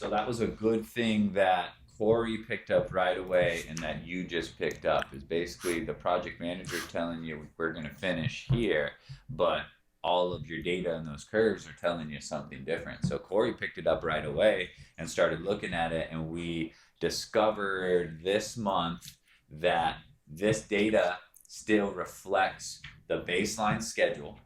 that was a good thing that Corey picked up right away and that you just picked up, is basically the project manager telling you we're going to finish here, but all of your data and those curves are telling you something different. So Corey picked it up right away and started looking at it, and we discovered this month that this data still reflects the baseline schedule,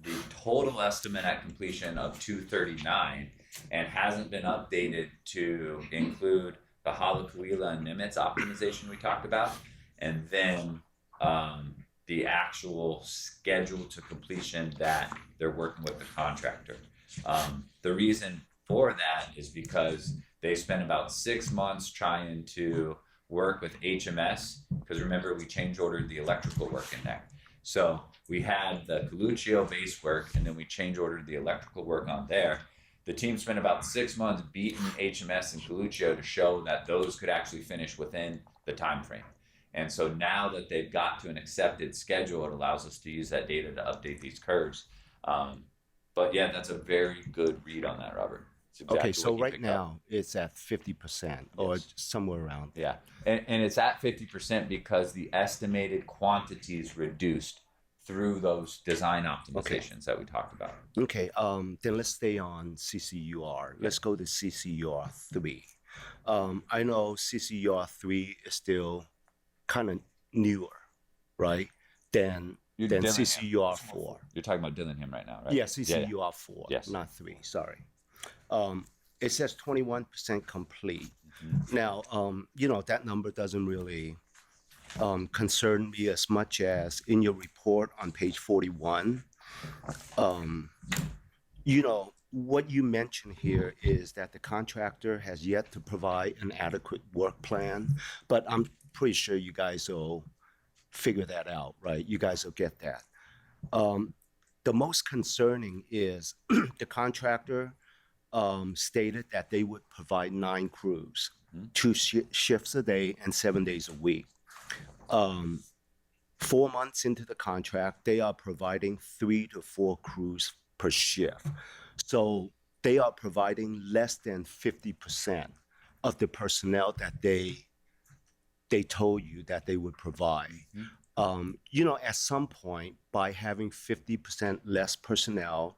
the total estimate at completion of 239, and hasn't been updated to include the Halakuila and Nimitz optimization we talked about, and then the actual schedule to completion that they're working with the contractor. The reason for that is because they spent about 6 months trying to work with HMS, because remember, we change ordered the electrical work in there. So we had the Coluccio base work, and then we change ordered the electrical work on there. The team spent about 6 months beating HMS and Coluccio to show that those could actually finish within the time frame. And so now that they've got to an accepted schedule, it allows us to use that data to update these curves. But yeah, that's a very good read on that, Robert. It's exactly Okay, so what you right picked up. now it's at 50% or Yes. somewhere around. Yeah, and it's at 50% because the estimated quantities reduced through those design optimizations that we talked about. Okay, then let's stay on CCUR. Let's go to CCUR 3. I know CCUR 3 is still kind of newer, right? Than Dillingham. CCUR 4. You're talking about Dillingham right now, right? Yeah, CCUR 4, Yes. not 3, sorry. It says 21% complete. Now, that number doesn't really concern me as much as in your report on page 41. What you mentioned here is that the contractor has yet to provide an adequate work plan, but I'm pretty sure you guys will figure that out, right? You guys will get that. The most concerning is the contractor stated that they would provide 9 crews, 2 shifts a day and 7 days a week. 4 months into the contract, they are providing 3 to 4 crews per shift. So they are providing less than 50% of the personnel that they told you that they would provide. At some point, by having 50% less personnel,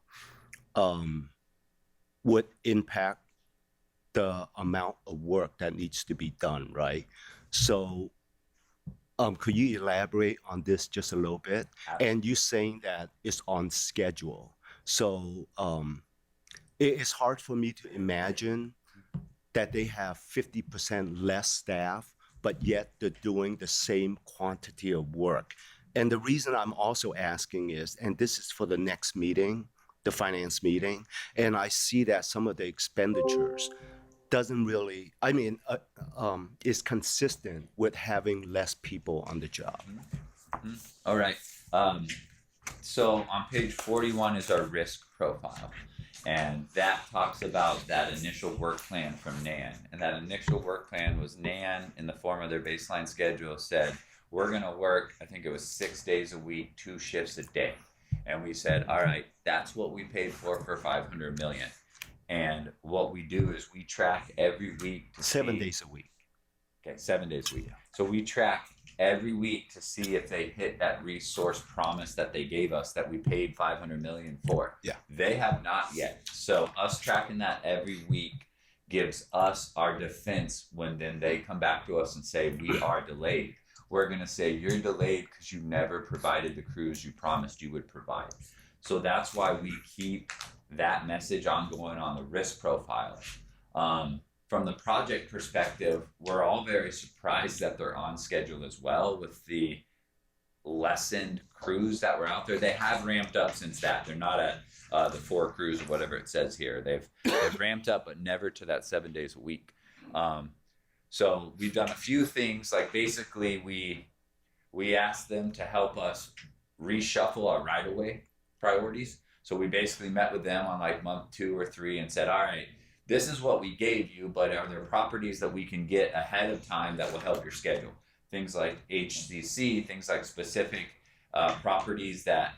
would impact the amount of work that needs to be done, right? So could you elaborate on this just a little bit? And you saying that it's on schedule. So it's hard for me to imagine that they have 50% less staff, but yet they're doing the same quantity of work. And the reason I'm also asking is, and this is for the next meeting, the finance meeting, and I see that some of the expenditures doesn't really, is consistent with having less people on the job. All right. So on page 41 is our risk profile. And that talks about that initial work plan from NAN. And that initial work plan was NAN, in the form of their baseline schedule, said, we're going to work, I think it was 6 days a week, 2 shifts a day. And we said, all right, that's what we paid for $500 million. And what we do is we track every week to 7 days a week. Okay, 7 days a week. So we track every week to see if they hit that resource promise that they gave us that we paid $500 million for. Yeah. They have not yet. So us tracking that every week gives us our defense when then they come back to us and say we are delayed. We're going to say you're delayed because you never provided the crews you promised you would provide. So that's why we keep that message ongoing on the risk profile. From the project perspective, we're all very surprised that they're on schedule as well with the lessened crews that were out there. They have ramped up since that. They're not at the 4 crews or whatever it says here. They've ramped up, but never to that 7 days a week. So we've done a few things. Like basically, we asked them to help us reshuffle our right-of-way priorities. So we basically met with them on like month 2 or 3 and said, all right, this is what we gave you, but are there properties that we can get ahead of time that will help your schedule? Things like HCC, things like specific properties that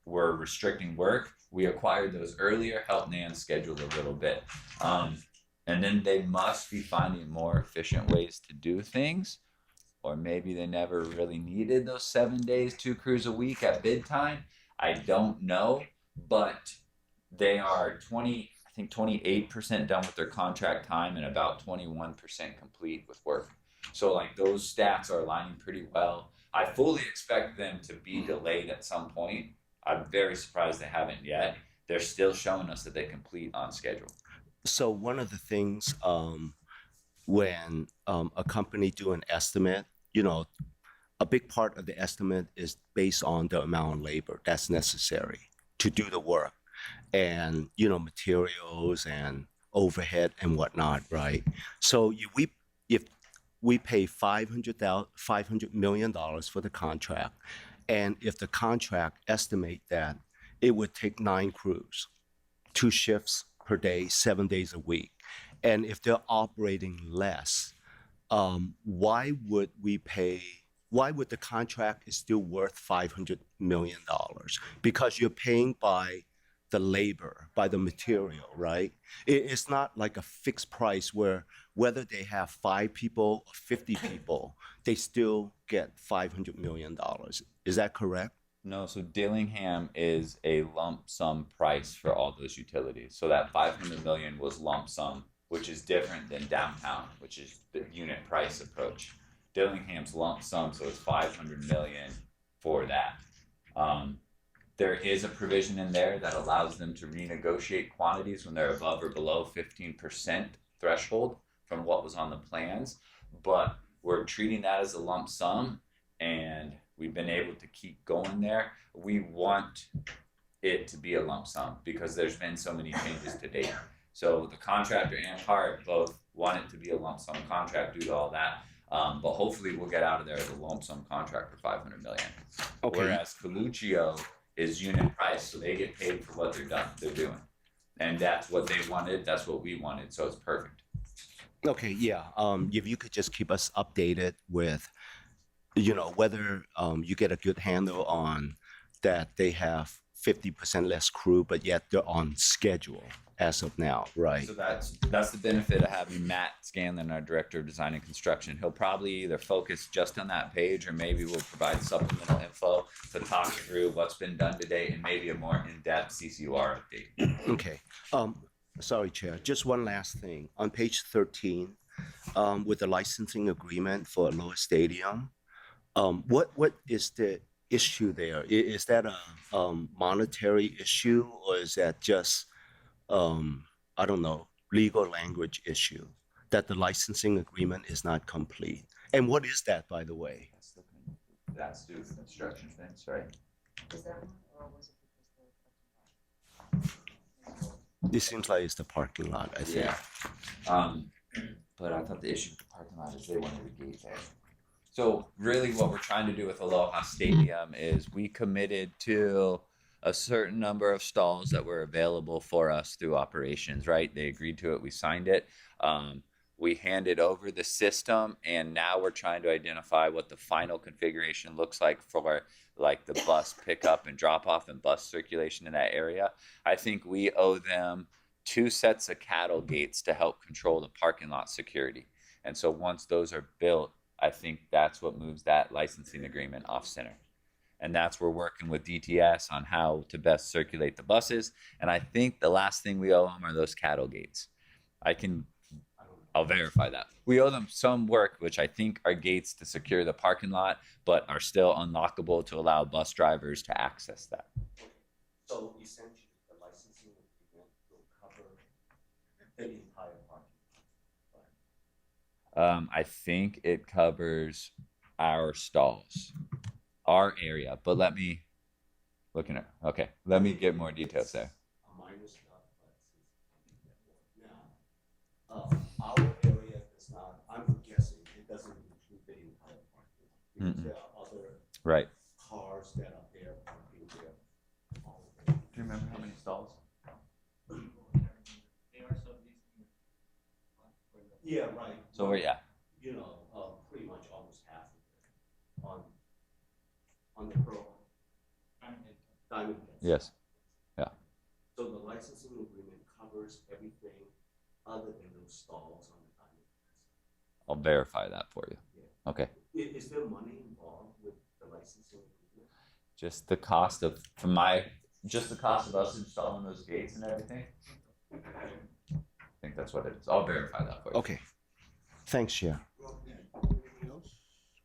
were restricting work. We acquired those earlier, helped Nan schedule a little bit. And then they must be finding more efficient ways to do things. Or maybe they never really needed those 7 days, 2 crews a week at bid time. I don't know, but they are 28% done with their contract time and about 21% complete with work. So like those stats are aligning pretty well. I fully expect them to be delayed at some point. I'm very surprised they haven't yet. They're still showing us that they complete on schedule. So one of the things when a company do an estimate, you know, a big part of the estimate is based on the amount of labor that's necessary to do the work, and you know, materials and overhead and whatnot, right? So if we pay $500 million for the contract, and if the contract estimate that it would take 9 crews, 2 shifts per day, 7 days a week, and if they're operating less, why would the contract is still worth $500 million? Because you're paying by the labor, by the material, right? It's not like a fixed price where whether they have 5 people or 50 people, they still get $500 million. Is that correct? No, so Dillingham is a lump sum price for all those utilities. So that 500 million was lump sum, which is different than downtown, which is the unit price approach. Dillingham's lump sum, so it's 500 million for that. There is a provision in there that allows them to renegotiate quantities when they're above or below 15% threshold from what was on the plans, but we're treating that as a lump sum, and we've been able to keep going there. We want it to be a lump sum because there's been so many changes to date. So the contractor and Hart both want it to be a lump sum contract due to all that. But hopefully we'll get out of there as a lump sum contract for 500 million. Okay. Whereas Coluccio is unit price, so they get paid for what they're doing. And that's what they wanted, that's what we wanted, so it's perfect. Okay, yeah. If you could just keep us updated with, you know, whether you get a good handle on that they have 50% less crew, but yet they're on schedule as of now, right? So that's the benefit of having Matt Scanlon, our director of design and construction. He'll probably either focus just on that page, or maybe we'll provide supplemental info to talk through what's been done to date and maybe a more in-depth CCUR update. Okay. Sorry, Chair. Just one last thing. On page 13, with the licensing agreement for Aloha Stadium, what is the issue there? Is that a monetary issue, or is that just I don't know, legal language issue that the licensing agreement is not complete? And what is that, by the way? That's due to construction things, right? Is that one, or was it This seems like it's the parking lot, I think. Yeah. But I thought the issue with the parking lot is they wanted a gate there. So really what we're trying to do with Aloha Stadium is we committed to a certain number of stalls that were available for us through operations, right? They agreed to it, we signed it. We handed over the system, and now we're trying to identify what the final configuration looks like for like the bus pickup and drop off and bus circulation in that area. I think we owe them 2 sets of cattle gates to help control the parking lot security. And so once those are built, I think that's what moves that licensing agreement off center. And that's we're working with DTS on how to best circulate the buses. And I think the last thing we owe them are those cattle gates. I'll verify that. We owe them some work, which I think are gates to secure the parking lot, but are still unlockable to allow bus drivers to access that. So essentially, the licensing I think it covers our stalls, our area, but let me let me get more details there. Our area does not, I'm guessing, it doesn't include the entire parking lot. Because Mm-mm. there are other Right. cars that are there parking there. Do you remember how many stalls? Yeah, right. So yeah. You know, pretty much almost half of it on the pro. Diamond Head. Yes. Yeah. So the licensing agreement covers everything other than those stalls on the Diamond Heads. I'll verify that for you. Yeah. Okay. Is there money involved with the licensing agreement? Just the cost of us installing those gates and everything. I think that's what it is. I'll verify that for you. Okay. Thanks, Chair. Anything else?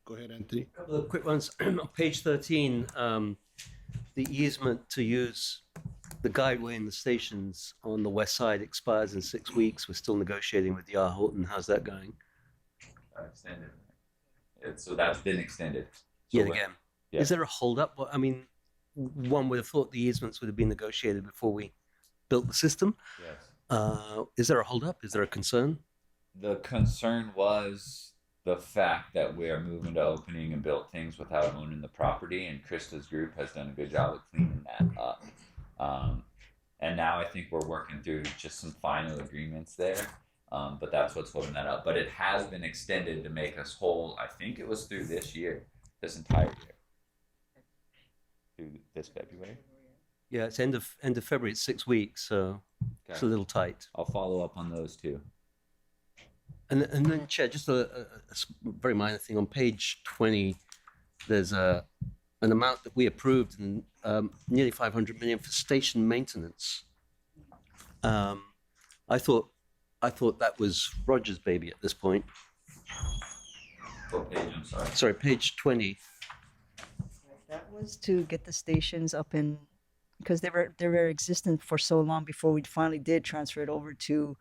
Go ahead, Anthony. Couple of quick ones. On page 13, the easement to use the guideway in the stations on the west side expires in 6 weeks. We're still negotiating with D.R. Horton. How's that going? Extended. So that's been extended. So Yet we're- again. Yeah. Is there a holdup? Well, I mean, one would have thought the easements would have been negotiated before we built the system. Yes. Is there a holdup? Is there a concern? The concern was the fact that we are moving to opening and built things without owning the property, and Krista's group has done a good job of cleaning that up. And now I think we're working through just some final agreements there. But that's what's holding that up. But it has been extended to make us whole. I think it was through this year, this entire year. Through this February. Yeah, it's end of February. It's 6 weeks, so it's a little tight. I'll follow up on those too. And then, Chair, just a very minor thing. On page 20, there's an amount that we approved, and nearly 500 million for station maintenance. I thought that was Roger's baby at this point. What page? I'm sorry. Sorry, page 20. That was to get the stations up in, because they were existent for so long before we finally did transfer it over to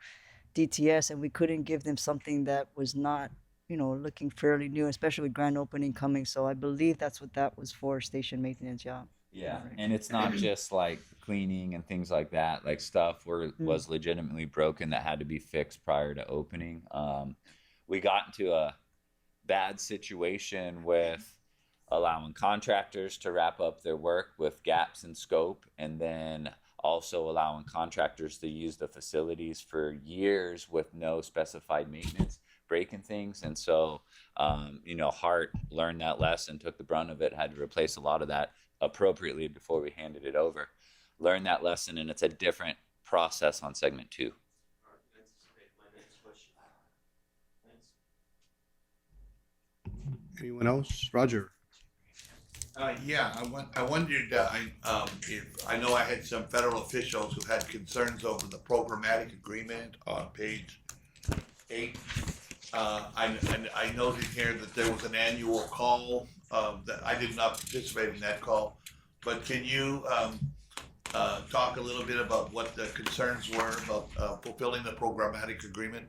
DTS, and we couldn't give them something that was not, looking fairly new, especially with grand opening coming. So I believe that's what that was for, station maintenance. Yeah. Yeah, and it's not just like cleaning and things like that. Like stuff was legitimately broken that had to be fixed prior to opening. We got into a bad situation with allowing contractors to wrap up their work with gaps in scope, and then also allowing contractors to use the facilities for years with no specified maintenance, breaking things. And so, Hart learned that lesson, took the brunt of it, had to replace a lot of that appropriately before we handed it over. Learned that lesson, and it's a different process on segment 2. Anyone else? Roger. Yeah, I wondered, if, I know I had some federal officials who had concerns over the programmatic agreement on page 8. I noted here that there was an annual call, that I did not participate in that call, but can you, talk a little bit about what the concerns were about, fulfilling the programmatic agreement?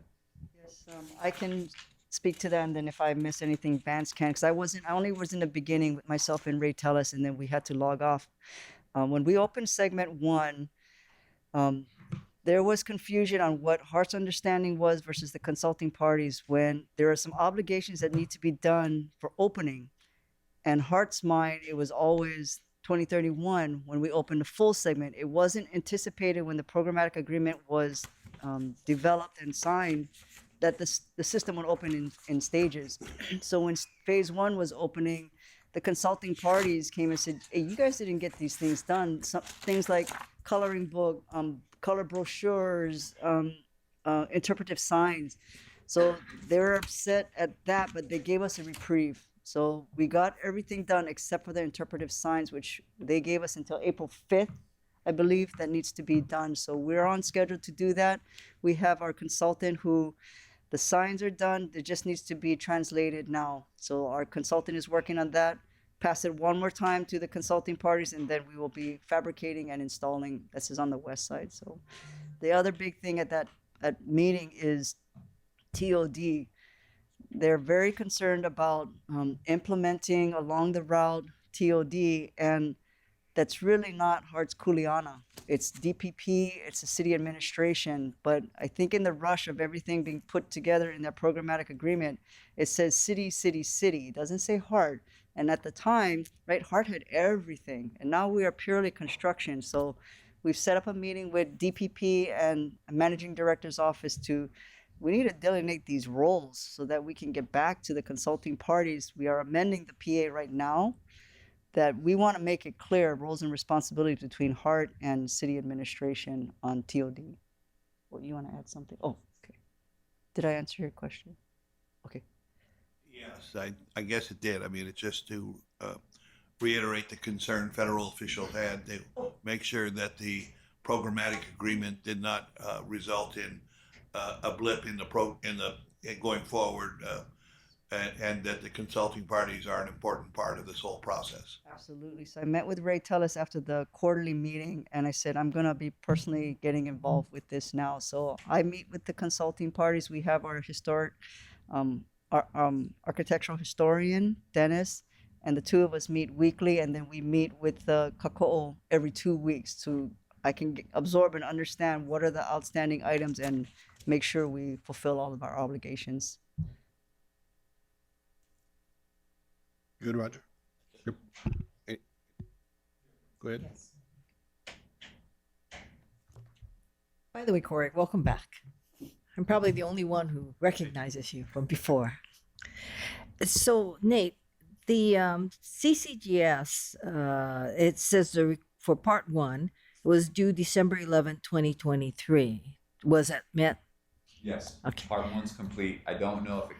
Yes, I can speak to that, and then if I miss anything, Vance can, because I only was in the beginning with myself and Ray Tellis, and then we had to log off. When we opened segment 1, there was confusion on what Hart's understanding was versus the consulting parties, when there are some obligations that need to be done for opening. And Hart's mind, it was always 2031 when we opened the full segment. It wasn't anticipated when the programmatic agreement was developed and signed that the system would open in stages. So when phase 1 was opening, the consulting parties came and said, hey, you guys didn't get these things done. Some things like coloring book, color brochures, interpretive signs. So they were upset at that, but they gave us a reprieve. So we got everything done except for the interpretive signs, which they gave us until April 5th, I believe, that needs to be done. So we're on schedule to do that. We have our consultant who, the signs are done. It just needs to be translated now. So our consultant is working on that. Pass it one more time to the consulting parties, and then we will be fabricating and installing. This is on the west side. So The other big thing at that meeting is TOD. They're very concerned about implementing along the route TOD, and that's really not Hartz Kuleana. It's DPP, it's the city administration. But I think in the rush of everything being put together in that programmatic agreement, it says city, city, city. It doesn't say Hart. And at the time, right, Hart had everything. And now we are purely construction. So we've set up a meeting with DPP and managing director's office we need to delineate these roles so that we can get back to the consulting parties. We are amending the PA right now that we want to make it clear roles and responsibilities between Hart and city administration on TOD. Well, you want to add something? Oh, okay. Did I answer your question? Okay. Yes, I guess it did. I mean, it's just to reiterate the concern federal officials had. They make sure that the programmatic agreement did not result in a blip in going forward, and that the consulting parties are an important part of this whole process. Absolutely. So I met with Ray Tellis after the quarterly meeting, and I said, I'm going to be personally getting involved with this now. So I meet with the consulting parties. We have our architectural historian, Dennis, and the two of us meet weekly, and then we meet with the Kako'o every 2 weeks I can absorb and understand what are the outstanding items and make sure we fulfill all of our obligations. Good, Roger. Yep. Go ahead. By the way, Corey, welcome back. I'm probably the only one who recognizes you from before. So, Nate, the CCGS, it says for part 1, it was due December 11, 2023. Was that met? Yes. Okay. Part 1's complete. I don't know if it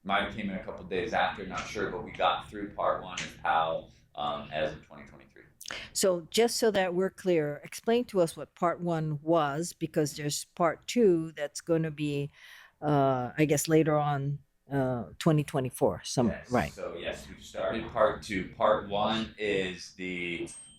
might have came in a couple days after, not sure, but we got through part 1 as PAL as of 2023. So just so that we're clear, explain to us what part 1 was, because there's part 2 that's going to be, I guess, later on, 2024. Yes. Right. So yes, we've started part 2. Part 1 is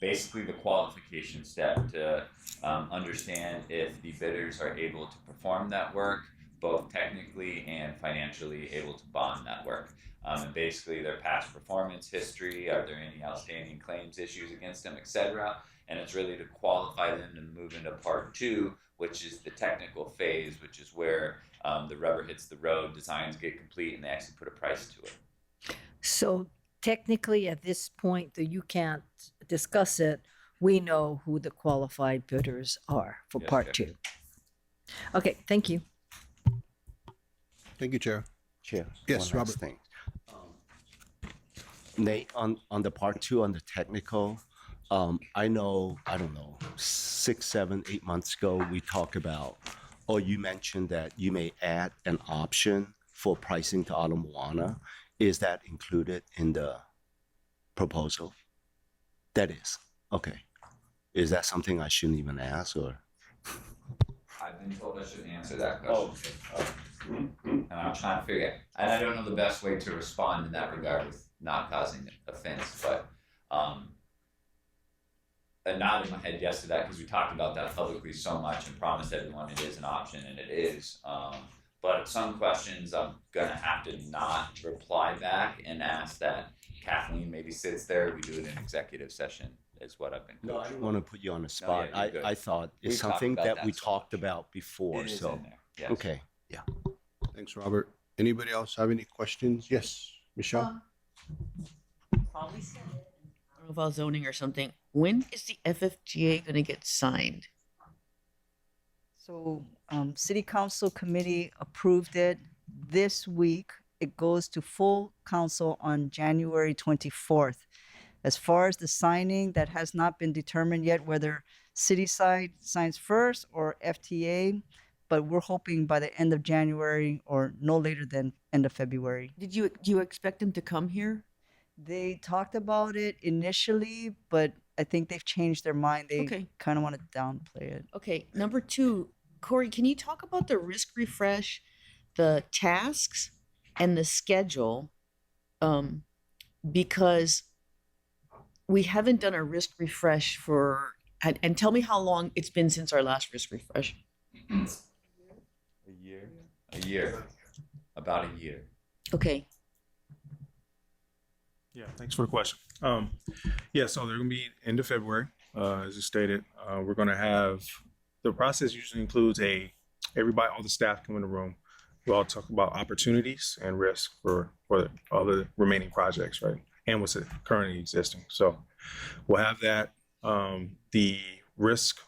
basically the qualification step to understand if the bidders are able to perform that work, both technically and financially able to bond that work. And basically their past performance history, are there any outstanding claims, issues against them, etc. And it's really to qualify them to move into part 2, which is the technical phase, which is where the rubber hits the road, designs get complete, and they actually put a price to it. So technically at this point, though you can't discuss it, we know who the qualified bidders are for Yes, part Chair. 2. Okay, thank you. Thank you, Chair. Chair. Yes, one last Robert. thing. Nate, on the part 2, on the technical, I know, I don't know, 6, 7, 8 months ago, we talked about, or you mentioned that you may add an option for pricing to Ala Moana. Is that included in the proposal? That is. Okay. Is that something I shouldn't even ask, or? I've been told I should answer that question. And I'm trying to figure out, and I don't know the best way to respond in that regard with not causing offense, but a nod in my head yes to that, because we talked about that publicly so much and promised everyone it is an option, and it is. But some questions I'm gonna have to not reply back and ask that Kathleen maybe sits there. We do it in executive session, is what I've been. No, I don't want to put you on the No, spot. yeah, you're good. I thought We've it's talked something about that we so talked much. about before, It is so. in there. Yes. Okay, yeah. Thanks, Robert. Anybody else have any questions? Yes, Michelle? Probably said it. I don't know about zoning or something. When is the FFGA going to get signed? So City Council Committee approved it this week. It goes to full council on January 24th. As far as the signing, that has not been determined yet whether city side signs first or FTA, but we're hoping by the end of January or no later than end of February. Do you expect them to come here? They talked about it initially, but I think they've changed their mind. They Okay. kind of want to downplay it. Okay, number 2, Corey, can you talk about the risk refresh, the tasks, and the schedule? Because we haven't done a risk refresh and tell me how long it's been since our last risk refresh. A year. About a year. Okay. Yeah, thanks for the question. Yeah, so they're going to be end of February, as you stated. We're going to have the process usually includes everybody, all the staff come in the room. We all talk about opportunities and risk for all the remaining projects, right? And what's currently existing. So we'll have that. The risk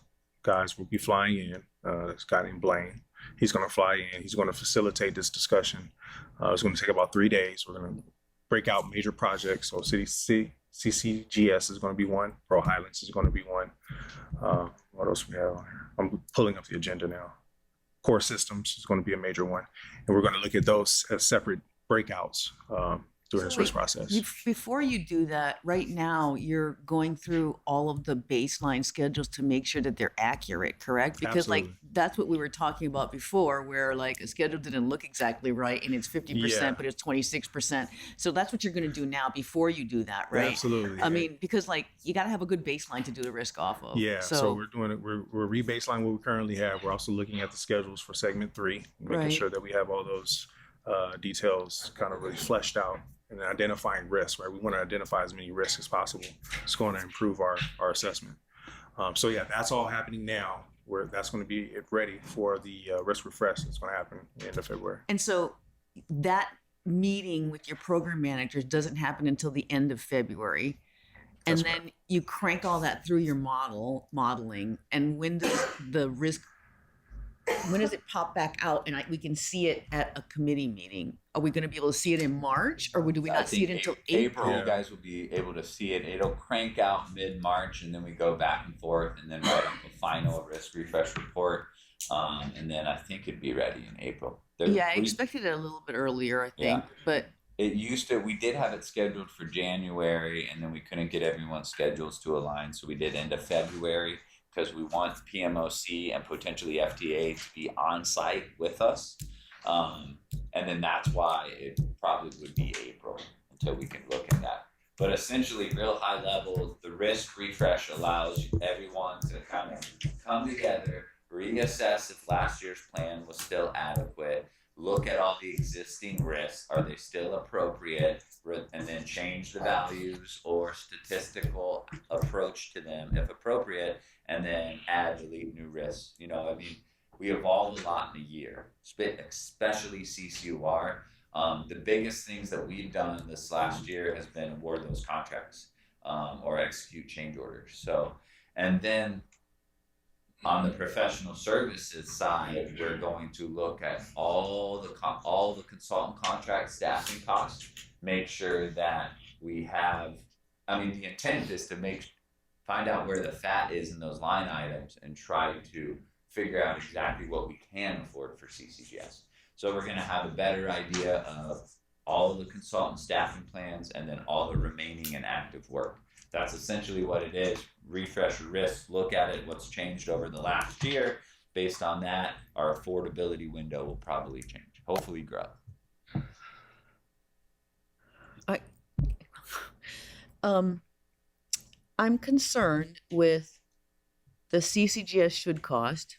guys will be flying in. This guy named Blaine. He's going to fly in. He's going to facilitate this discussion. It's going to take about 3 days. We're going to break out major projects. So CCGS is going to be one. Pearl Highlands is going to be one. What else we have on here? I'm pulling up the agenda now. Core Systems is going to be a major one. And we're going to look at those as separate breakouts during this risk process. Before you do that, right now you're going through all of the baseline schedules to make sure that they're accurate, correct? Because like Absolutely. that's what we were talking about before, where like a schedule didn't look exactly right and it's 50%, Yeah. but it's 26%. So that's what you're going to do now before you do that, right? Absolutely. I mean, because like you got to have a good baseline to do the risk off of. Yeah, so we're doing it. We're re-baseline what we currently have. We're also looking at the schedules for segment 3, making Right. sure that we have all those details kind of really fleshed out and identifying risks. Right, we want to identify as many risks as possible. It's going to improve our assessment. So yeah, that's all happening now. Where that's going to be ready for the risk refresh that's going to happen at the end of February. And so that meeting with your program managers doesn't happen until the end of February. And That's then you crank all that through your modeling. And when does the risk, when does it pop back out and we can see it at a committee meeting? Are we going to be able to see it in March, or do we I not see it think until April. April? You guys will be able to see it. It'll crank out mid-March, and then we go back and forth, and then write up a final risk refresh report. And then I think it'd be ready in April. Yeah, I expected it a little bit earlier, I think, but It used to, we did have it scheduled for January, and then we couldn't get everyone's schedules to align, so we did end of February because we want PMOC and potentially FDA to be on site with us. And then that's why it probably would be April until we can look at that. But essentially, real high level, the risk refresh allows everyone to kind of come together, reassess if last year's plan was still adequate, look at all the existing risks, are they still appropriate, and then change the values or statistical approach to them if appropriate, and then add, delete new risks. You know, I mean, we evolved a lot in a year, especially CCUR. The biggest things that we've done this last year has been award those contracts or execute change orders. So, and then on the professional services side, we're going to look at all the consultant contract staffing costs, make sure that we have, I mean, the intent is to find out where the fat is in those line items and try to figure out exactly what we can afford for CCGS. So we're going to have a better idea of all of the consultant staffing plans and then all the remaining and active work. That's essentially what it is. Refresh risk, look at it, what's changed over the last year. Based on that, our affordability window will probably change, hopefully grow. I'm concerned with the CCGS should cost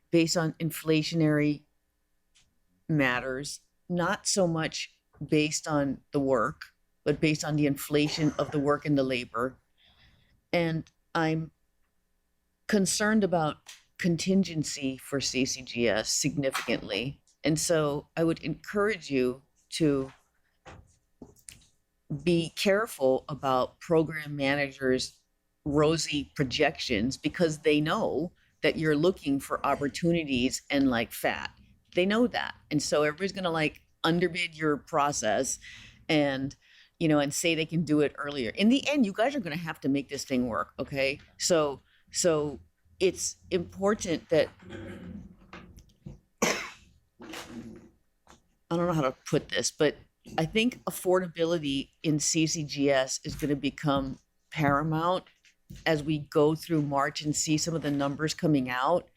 based on inflationary matters, not so much based on the work, but based on the inflation of the work and the labor. And I'm concerned about contingency for CCGS significantly. And so I would encourage you to be careful about program managers' rosy projections, because they know that you're looking for opportunities and like fat. They know that. And so everybody's going to like underbid your process and, you know, and say they can do it earlier. In the end, you guys are going to have to make this thing work. Okay. So it's important that, I don't know how to put this, but I think affordability in CCGS is going to become paramount as we go through March and see some of the numbers coming out.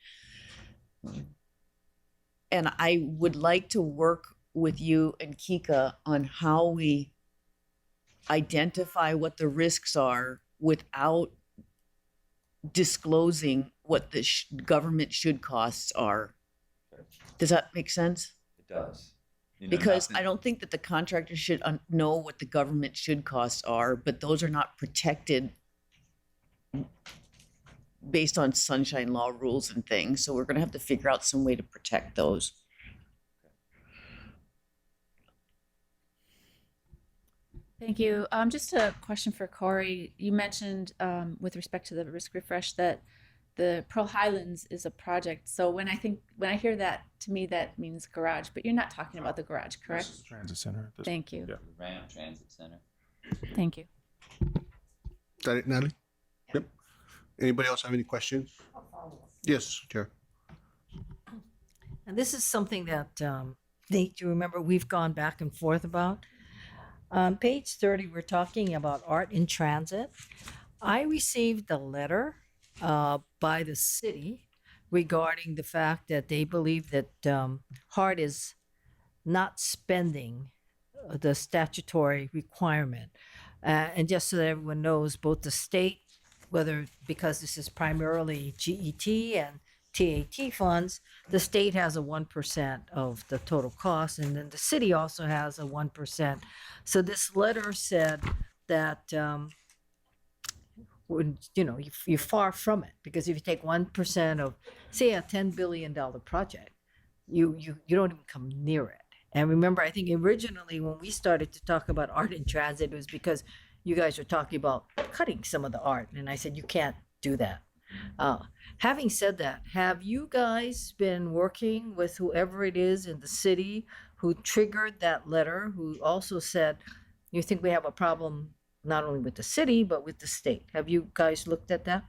And I would like to work with you and Kika on how we identify what the risks are without disclosing what the government should costs are. Does that make sense? It does. You know, Because nothing- I don't think that the contractor should know what the government should costs are, but those are not protected based on sunshine law rules and things. So we're going to have to figure out some way to protect those. Thank you. Just a question for Corey. You mentioned with respect to the risk refresh that the Pearl Highlands is a project. So when I hear that, to me that means garage, but you're not talking about the garage, correct? This is Transit Center. This- Thank you. Yeah. Ram Transit Center. Thank you. Is that it, Natalie? Yep. Anybody else have any questions? Yes, Chair. And this is something that, Nate, you remember we've gone back and forth about. On page 30, we're talking about art in transit. I received a letter by the city regarding the fact that they believe that HART is not spending the statutory requirement. And just so that everyone knows, both the state, whether because this is primarily GET and TAT funds, the state has a 1% of the total cost, and then the city also has a 1%. So this letter said that, you're far from it, because if you take 1% of, say, a $10 billion project, you don't even come near it. And remember, I think originally when we started to talk about art in transit, it was because you guys were talking about cutting some of the art, and I said you can't do that. Having said that, have you guys been working with whoever it is in the city who triggered that letter, who also said, you think we have a problem not only with the city, but with the state? Have you guys looked at that?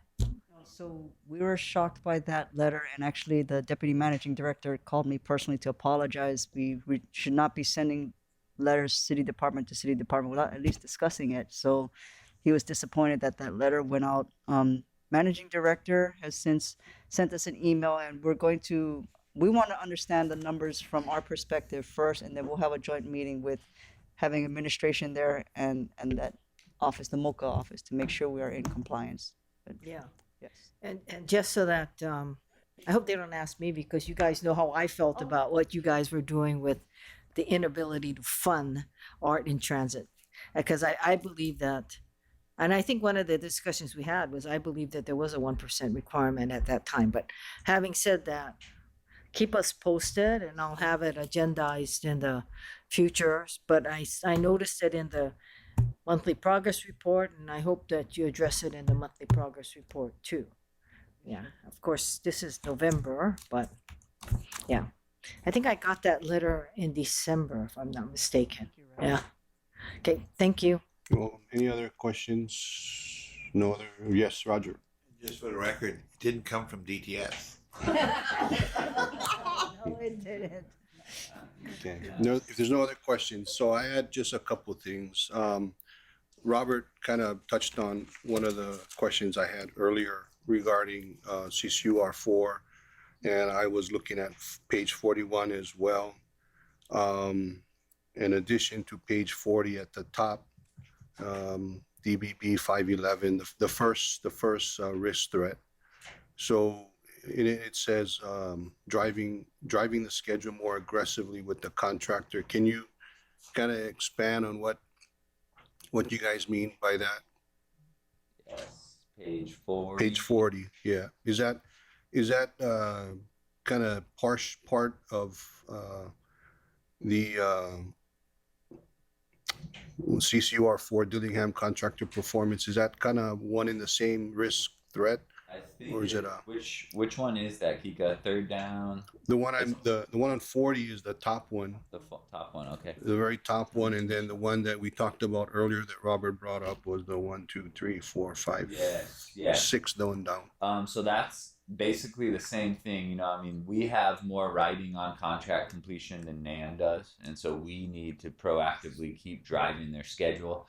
So we were shocked by that letter, and actually the deputy managing director called me personally to apologize. We should not be sending letters city department to city department without at least discussing it. So he was disappointed that that letter went out. Managing director has since sent us an email, and we want to understand the numbers from our perspective first, and then we'll have a joint meeting with having administration there and that office, the MOCA office, to make sure we are in compliance. But, Yeah. yes. And just so that, I hope they don't ask me, because you guys know how I felt about what you guys were doing with the inability to fund art in transit. Because I believe that, and I think one of the discussions we had was, I believe that there was a 1% requirement at that time. But having said that, keep us posted, and I'll have it agendized in the future. But I noticed it in the monthly progress report, and I hope that you address it in the monthly progress report too. Yeah, of course, this is November, but yeah. I think I got that letter in December, if I'm not mistaken. Yeah. Okay, thank you. Well, any other questions? No other? Yes, Roger. Just for the record, it didn't come from DTS. No, it didn't. Okay. No, if there's no other questions, so I had just a couple of things. Robert kind of touched on one of the questions I had earlier regarding CCUR4, and I was looking at page 41 as well. In addition to page 40 at the top, DBB 511, the first risk threat. So it says driving the schedule more aggressively with the contractor. Can you kind of expand on what you guys mean by that? Yes, page 40. Page 40, yeah. Is that kind of part of the CCUR4 Dillingham contractor performance? Is that kind of one in the same risk threat? I think Or is it which one is that, Kika? Third down, the one on 40 is the top one, the top one. Okay. the very top one, and then the one that we talked about earlier that Robert brought up was the 1, 2, 3, 4, 5, Yes. 6 going down. So that's basically the same thing. You know, I mean, we have more writing on contract completion than NAN does, and so we need to proactively keep driving their schedule.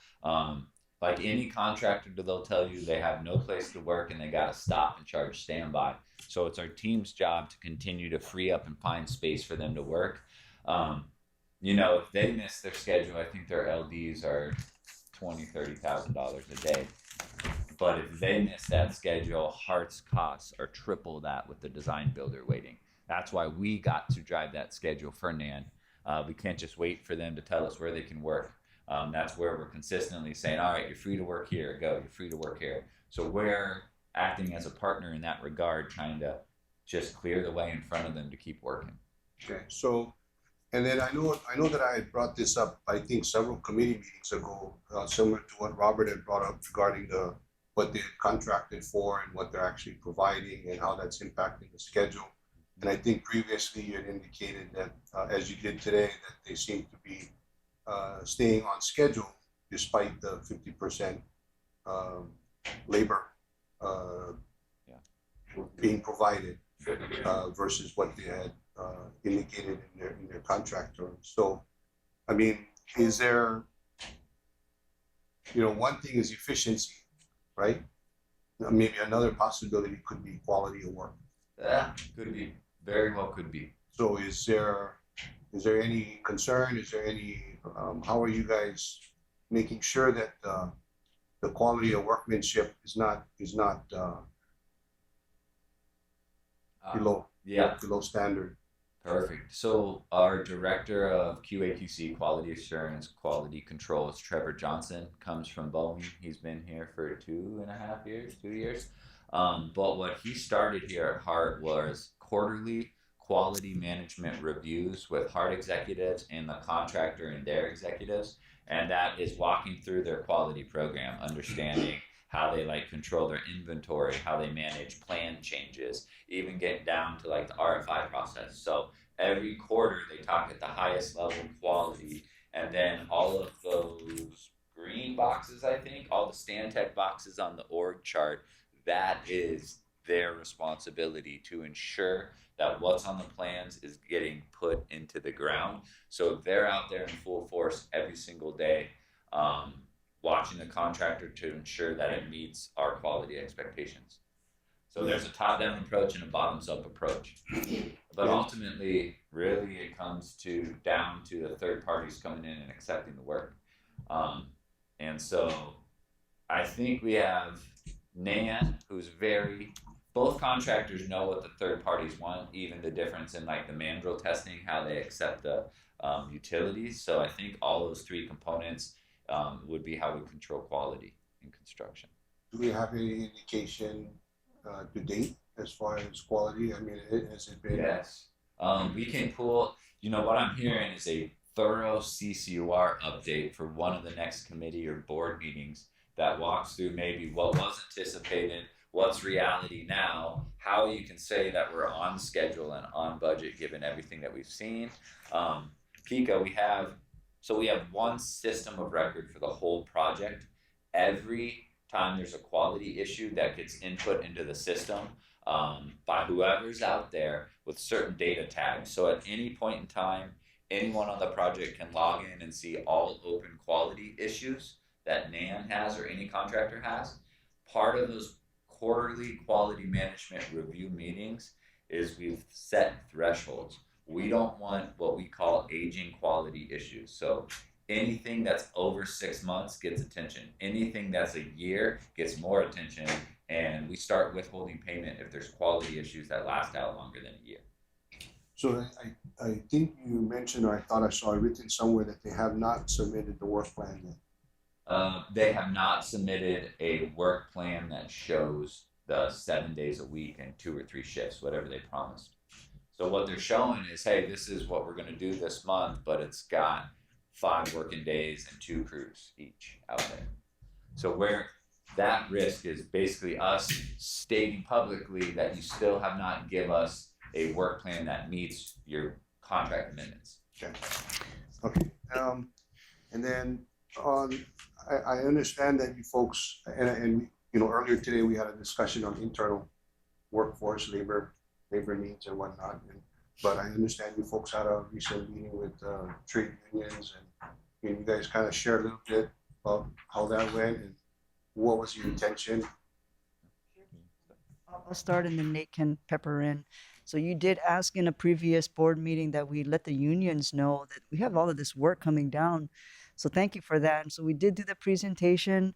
Like any contractor, they'll tell you they have no place to work and they got to stop and charge standby. So it's our team's job to continue to free up and find space for them to work. If they miss their schedule, I think their LDs are $20,000-$30,000 a day. But if they miss that schedule, Hart's costs are triple that with the design builder waiting. That's why we got to drive that schedule for NAN. We can't just wait for them to tell us where they can work. That's where we're consistently saying, all right, you're free to work here, go, you're free to work here. So we're acting as a partner in that regard, trying to just clear the way in front of them to keep working. Okay, so, and then I know that I had brought this up, I think several committee meetings ago, similar to what Robert had brought up regarding what they had contracted for and what they're actually providing and how that's impacting the schedule. And I think previously you had indicated that, as you did today, that they seem to be staying on schedule despite the 50% labor being provided versus what they had indicated in their contract terms. So, I mean, is there, one thing is efficiency, right? Maybe another possibility could be quality of work. Yeah, could be. Very well could be. So is there any concern? Is there any, how are you guys making sure that the quality of workmanship is not below standard? Perfect. So our director of QAQC, quality assurance, quality control, is Trevor Johnson, comes from Boeing. He's been here for 2.5 years, 2 years. But what he started here at Hart was quarterly quality management reviews with Hart executives and the contractor and their executives. And that is walking through their quality program, understanding how they control their inventory, how they manage plan changes, even getting down to the RFI process. So every quarter they talk at the highest level quality, and then all of those green boxes, I think, all the Stantec boxes on the org chart, that is their responsibility to ensure that what's on the plans is getting put into the ground. So they're out there in full force every single day, watching the contractor to ensure that it meets our quality expectations. So there's a top-down approach and a bottoms-up approach. But ultimately, really, it comes down to the third parties coming in and accepting the work. And so I think we have NAN, who's both contractors know what the third parties want, even the difference in the mandrel testing, how they accept the utilities. So I think all those three components would be how we control quality in construction. Do we have any indication to date as far as quality? I mean, has it been? Yes. We can pull, what I'm hearing is a thorough CCUR update for one of the next committee or board meetings that walks through maybe what was anticipated, what's reality now, how you can say that we're on schedule and on budget given everything that we've seen. Kika, we have one system of record for the whole project. Every time there's a quality issue that gets input into the system by whoever's out there with certain data tags. So at any point in time, anyone on the project can log in and see all open quality issues that NAN has or any contractor has. Part of those quarterly quality management review meetings is we've set thresholds. We don't want what we call aging quality issues. So anything that's over 6 months gets attention. Anything that's a year gets more attention. And we start withholding payment if there's quality issues that last out longer than a year. So I think you mentioned, or I thought I saw it written somewhere, that they have not submitted the work plan yet. They have not submitted a work plan that shows the 7 days a week and 2 or 3 shifts, whatever they promised. So what they're showing is, hey, this is what we're going to do this month, but it's got 5 working days and 2 crews each out there. So where that risk is basically us stating publicly that you still have not give us a work plan that meets your contract commitments. Okay. And then I understand that you folks, and earlier today we had a discussion on internal workforce, labor needs and whatnot. But I understand you folks had a recent meeting with trade unions, and you guys kind of share a little bit about how that went and what was your intention. I'll start and then Nate can pepper in. So you did ask in a previous board meeting that we let the unions know that we have all of this work coming down. So thank you for that. And so we did do the presentation.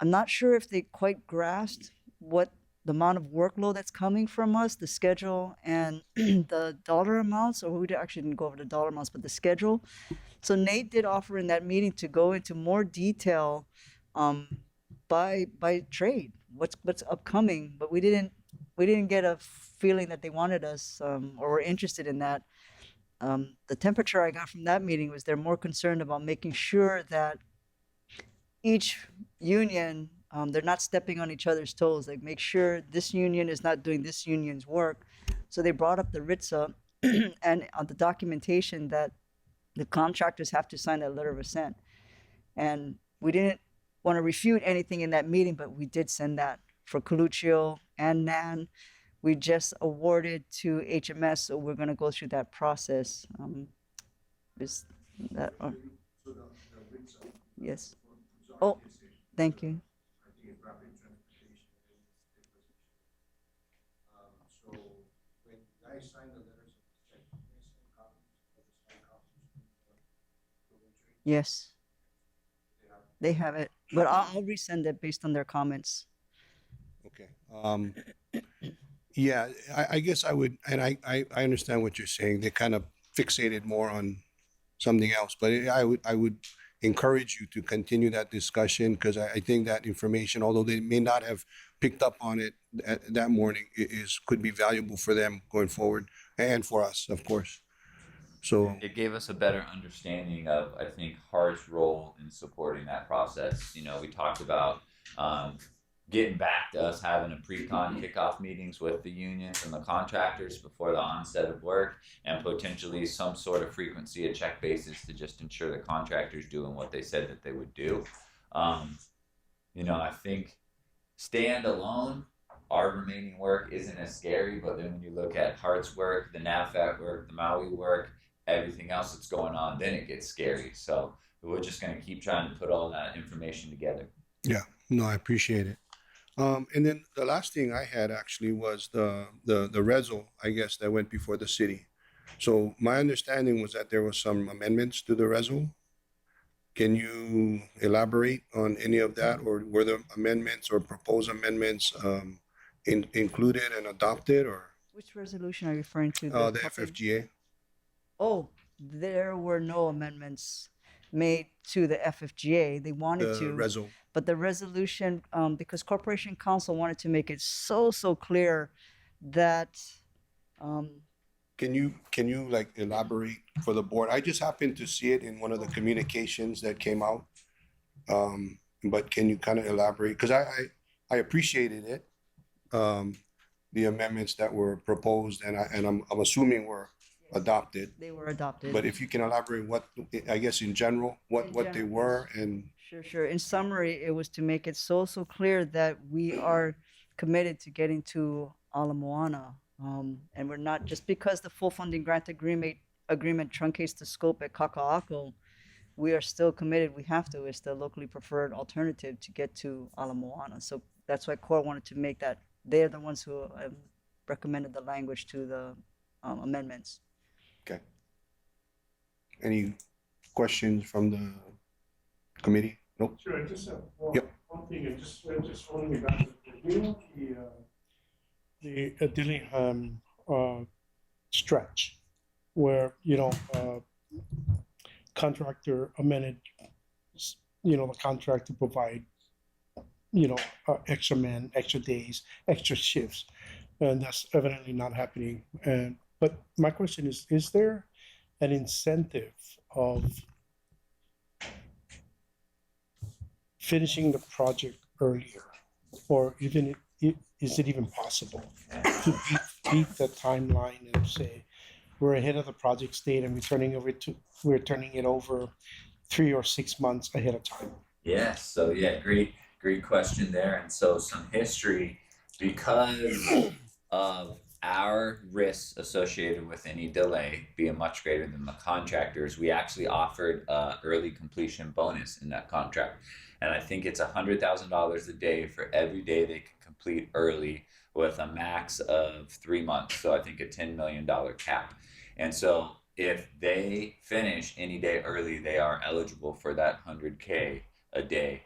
I'm not sure if they quite grasped what the amount of workload that's coming from us, the schedule, and the dollar amounts, or we actually didn't go over the dollar amounts, but the schedule. So Nate did offer in that meeting to go into more detail by trade, what's upcoming, but we didn't get a feeling that they wanted us or were interested in that. The temperature I got from that meeting was they're more concerned about making sure that each union, they're not stepping on each other's toes. Like, make sure this union is not doing this union's work. So they brought up the RITSA and on the documentation that the contractors have to sign that letter of assent. And we didn't want to refute anything in that meeting, but we did send that for Coluccio and NAN. We just awarded to HMS, so we're going to go through that process. Is that? Yes. Oh, thank you. Yes. They have it, but I'll resend it based on their comments. Okay. Yeah, I guess I would, and I understand what you're saying. They kind of fixated more on something else, but I would encourage you to continue that discussion, because I think that information, although they may not have picked up on it that morning, could be valuable for them going forward and for us, of course. So it gave us a better understanding of, I think, HART's role in supporting that process. You know, we talked about getting back to us having a pre-con kickoff meetings with the unions and the contractors before the onset of work, and potentially some sort of frequency of check basis to just ensure the contractors doing what they said that they would do. You know, I think standalone, our remaining work isn't as scary, but then when you look at HART's work, the NAVFAC work, the Maui work, everything else that's going on, then it gets scary. So we're just going to keep trying to put all that information together. yeah, no, I appreciate it. And then the last thing I had actually was the RESO, I guess, that went before the city. So my understanding was that there was some amendments to the RESO. Can you elaborate on any of that, or were the amendments or proposed amendments included and adopted, or Which resolution are you referring to? the FFGA? Oh, there were no amendments made to the FFGA. They wanted The to, RESO. but the resolution, because Corporation Council wanted to make it so clear that, Can you like elaborate for the board? I just happened to see it in one of the communications that came out. But can you kind of elaborate? Because I appreciated it, the amendments that were proposed, and I'm assuming were adopted. they were adopted. But if you can elaborate what, I guess in general, what they were, and Sure. In summary, it was to make it so clear that we are committed to getting to Ala Moana. And we're not, just because the full funding grant agreement truncates the scope at Kaka'ako, we are still committed. We have to. It's the locally preferred alternative to get to Ala Moana. So that's why CORE wanted to make that. They're the ones who recommended the language to the amendments. okay. Any questions from the committee? Nope. Sure, I just have Yep. one thing, I'm just wondering about the Dillingham stretch, where, contractor amended, the contract to provide, extra men, extra days, extra shifts, and that's evidently not happening. But my question is there an incentive of finishing the project earlier, or even is it even possible to beat the timeline and say we're ahead of the project date and we're turning it over 3 or 6 months ahead of time? Yeah, so yeah, great question there. And so some history, because of our risks associated with any delay being much greater than the contractors, we actually offered a early completion bonus in that contract. And I think it's $100,000 a day for every day they can complete early, with a max of 3 months. So I think a $10 million cap. And so if they finish any day early, they are eligible for that $100K a day.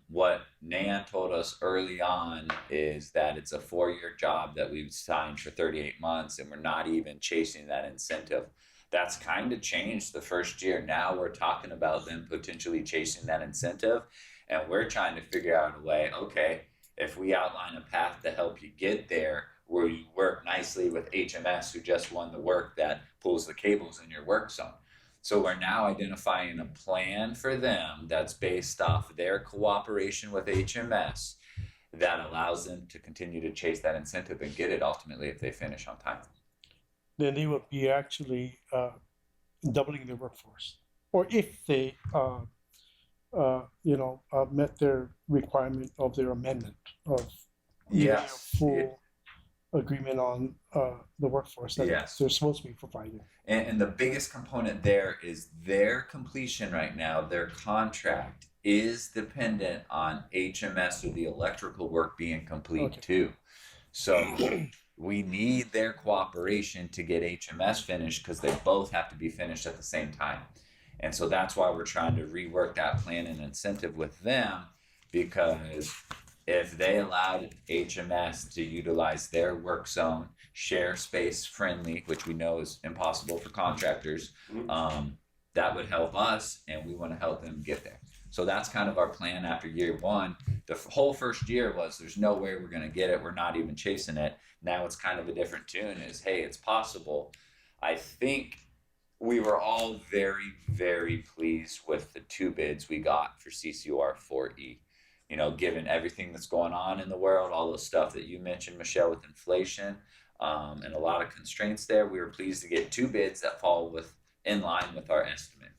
What Nan told us early on is that it's a 4-year job that we've signed for 38 months, and we're not even chasing that incentive. That's kind of changed the first year. Now we're talking about them potentially chasing that incentive, and we're trying to figure out a way, okay, if we outline a path to help you get there, where you work nicely with HMS, who just won the work that pulls the cables in your work zone. So we're now identifying a plan for them that's based off their cooperation with HMS that allows them to continue to chase that incentive and get it ultimately if they finish on time. Then they would be actually doubling their workforce, or if they met their requirement of their amendment of Yes. full agreement on the workforce that Yes. they're supposed to be providing. And the biggest component there is their completion right now. Their contract is dependent on HMS or the electrical work being complete too. So we need their cooperation to get HMS finished because they both have to be finished at the same time. And so that's why we're trying to rework that plan and incentive with them, because if they allowed HMS to utilize their work zone, share space friendly, which we know is impossible for contractors, that would help us, and we want to help them get there. So that's kind of our plan after year one. The whole first year was there's no way we're going to get it. We're not even chasing it. Now it's kind of a different tune is, hey, it's possible. I think we were all very, very pleased with the 2 bids we got for CCOR 4E. You know, given everything that's going on in the world, all the stuff that you mentioned, Michelle, with inflation, and a lot of constraints there, we were pleased to get 2 bids that fall in line with our estimate.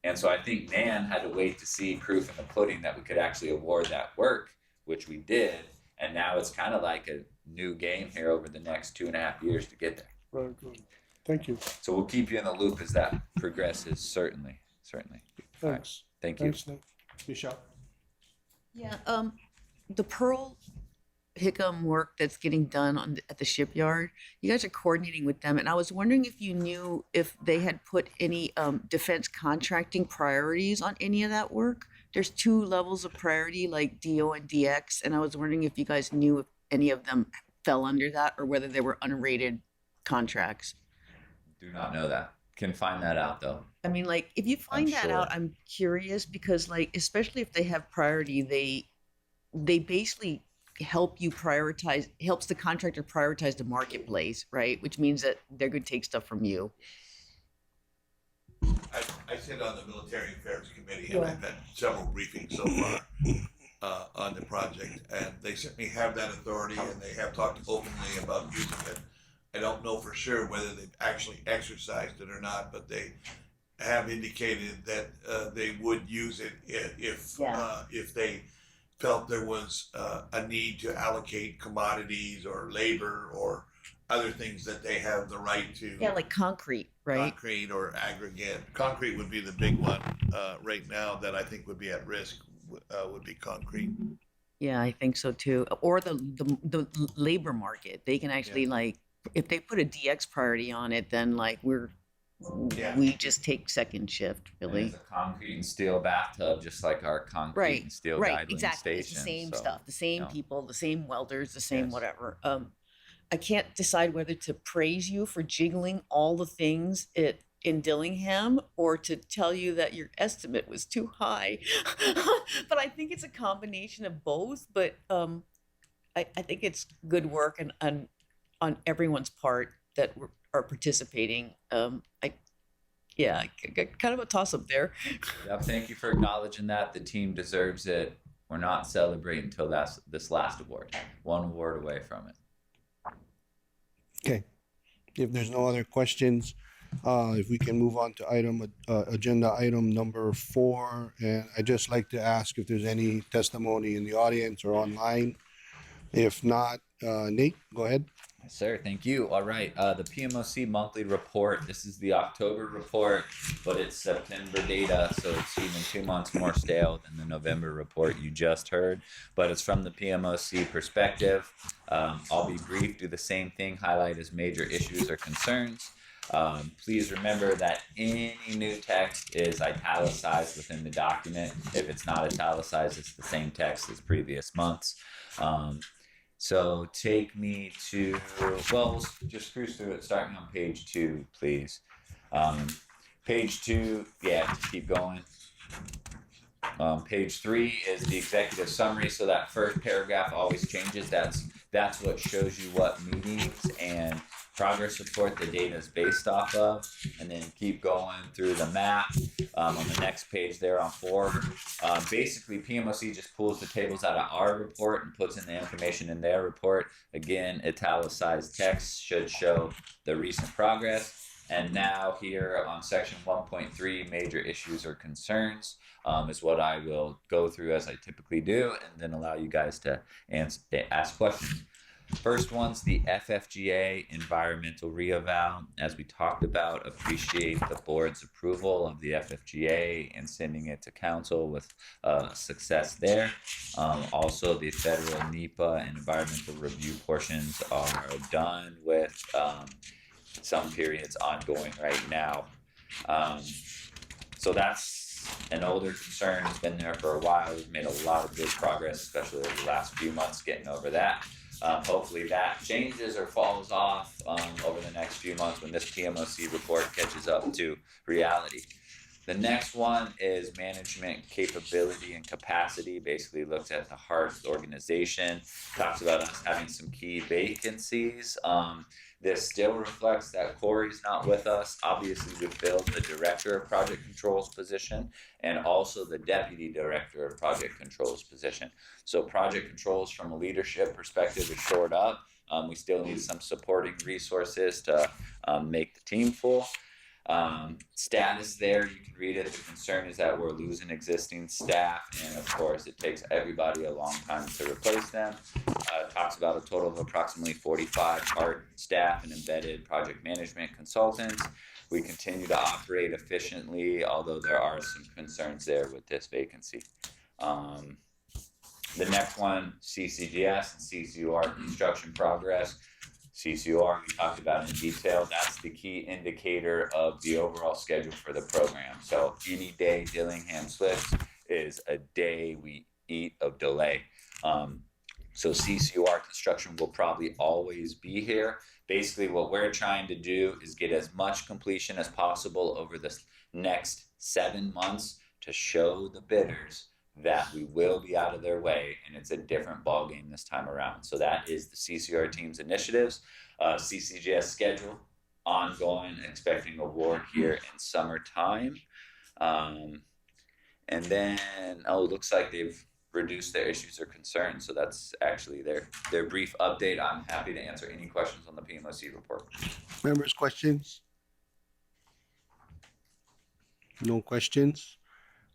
And so I think Nan had to wait to see proof in the pudding that we could actually award that work, which we did. And now it's kind of like a new game here over the next 2.5 years to get there. Very good. Thank you. So we'll keep you in the loop as that progresses, certainly. All right. Thanks. Thank you. Thanks, Nick. Michelle? Yeah, the Pearl Hickam work that's getting done at the shipyard, you guys are coordinating with them, and I was wondering if you knew if they had put any defense contracting priorities on any of that work. There's 2 levels of priority, like DO and DX, and I was wondering if you guys knew if any of them fell under that or whether they were unrated contracts. Do not know that. Can find that out though. I mean, like, if you find that sure. out, I'm curious because, like, especially if they have priority, they basically help you prioritize, helps the contractor prioritize the marketplace, right? Which means that they're going to take stuff from you. I sit on the Military Affairs Committee, and I've had several briefings so far on the project, and they certainly have that authority, and they have talked openly about using it. I don't know for sure whether they've actually exercised it or not, but they have indicated that they would use it if they felt there was a need to allocate commodities or labor or other things that they have the right to. Yeah, like concrete, right? Concrete or aggregate. Concrete would be the big one right now that I think would be at risk. Would be concrete. Yeah, I think so too. Or the labor market. They can actually like, if they put a DX priority on it, then like we just take second shift, really. It's a concrete and steel bathtub, just like our concrete and steel Right, guidling exactly. station. It's the same so, stuff, the same people, the same welders, the same Yes. whatever. I can't decide whether to praise you for jiggling all the things in Dillingham or to tell you that your estimate was too high. But I think it's a combination of both. But I think it's good work and on everyone's part that are participating. Kind of a toss up there. Yep, thank you for acknowledging that. The team deserves it. We're not celebrating until this last award. 1 award away from it. Okay. If there's no other questions, if we can move on to agenda item number 4, and I'd just like to ask if there's any testimony in the audience or online. If not, Nate, go ahead. Yes, sir. Thank you. All right. The PMOC monthly report. This is the October report, but it's September data, so it's even 2 months more stale than the November report you just heard. But it's from the PMOC perspective. I'll be brief. Do the same thing. Highlight as major issues or concerns. Please remember that any new text is italicized within the document. If it's not italicized, it's the same text as previous months. So take me to, well, we'll just cruise through it, starting on page 2, please. Page 2, yeah, keep going. Page 3 is the executive summary. So that first paragraph always changes. That's what shows you what meetings and progress report the data is based off of, and then keep going through the map. On the next page there on 4, basically PMOC just pulls the tables out of our report and puts in the information in their report. Again, italicized text should show the recent progress. And now here on section 1.3, major issues or concerns, is what I will go through as I typically do, and then allow you guys to ask questions. First one's the FFGA environmental reeval. As we talked about, appreciate the board's approval of the FFGA and sending it to council with success there. Also, the federal NEPA and environmental review portions are done with some periods ongoing right now. So that's an older concern. It's been there for a while. We've made a lot of good progress, especially over the last few months, getting over that. Hopefully that changes or falls off over the next few months when this PMOC report catches up to reality. The next one is management capability and capacity. Basically looks at the Hearth organization, talks about us having some key vacancies. This still reflects that Corey's not with us. Obviously, we filled the director of project controls position and also the deputy director of project controls position. So project controls from a leadership perspective is shored up. We still need some supporting resources to make the team full. Status there, you can read it. The concern is that we're losing existing staff, and of course it takes everybody a long time to replace them. Talks about a total of approximately 45 part staff and embedded project management consultants. We continue to operate efficiently, although there are some concerns there with this vacancy. The next one, CCGS and CCUR construction progress. CCUR, we talked about in detail. That's the key indicator of the overall schedule for the program. So any day Dillingham slips is a day we eat of delay. So CCUR construction will probably always be here. Basically, what we're trying to do is get as much completion as possible over the next 7 months to show the bidders that we will be out of their way, and it's a different ballgame this time around. So that is the CCR team's initiatives. CCGS schedule, ongoing, expecting award here in summertime. And then, it looks like they've reduced their issues or concerns. So that's actually their brief update. I'm happy to answer any questions on the PMOC report. Members, questions? No questions?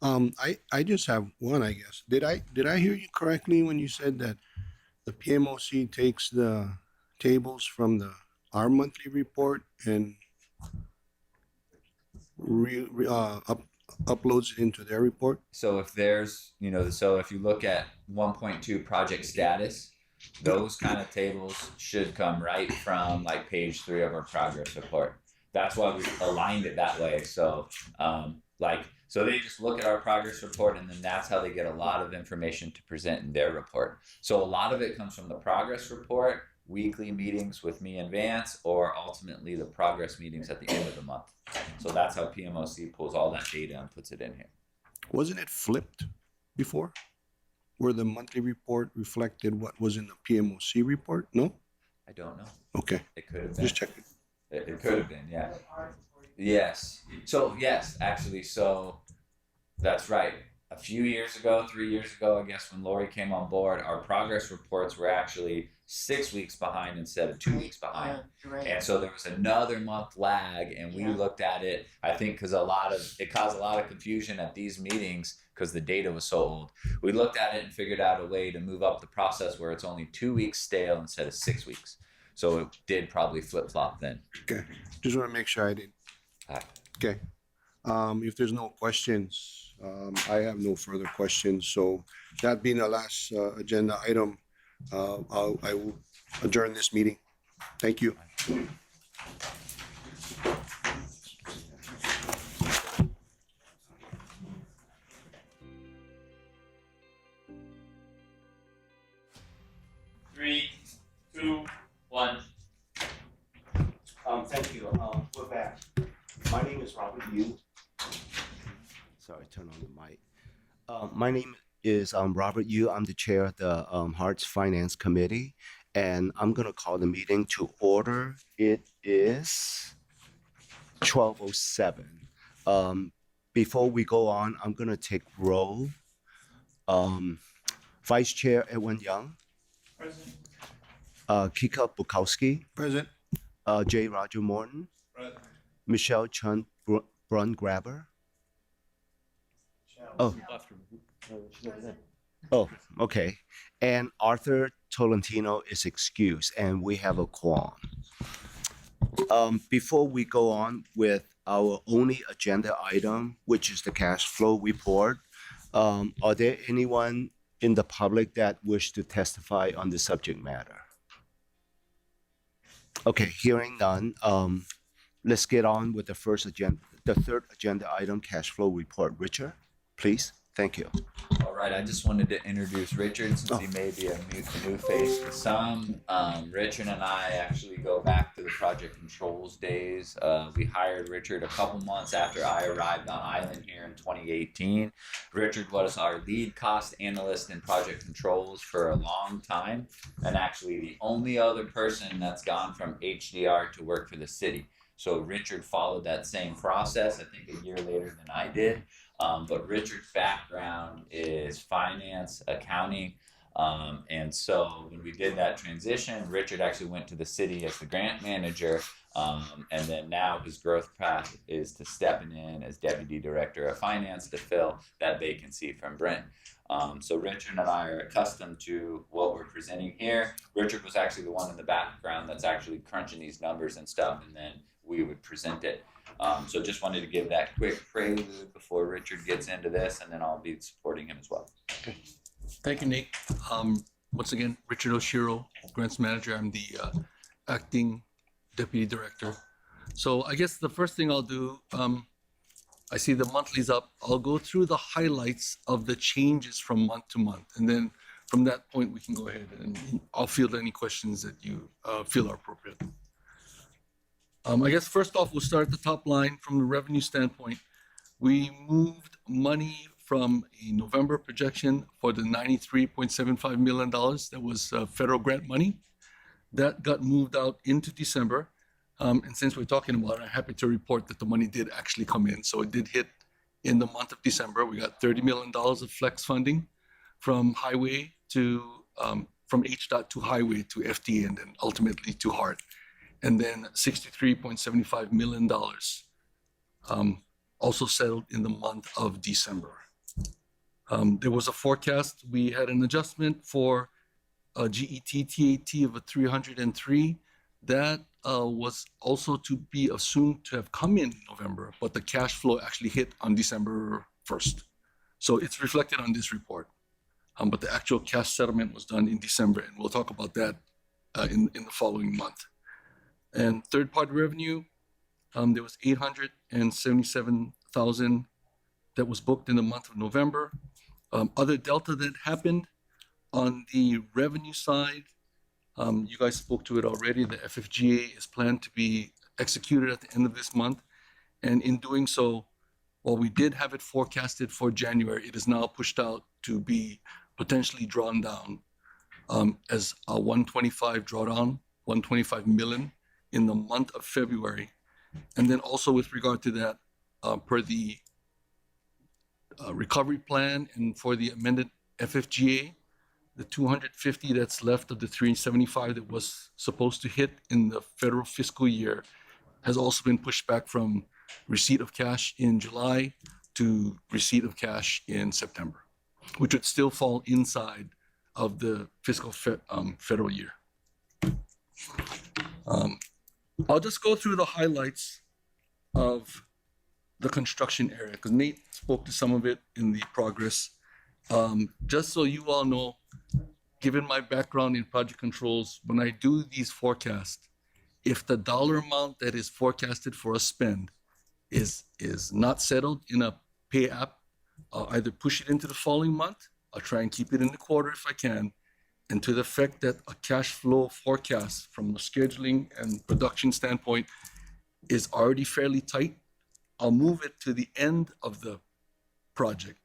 I just have one, I guess. Did I hear you correctly when you said that the PMOC takes the tables from our monthly report and uploads it into their report? So if there's, so if you look at 1.2 project status, those kind of tables should come right from like page 3 of our progress report. That's why we aligned it that way. So so they just look at our progress report, and then that's how they get a lot of information to present in their report. So a lot of it comes from the progress report, weekly meetings with me and Vance, or ultimately the progress meetings at the end of the month. So that's how PMOC pulls all that data and puts it in here. Wasn't it flipped before? Where the monthly report reflected what was in the PMOC report? No? I don't know. Okay. It could have been. Just checking. It could have been, yeah. Yes. So, yes, actually, so that's right. A few years ago, 3 years ago, I guess, when Lori came on board, our progress reports were actually 6 weeks behind instead of 2 weeks behind. Right. And so there was another month lag, and we looked at it, I think, because it caused a lot of confusion at these meetings because the data was so old. We looked at it and figured out a way to move up the process where it's only 2 weeks stale instead of 6 weeks. So it did probably flip-flop then. Okay. Just want to make sure I did. Okay. If there's no questions, I have no further questions. So that being the last agenda item, I will adjourn this meeting. Thank you. Thank you. We're back. My name is Robert Yu. Sorry, turn on the mic. My name is Robert Yu. I'm the chair of the Hearts Finance Committee, and I'm going to call the meeting to order. It is 12:07. Before we go on, I'm going to take roll. Vice Chair Edwin Young. Present. Kika Bukowski. Present. J. Roger Morton. Present. Michelle Chun Brun Grabber. Oh. Oh, okay. And Arthur Tolentino is excused, and we have a quorum. Before we go on with our only agenda item, which is the cash flow report, are there anyone in the public that wish to testify on the subject matter? Okay, hearing none, let's get on with the third agenda item, cash flow report. Richard, please. Thank you. All right, I just wanted to introduce Richard since he may be a new face to some. Richard and I actually go back to the project controls days. We hired Richard a couple months after I arrived on island here in 2018. Richard was our lead cost analyst in project controls for a long time, and actually the only other person that's gone from HDR to work for the city. So Richard followed that same process, I think a year later than I did. But Richard's background is finance, accounting, and so when we did that transition, Richard actually went to the city as the grant manager, and then now his growth path is to stepping in as deputy director of finance to fill that vacancy from Brent. So Richard and I are accustomed to what we're presenting here. Richard was actually the one in the background that's actually crunching these numbers and stuff, and then we would present it. So just wanted to give that quick prelude before Richard gets into this, and then I'll be supporting him as well. Okay. Thank you, Nate. Once again, Richard Oshiro, grants manager. I'm the acting deputy director. So I guess the first thing I'll do, I see the monthly's up. I'll go through the highlights of the changes from month to month, and then from that point we can go ahead and I'll field any questions that you feel are appropriate. I guess first off, we'll start at the top line from the revenue standpoint. We moved money from a November projection for the $93.75 million that was federal grant money. That got moved out into December. And since we're talking about it, I'm happy to report that the money did actually come in. So it did hit in the month of December. We got $30 million of flex funding from highway to, from HDOT to highway to FTA and then ultimately to HART. And then $63.75 million also settled in the month of December. There was a forecast. We had an adjustment for a GET-TAT of a 303. That was also to be assumed to have come in November, but the cash flow actually hit on December 1st. So it's reflected on this report. But the actual cash settlement was done in December, and we'll talk about that in the following month. And third-party revenue, there was $877,000 that was booked in the month of November. Other delta that happened on the revenue side, you guys spoke to it already. The FFGA is planned to be executed at the end of this month. And in doing so, while we did have it forecasted for January, it is now pushed out to be potentially drawn down as a 125 drawdown, 125 million in the month of February. And then also with regard to that, per the recovery plan and for the amended FFGA, the 250 that's left of the 375 that was supposed to hit in the federal fiscal year has also been pushed back from receipt of cash in July to receipt of cash in September, which would still fall inside of the fiscal federal year. I'll just go through the highlights of the construction area because Nate spoke to some of it in the progress. Just so you all know, given my background in project controls, when I do these forecasts, if the dollar amount that is forecasted for a spend is not settled in a pay app, I'll either push it into the following month, I'll try and keep it in the quarter if I can, and to the effect that a cash flow forecast from the scheduling and production standpoint is already fairly tight, I'll move it to the end of the project.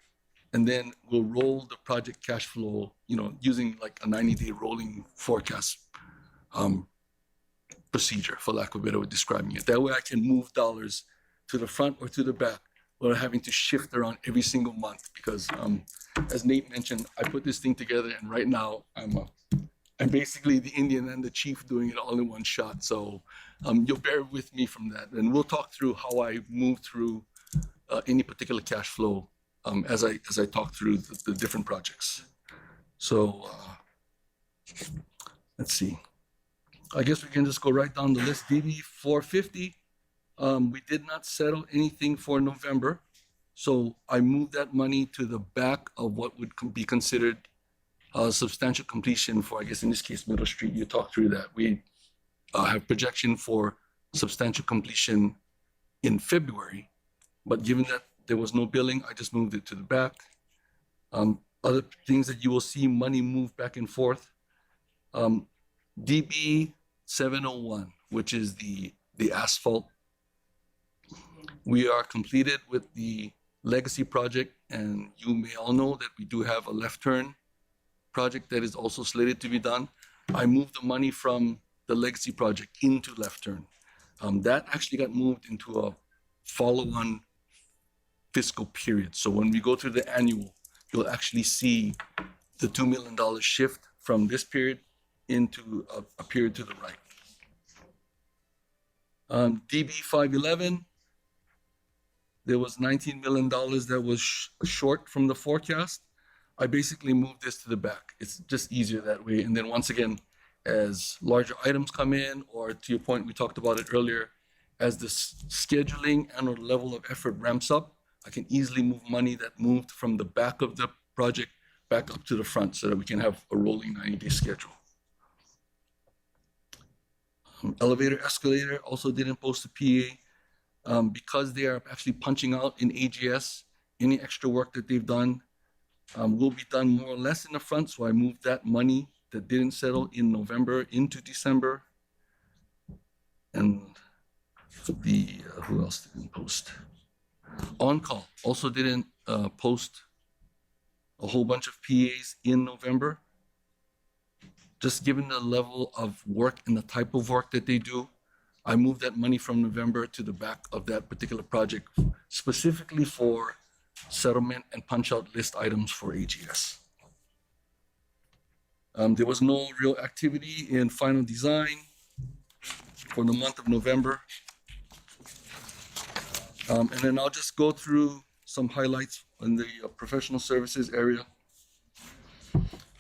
And then we'll roll the project cash flow, using like a 90-day rolling forecast procedure, for lack of a better way of describing it. That way I can move dollars to the front or to the back without having to shift around every single month. Because as Nate mentioned, I put this thing together, and right now I'm basically the Indian and the chief doing it all in one shot. So you'll bear with me from that. And we'll talk through how I move through any particular cash flow as I talk through the different projects. So let's see. I guess we can just go right down the list. DB 450, we did not settle anything for November. So I moved that money to the back of what would be considered substantial completion for, I guess in this case, Middle Street. You talked through that. We have projection for substantial completion in February, but given that there was no billing, I just moved it to the back. Other things that you will see money move back and forth. DB 701, which is the asphalt. We are completed with the legacy project, and you may all know that we do have a left turn project that is also slated to be done. I moved the money from the legacy project into left turn. That actually got moved into a follow-on fiscal period. So when we go through the annual, you'll actually see the $2 million shift from this period into a period to the right. DB 511, there was $19 million that was short from the forecast. I basically moved this to the back. It's just easier that way. And then once again, as larger items come in, or to your point, we talked about it earlier, as the scheduling and or level of effort ramps up, I can easily move money that moved from the back of the project back up to the front so that we can have a rolling 90-day schedule. Elevator, escalator also didn't post a PA because they are actually punching out in AGS. Any extra work that they've done will be done more or less in the front. So I moved that money that didn't settle in November into December. And the, who else didn't post? On Call also didn't post a whole bunch of PAs in November. Just given the level of work and the type of work that they do, I moved that money from November to the back of that particular project, specifically for settlement and punch out list items for AGS. There was no real activity in final design for the month of November. And then I'll just go through some highlights in the professional services area.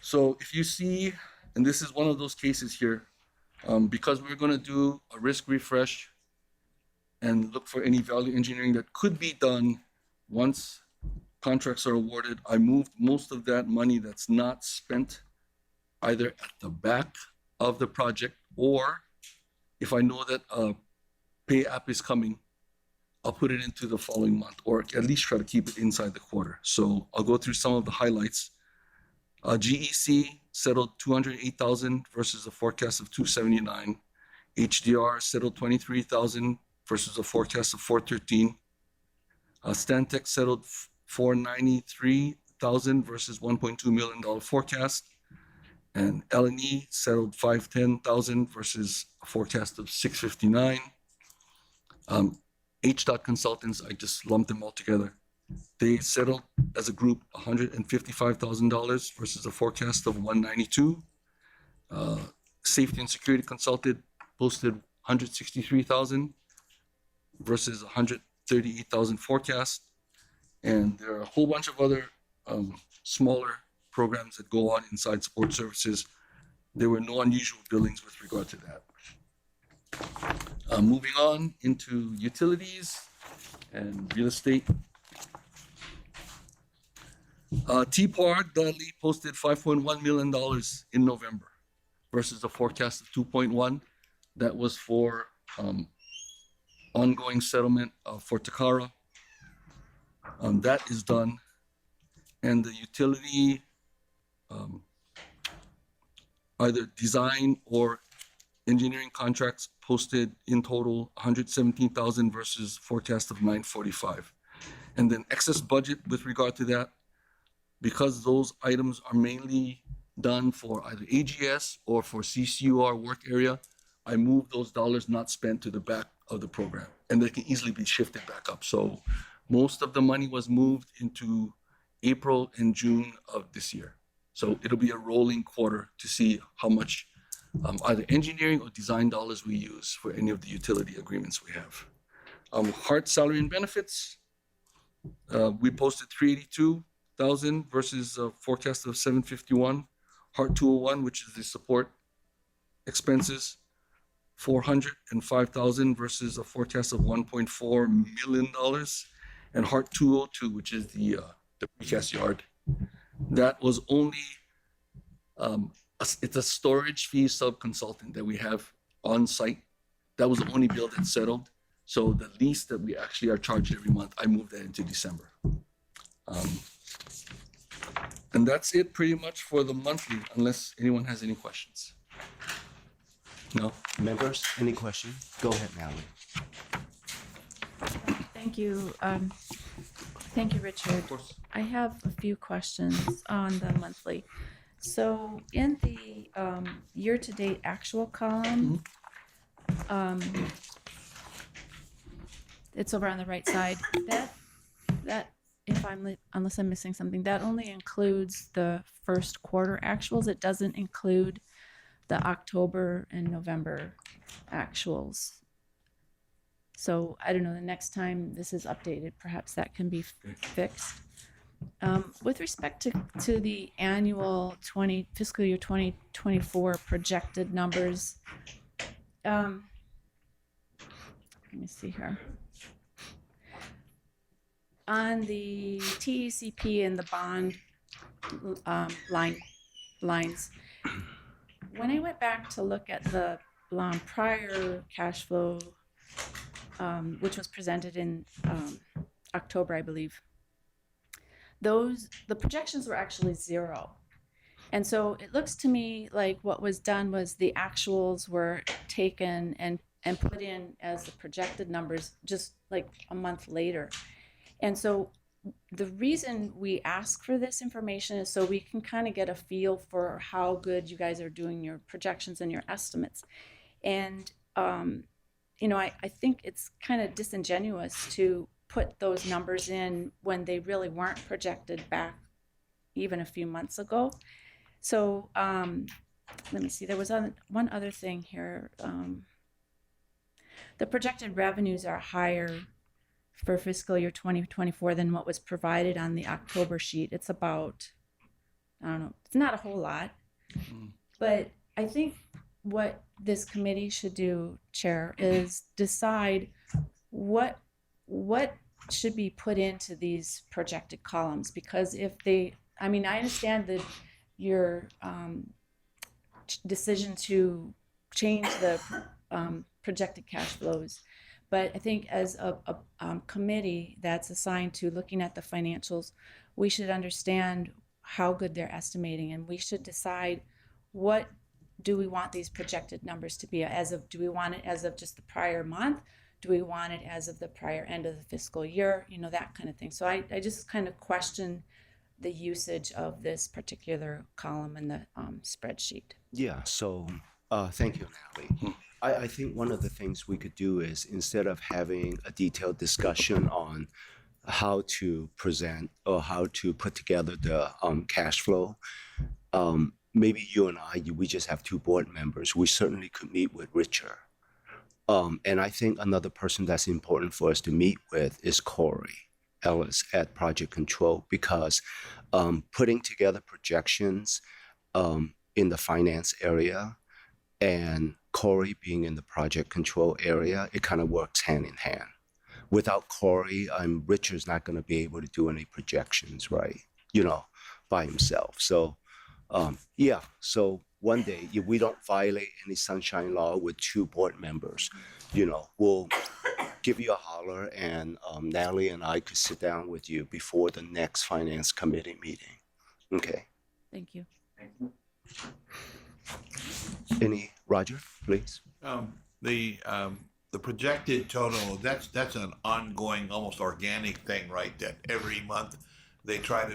So if you see, and this is one of those cases here, because we're going to do a risk refresh and look for any value engineering that could be done once contracts are awarded, I moved most of that money that's not spent either at the back of the project, or if I know that a pay app is coming, I'll put it into the following month, or at least try to keep it inside the quarter. So I'll go through some of the highlights. GEC settled 208,000 versus a forecast of 279. HDR settled 23,000 versus a forecast of 413. Stantec settled 493,000 versus $1.2 million forecast. And L&E settled 510,000 versus a forecast of 659. HDOT Consultants, I just lumped them all together. They settled as a group $155,000 versus a forecast of 192. Safety and Security Consulted posted 163,000 versus 138,000 forecast. And there are a whole bunch of other smaller programs that go on inside support services. There were no unusual billings with regard to that. Moving on into utilities and real estate. TPAR Dudley posted $5.1 million in November versus a forecast of 2.1. That was for ongoing settlement for Takara. That is done. And the utility either design or engineering contracts posted in total 117,000 versus forecast of 945. And then excess budget with regard to that, because those items are mainly done for either AGS or for CCUR work area, I moved those dollars not spent to the back of the program, and they can easily be shifted back up. So most of the money was moved into April and June of this year. So it'll be a rolling quarter to see how much either engineering or design dollars we use for any of the utility agreements we have. Hart salary and benefits, we posted 382,000 versus a forecast of 751. Hart 201, which is the support expenses, 405,000 versus a forecast of $1.4 million. And Hart 202, which is the precast yard, that was only it's a storage fee sub-consultant that we have on site. That was the only bill that settled. So the lease that we actually are charged every month, I moved that into December. And that's it pretty much for the monthly, unless anyone has any questions. No? Members, any questions? Go ahead, Natalie. Thank you. Thank you, Richard. Of course. I have a few questions on the monthly. So in the year-to-date actual column, it's over on the right side. That unless I'm missing something, that only includes the first quarter actuals. It doesn't include the October and November actuals. So I don't know, the next time this is updated, perhaps that can be fixed. With respect to the annual fiscal year 2024 projected numbers, let me see here. On the TECP and the bond lines, when I went back to look at the prior cash flow, which was presented in October, I believe, the projections were actually zero. And so it looks to me like what was done was the actuals were taken and put in as the projected numbers just like a month later. And so the reason we ask for this information is so we can kind of get a feel for how good you guys are doing your projections and your estimates. And, I think it's kind of disingenuous to put those numbers in when they really weren't projected back even a few months ago. So let me see, there was one other thing here. The projected revenues are higher for fiscal year 2024 than what was provided on the October sheet. It's about, I don't know, it's not a whole lot, but I think what this committee should do, Chair, is decide what should be put into these projected columns, because if I understand that your decision to change the projected cash flows, but I think as a committee that's assigned to looking at the financials, we should understand how good they're estimating, and we should decide what do we want these projected numbers to be do we want it as of just the prior month? Do we want it as of the prior end of the fiscal year? That kind of thing. So I just kind of question the usage of this particular column in the spreadsheet. Yeah, so thank you, Natalie. I think one of the things we could do is, instead of having a detailed discussion on how to present or how to put together the cash flow, maybe you and we just have two board members. We certainly could meet with Richard. And I think another person that's important for us to meet with is Corey Ellis at Project Control, because putting together projections in the finance area and Corey being in the project control area, it kind of works hand in hand. Without Corey, Richard's not going to be able to do any projections, right? By himself. So, so one day, if we don't violate any sunshine law with two board members, we'll give you a holler, and Natalie and I could sit down with you before the next finance committee meeting. Okay. Thank you. Any, Roger, please? The projected total, that's an ongoing, almost organic thing, right? That every month they try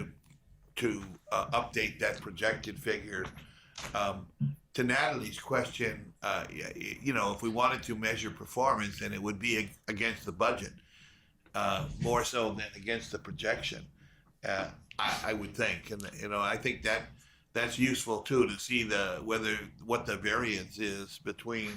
to update that projected figure. To Natalie's question, you know, if we wanted to measure performance, then it would be against the budget, more so than against the projection. I would think, and you know, I think that's useful too, to see what the variance is between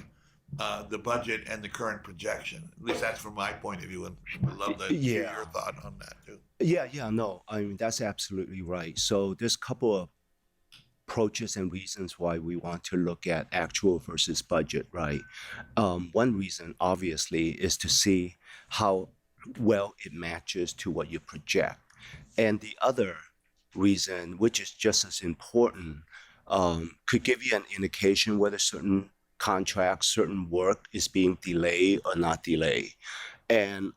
the budget and the current projection. At least that's from my point of view, and I'd love to hear your thought on that too. Yeah, no, I mean, that's absolutely right. So there's a couple of approaches and reasons why we want to look at actual versus budget, right? One reason, obviously, is to see how well it matches to what you project. And the other reason, which is just as important, could give you an indication whether certain contracts, certain work is being delayed or not delayed. And,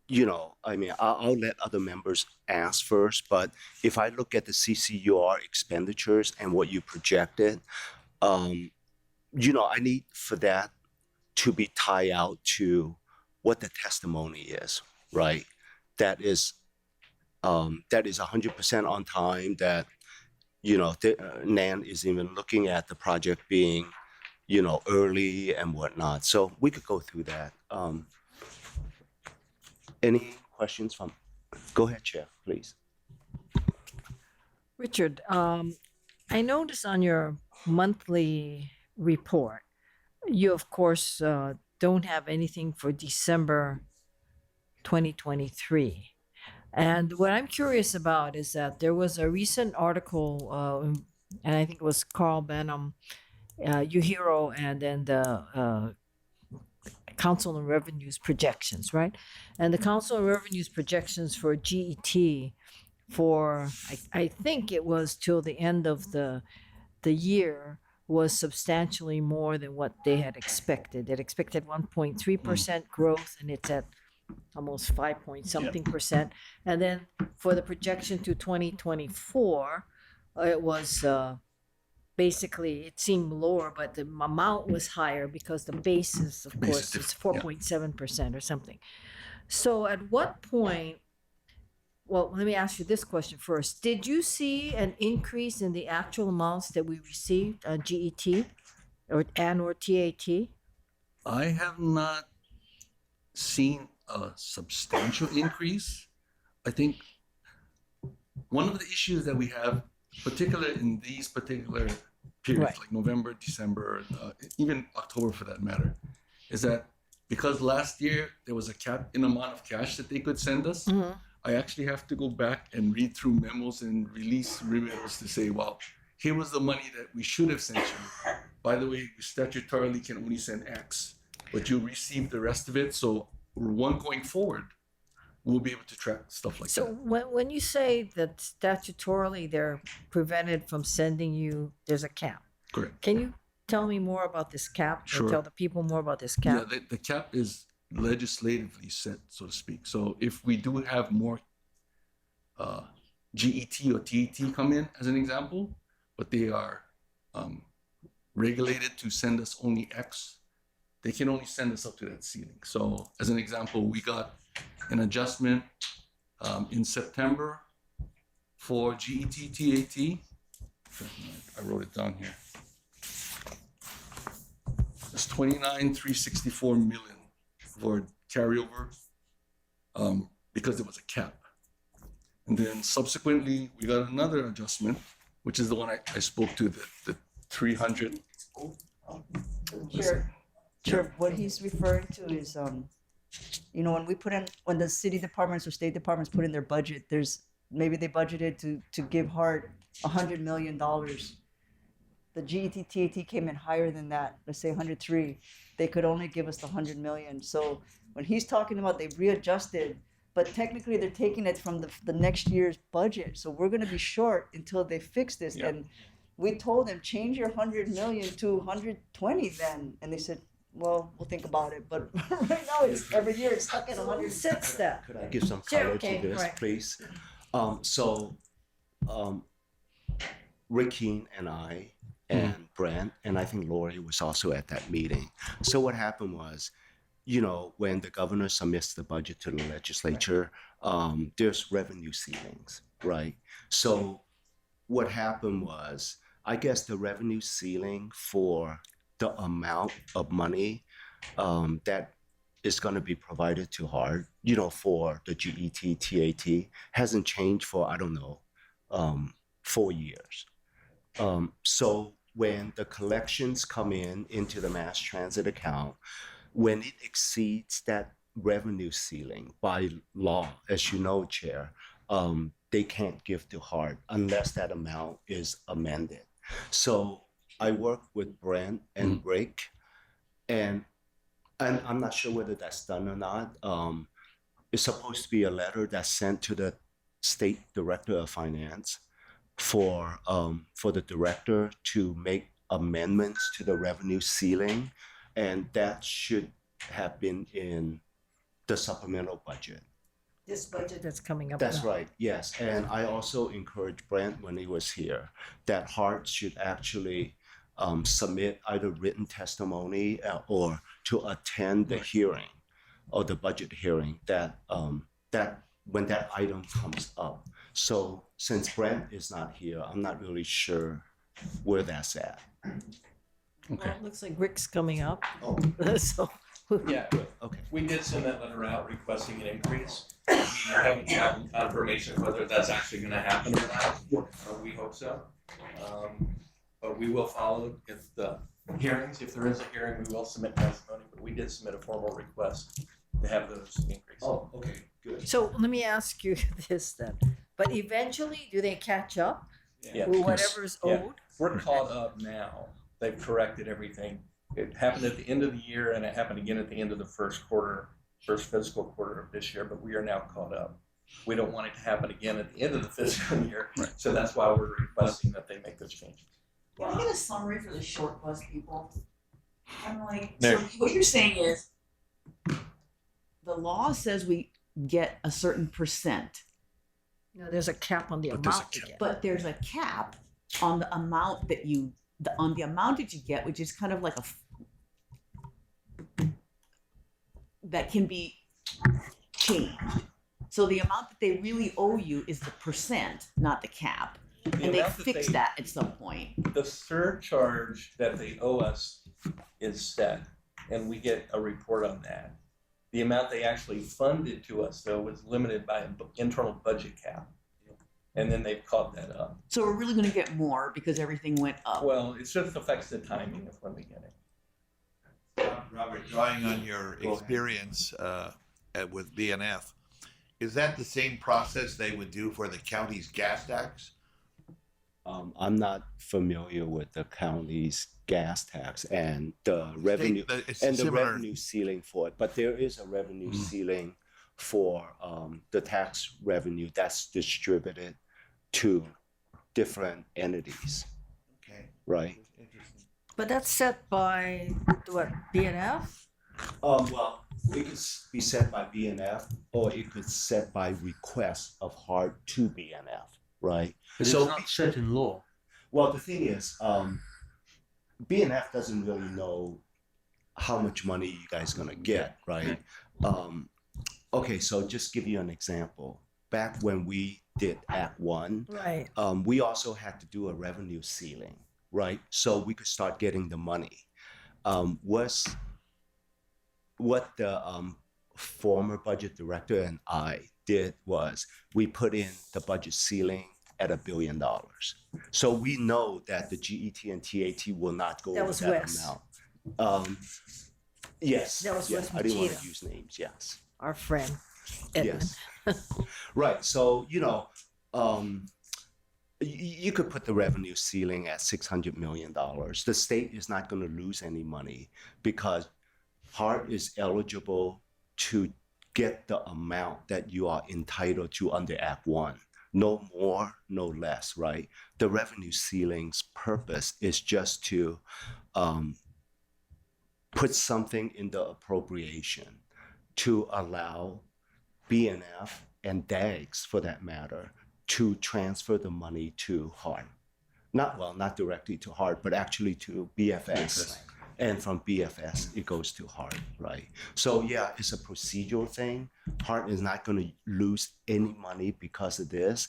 you know, I mean, I'll let other members ask first, but if I look at the CCUR expenditures and what you projected, you know, I need for that to be tied out to what the testimony is, right? That is 100% on time, that, you know, NAN is even looking at the project being, you know, early and whatnot. So we could go through that. Any questions from, go ahead, Chair, please. Richard, I noticed on your monthly report, you of course don't have anything for December 2023. And what I'm curious about is that there was a recent article, and I think it was Carl Benham, UHERO, and then the Council on Revenue's projections, right? And the Council on Revenue's projections for GET for, I think it was till the end of the year, was substantially more than what they had expected. They had expected 1.3% growth, and it's at almost 5 point something percent. And then for the projection to 2024, it was basically, it seemed lower, but the amount was higher because the basis, of course, is 4.7% or something. So at what point, well, let me ask you this question first. Did you see an increase in the actual amounts that we received on GET or TAT? I have not seen a substantial increase. I think one of the issues that we have, particularly in these particular periods, like November, December, even October for that matter, is that because last year there was a cap in amount of cash that they could send us, I actually have to go back and read through memos and release remittals to say, well, here was the money that we should have sent you. By the way, we statutorily can only send X, but you receive the rest of it. So going forward, we'll be able to track stuff like that. So when you say that statutorily they're prevented from sending you, there's a cap. Correct. Can you tell me more about this cap? Sure. Or tell the people more about this cap? Yeah, the cap is legislatively set, so to speak. So if we do have more GET or TET come in, as an example, but they are regulated to send us only X, they can only send us up to that ceiling. So as an example, we got an adjustment in September for GET, TAT. I wrote it down here. It's 29,364 million for carryover because there was a cap. And then subsequently, we got another adjustment, which is the one I spoke to, the 300. Sure. What he's referring to is, you know, when the city departments or state departments put in their budget, maybe they budgeted to give HART $100 million. The GET TAT came in higher than that, let's say 103. They could only give us the 100 million. So when he's talking about they readjusted, but technically they're taking it from the next year's budget. So we're going to be short until they fix this. Yep. And we told them, change your 100 million to 120 then. And they said, well, we'll think about it. But right now, every year it's stuck at 100. Sits that. Could I give some Sure, color okay, to this, right. please? Rick Keene and I and Brent, and I think Lori was also at that meeting. So what happened was, you know, when the governor submits the budget to the legislature, there's revenue ceilings, right? So what happened was, I guess the revenue ceiling for the amount of money that is going to be provided to HART, you know, for the GET, TAT, hasn't changed for, I don't know, 4 years. So when the collections come into the mass transit account, when it exceeds that revenue ceiling by law, as you know, Chair, they can't give to HART unless that amount is amended. So I work with Brent and Rick, and I'm not sure whether that's done or not. It's supposed to be a letter that's sent to the state director of finance for the director to make amendments to the revenue ceiling, and that should have been in the supplemental budget. This budget that's coming up. That's now. right, yes. And I also encouraged Brent when he was here that HART should actually submit either written testimony or to attend the hearing or the budget hearing that when that item comes up. So since Brent is not here, I'm not really sure where that's at. Well, it looks like Rick's coming up. Oh. So Yeah, okay. We did send that letter out requesting an increase. We haven't gotten confirmation whether that's actually gonna happen or not. We hope so. But we will follow if the hearings, if there is a hearing, we will submit testimony, but we did submit a formal request to have those increases. Oh, okay, good. So let me ask you this then. But eventually, do they catch up Yeah. with whatever's Yeah. owed? We're caught up now. They've corrected everything. It happened at the end of the year and it happened again at the end of the first fiscal quarter of this year, but we are now caught up. We don't want it to happen again at the end of the fiscal year. So that's why we're requesting that they make those changes. Can I get a summary for the short bus people? I'm like, There. so what you're saying is the law says we get a certain percent, No, there's a cap on the amount you get. but there's a cap on the amount that you get, which is kind of like that can be changed. So the amount that they really owe you is the percent, not the cap. The And they amount that fix they- that at some point. The surcharge that they owe us is set, and we get a report on that. The amount they actually funded to us, though, was limited by an internal budget cap. And then they've caught that up. So we're really gonna get more because everything went up. Well, it just affects the timing of when we get it. Robert, drawing on your experience with BNF, is that the same process they would do for the county's gas tax? I'm not familiar with the county's gas tax and the revenue It's and the similar. revenue ceiling for it, but there is a revenue ceiling for the tax revenue that's distributed to different entities, Okay. right? But that's set by what, BNF? Well, it could be set by BNF or it could set by request of HART to BNF, right? But it's not set in law. Well, the thing is, BNF doesn't really know how much money you guys gonna get, right? Okay, so just give you an example. Back when we did Act One, Right. we also had to do a revenue ceiling, right? So we could start getting the money. What the former budget director and I did was we put in the budget ceiling at $1 billion. So we know that the GET and TAT will not go That over was that Wes. amount. Yes. That was yes. Wes I didn't want Machida. to use names. Yes. Our friend, Edmund. Yes. Right. So, you know, you could put the revenue ceiling at $600 million. The state is not going to lose any money because HART is eligible to get the amount that you are entitled to under Act One. No more, no less, right? The revenue ceiling's purpose is just to put something in the appropriation to allow BNF and DAGS, for that matter, to transfer the money to HART. not directly to Hart, but actually to BFS. And from BFS, it goes to Hart, right? So yeah, it's a procedural thing. Hart is not going to lose any money because of this.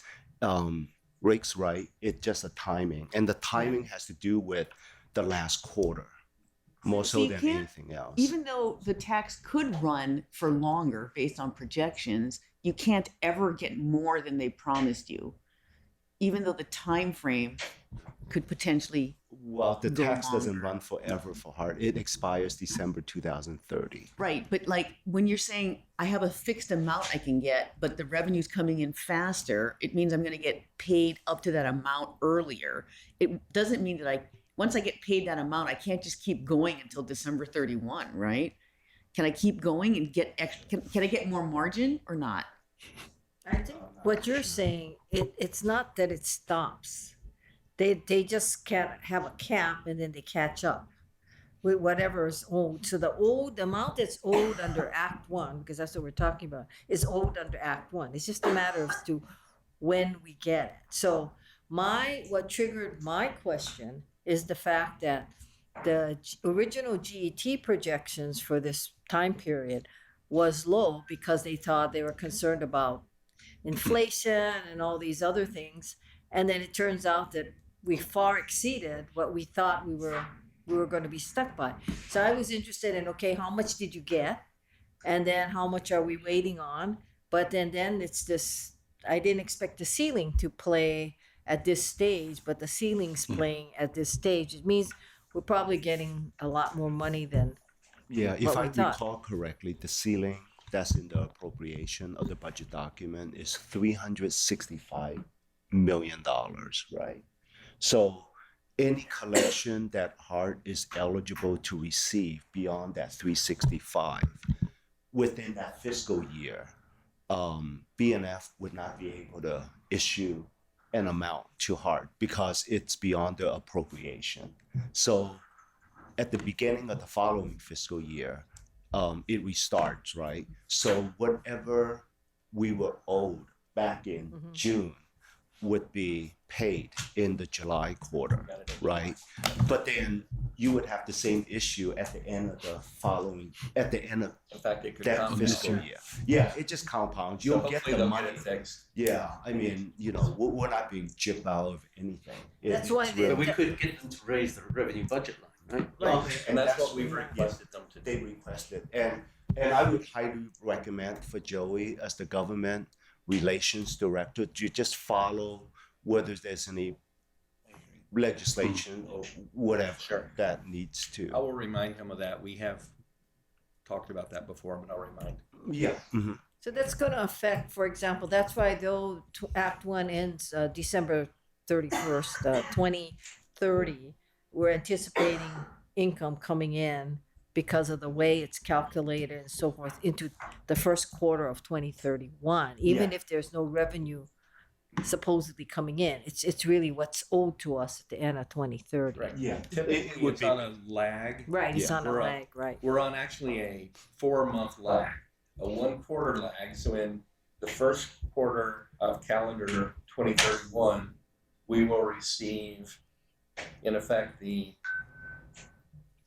Rick's right. It's just a timing. And the timing has to do with the last quarter, more So so you than can't- anything else. Even though the tax could run for longer based on projections, you can't ever get more than they promised you. Even though the time frame could potentially Well, the go tax doesn't longer. run forever for Hart. It expires December 2030. Right, but like when you're saying I have a fixed amount I can get, but the revenue's coming in faster, it means I'm going to get paid up to that amount earlier. It doesn't mean that once I get paid that amount, I can't just keep going until December 31, right? Can I keep going and get extra? Can I get more margin or not? I think what you're saying, it's not that it stops. They just can't have a cap and then they catch up with whatever is owed. So the amount that's owed under Act One, because that's what we're talking about, is owed under Act One. It's just a matter of to when we get it. So what triggered my question is the fact that the original GET projections for this time period was low because they thought they were concerned about inflation and all these other things. And then it turns out that we far exceeded what we thought we were going to be stuck by. So I was interested in, okay, how much did you get? And then how much are we waiting on? But then it's this, I didn't expect the ceiling to play at this stage, but the ceiling's playing at this stage. It means we're probably getting a lot more money than Yeah, if what I we thought. recall correctly, the ceiling that's in the appropriation of the budget document is $365 million, right? So any collection that Hart is eligible to receive beyond that 365 within that fiscal year, BNF would not be able to issue an amount to Hart because it's beyond the appropriation. So at the beginning of the following fiscal year, it restarts, right? So whatever we were owed back in June would be paid in the July quarter, right? But then you would have the same issue at the end of In fact, it could that compound. fiscal year. Yeah, it just compounds. You'll So get hopefully the they'll money. get it fixed. Yeah, I mean, we're not being gypped out of anything. That's why It's they- really- But we could get them to raise the revenue budget line, right? Well, And that's what we've requested them to do. They requested, and I would highly recommend for Joey as the government relations director to just follow whether there's any legislation or whatever that needs to. I will remind him of that. We have talked about that before, but I'll remind him. Yeah. So that's going to affect, for example, that's why though Act One ends December 31st, 2030, we're anticipating income coming in because of the way it's calculated and so forth into the first quarter of 2031, even Yeah. if there's no revenue supposedly coming in. It's really what's owed to us at the end of 2030. Right. Yeah. Typically, would it's be- on a lag. Right, it's on a We're lag, right. We're on actually a 4-month lag, a 1-quarter lag. So in the first quarter of calendar 2031, we will receive, in effect, the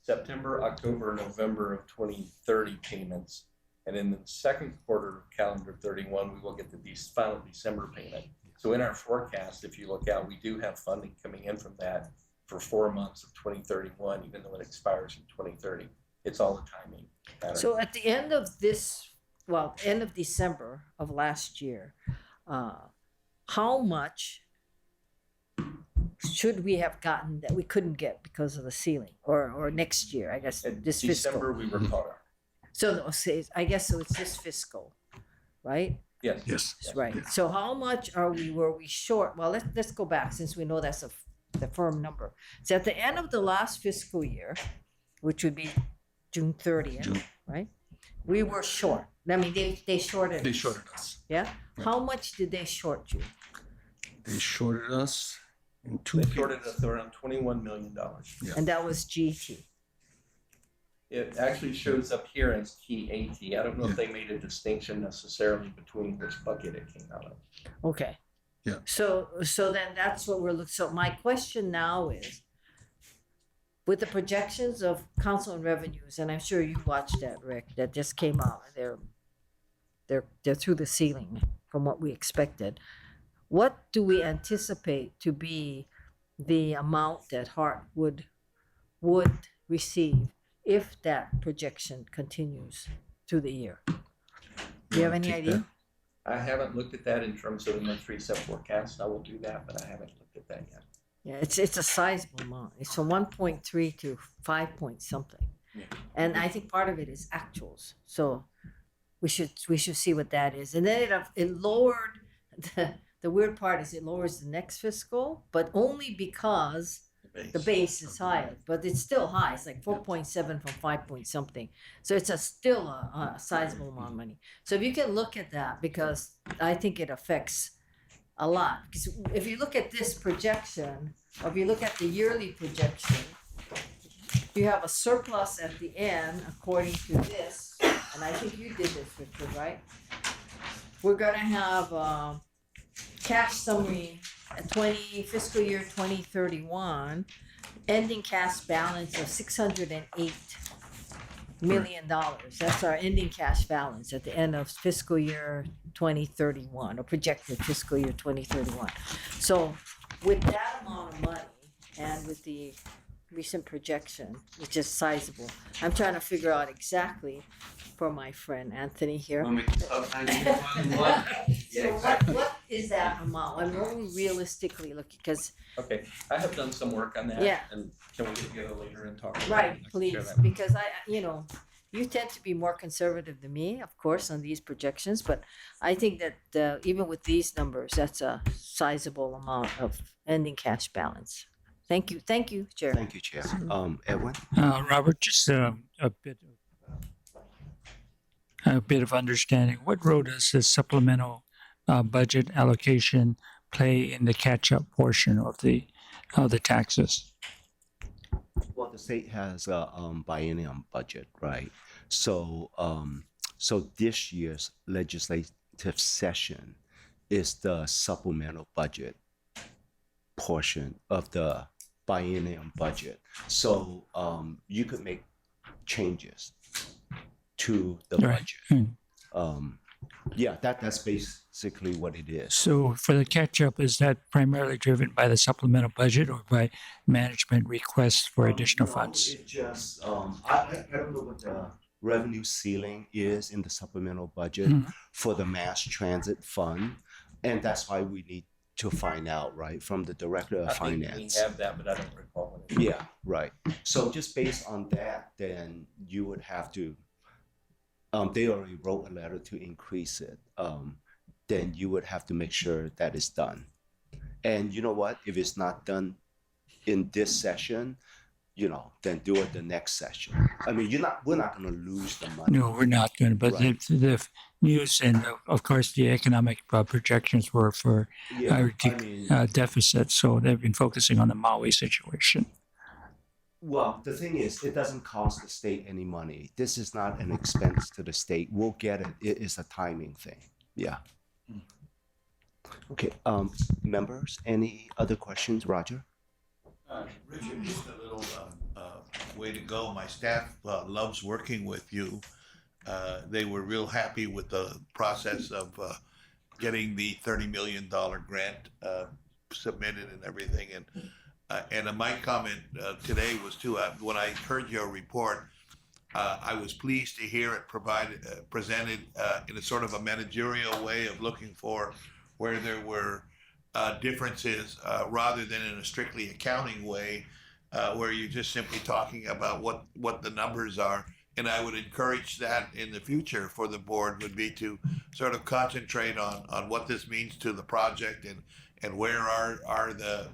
September, October, November of 2030 payments. And in the second quarter of calendar 31, we will get the final December payment. So in our forecast, if you look out, we do have funding coming in from that for 4 months of 2031, even though it expires in 2030. It's all a timing pattern. So at the end of end of December of last year, how much should we have gotten that we couldn't get because of the ceiling, or next year? I guess this December, fiscal. we were caught up. So I guess so. It's this fiscal, right? Yes. Yes. Right. So how much were we short? Well, let's go back since we know that's the firm number. So at the end of the last fiscal year, which would be June 30th, right? We were short. I mean, they shorted. They shorted us. Yeah. How much did they short you? They shorted us in two. They shorted us around $21 million. Yeah. And that was GT. It actually shows up here as key AT. I don't know if they made a distinction necessarily between which bucket it came out of. Okay. Yeah. So then that's what we're looking. So my question now is, with the projections of council and revenues, and I'm sure you watched that, Rick, that just came out. They're through the ceiling from what we expected. What do we anticipate to be the amount that Hart would receive if that projection continues through the year? Do you have any idea? I haven't looked at that in terms of the month 3 sub forecast. I will do that, but I haven't looked at that yet. Yeah, it's a sizable amount. It's from 1.3 to 5 point something. Yeah. And I think part of it is actuals. So we should see what that is. And then it lowered the weird part is it lowers the next fiscal, but only because the base is higher. But it's still high. It's like 4.7 from 5 point something. So it's still a sizable amount of money. So if you can look at that, because I think it affects a lot. Because if you look at this projection, or if you look at the yearly projection, you have a surplus at the end according to this, and I think you did this, Richard, right? We're gonna have cash summary at fiscal year 2031, ending cash balance of $608 million. That's our ending cash balance at the end of fiscal year 2031, or projected fiscal year 2031. So with that amount of money and with the recent projection, which is sizable, I'm trying to figure out exactly for my friend Anthony here. So what is that amount? I'm only realistically looking, because Okay, I have done some work on that. Yeah. And can we get together later and talk about it? I right, can please, share that. because you tend to be more conservative than me, of course, on these projections, but I think that even with these numbers, that's a sizable amount of ending cash balance. Thank you, Chair. Thank you, Chair. Edwin? Robert, just a bit of understanding. What role does the supplemental budget allocation play in the catch-up portion of the taxes? Well, the state has a biennium budget, right? So, so this year's legislative session is the supplemental budget portion of the biennium budget. So, you could make changes to the Right. budget. Yeah, that's basically what it is. So for the catch-up, is that primarily driven by the supplemental budget or by management requests for additional No, funds? It just, I don't know what the revenue ceiling is in the supplemental budget for the mass transit fund. And that's why we need to find out, right, from the director of I think finance. we have that, but I don't recall what it is. Yeah, right. So just based on that, then you would have to, they already wrote a letter to increase it. Then you would have to make sure that is done. And you know what? If it's not done in this session, then do it the next session. I mean, we're not going to lose the money. No, we're not going to. But Right. the news and, of course, the economic projections were for Yeah, I mean, deficit. So they've been focusing on the Maui situation. well, the thing is, it doesn't cost the state any money. This is not an expense to the state. We'll get it. It is a timing thing. Yeah. Okay. Members, any other questions, Roger? Richard, just a little way to go. My staff loves working with you. They were real happy with the process of getting the $30 million grant submitted and everything. And my comment today was too, when I heard your report, I was pleased to hear it presented in a sort of a managerial way of looking for where there were differences rather than in a strictly accounting way where you're just simply talking about what the numbers are. And I would encourage that in the future for the board would be to sort of concentrate on what this means to the project and where are the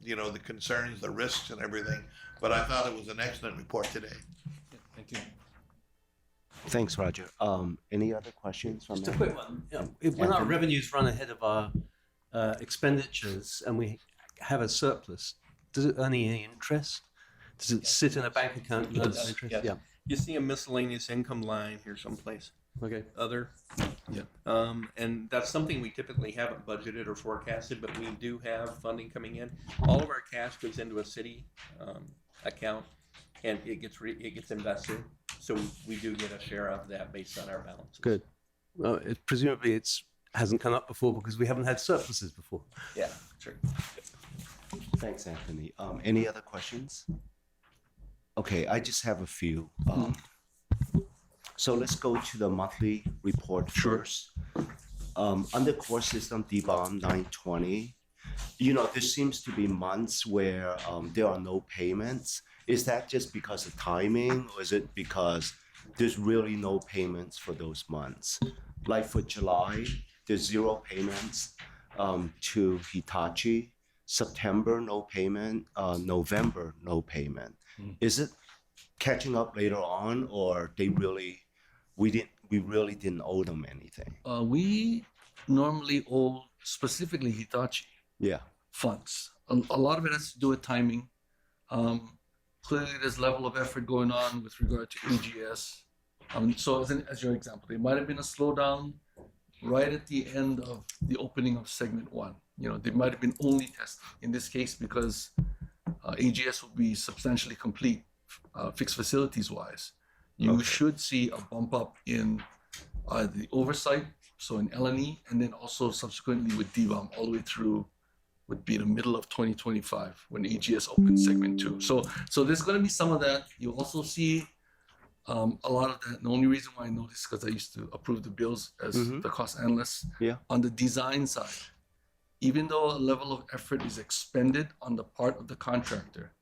the concerns, the risks and everything. But I thought it was an excellent report today. Thank you. Thanks, Roger. Any other questions from Just a that? quick one. When our revenues run ahead of our expenditures and we have a surplus, does it earn any interest? Does it sit in a bank account and earn Yes, interest? yes. Yeah. You see a miscellaneous income line here someplace. Okay. Other. Yeah. And that's something we typically haven't budgeted or forecasted, but we do have funding coming in. All of our cash goes into a city account, and it gets invested. So we do get a share of that based on our balances. Good. Well, presumably hasn't come up before because we haven't had surpluses before. Yeah, sure. Thanks, Anthony. Any other questions? Okay, I just have a few. So let's go to the monthly report first. Under core system DBOM 920, there seems to be months where there are no payments. Is that just because of timing, or is it because there's really no payments for those months? Like for July, there's 0 payments to Hitachi. September, no payment. November, no payment. Is it catching up later on, or we really didn't owe them anything? We normally owe specifically Hitachi funds. A lot of it has to do with timing. Clearly, there's level of effort going on with regard to AGS. So as your example, there might have been a slowdown right at the end of the opening of segment 1. They might have been only testing. In this case, because AGS will be substantially complete, fixed facilities wise, you should see a bump up in the oversight, so in L&E, and then also subsequently with DBOM all the way through would be the middle of 2025 when AGS opens segment 2. So there's going to be some of that. You also see a lot of that. The only reason why I know this is because I used to approve the bills as the cost analyst. On the design side, even though a level of effort is expended on the part of the contractor,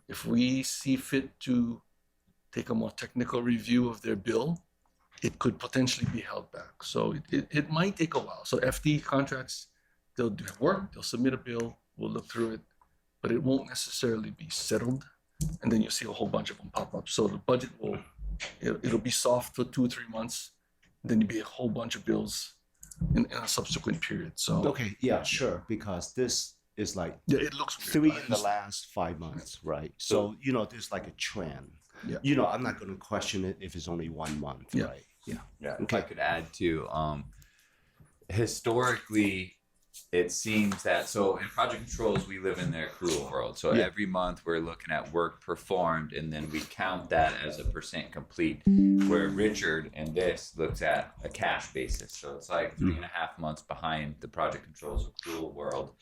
if we see fit to take a more technical review of their bill, it could potentially be held back. So it might take a while. So FD contracts, they'll do work, they'll submit a bill, we'll look through it, but it won't necessarily be settled. And then you'll see a whole bunch of them pop up. So the budget it'll be soft for 2 or 3 months. Then you'll be a whole bunch of bills in a subsequent period. So okay, yeah, sure, because this is like it looks weird, 3 in the last 5 months, right? So there's like a trend. I'm not going to question it if it's only 1 month, right? Yeah. If I could add to, historically, it seems that, so in project controls, we live in the accrual world. So every month we're looking at work performed, and then we count that as a % complete, where Richard in this looks at a cash basis. So it's like 3.5 months behind the project controls accrual world.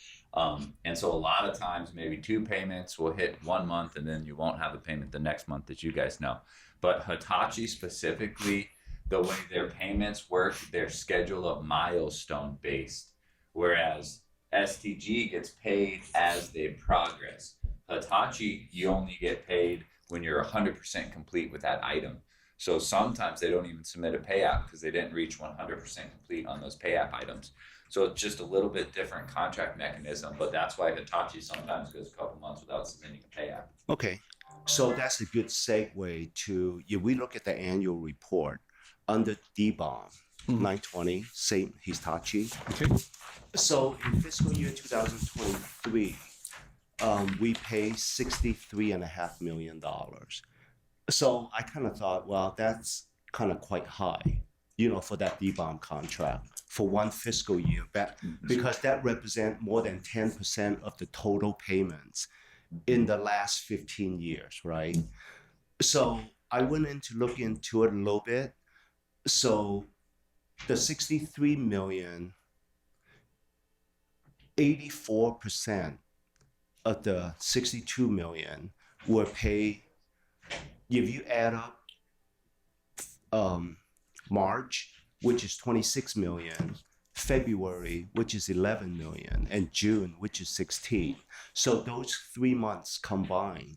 And so a lot of times maybe 2 payments will hit 1 month, and then you won't have a payment the next month, as you guys know. But Hitachi specifically, the way their payments work, they're schedule of milestone based. Whereas STG gets paid as they progress. Hitachi, you only get paid when you're 100% complete with that item. So sometimes they don't even submit a payout because they didn't reach 100% complete on those payout items. So it's just a little bit different contract mechanism, but that's why Hitachi sometimes goes a couple months without submitting a payout. Okay, so that's a good segue to, if we look at the annual report under DBOM, 920, same Hitachi. Okay. So in fiscal year 2023, we paid $63.5 million. So I kind of thought, well, that's kind of quite high, for that DBOM contract for 1 fiscal year back, because that represents more than 10% of the total payments in the last 15 years, right? So I went in to look into it a little bit. So the 63 million, 84% of the 62 million were paid. If you add up March, which is 26 million, February, which is 11 million, and June, which is 16. So those 3 months combined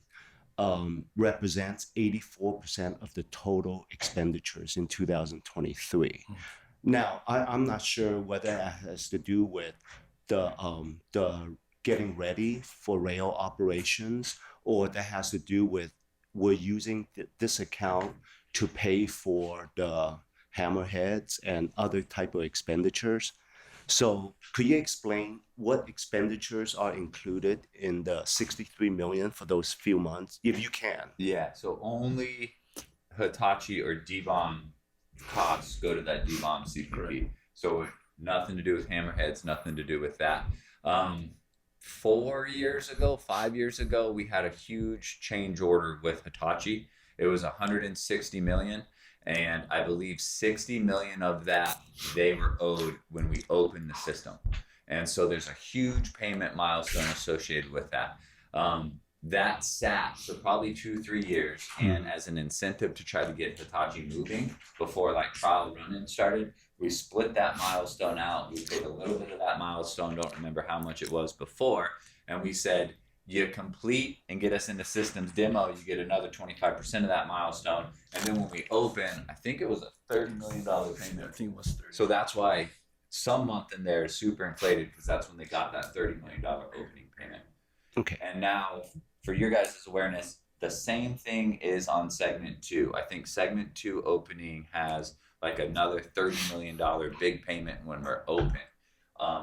represents 84% of the total expenditures in 2023. Now, I'm not sure whether that has to do with the getting ready for rail operations, or that has to do with we're using this account to pay for the hammerheads and other type of expenditures. So could you explain what expenditures are included in the 63 million for those few months, if you can? Yeah, so only Hitachi or DBOM costs go to that DBOM CPP. So nothing to do with hammerheads, nothing to do with that. 4 years ago, 5 years ago, we had a huge change order with Hitachi. It was 160 million, and I believe 60 million of that they were owed when we opened the system. And so there's a huge payment milestone associated with that. That sat for probably 2-3 years, and as an incentive to try to get Hitachi moving before like trial running started, we split that milestone out. We paid a little bit of that milestone, don't remember how much it was before, and we said, you complete and get us into systems demo, you get another 25% of that milestone, and then when we open, I think it was a $30 million payment. I think it was 30. So that's why some month in there is super inflated, because that's when they got that $30 million opening payment. Okay. And now, for your guys' awareness, the same thing is on segment 2. I think segment 2 opening has like another $30 million big payment when we're open.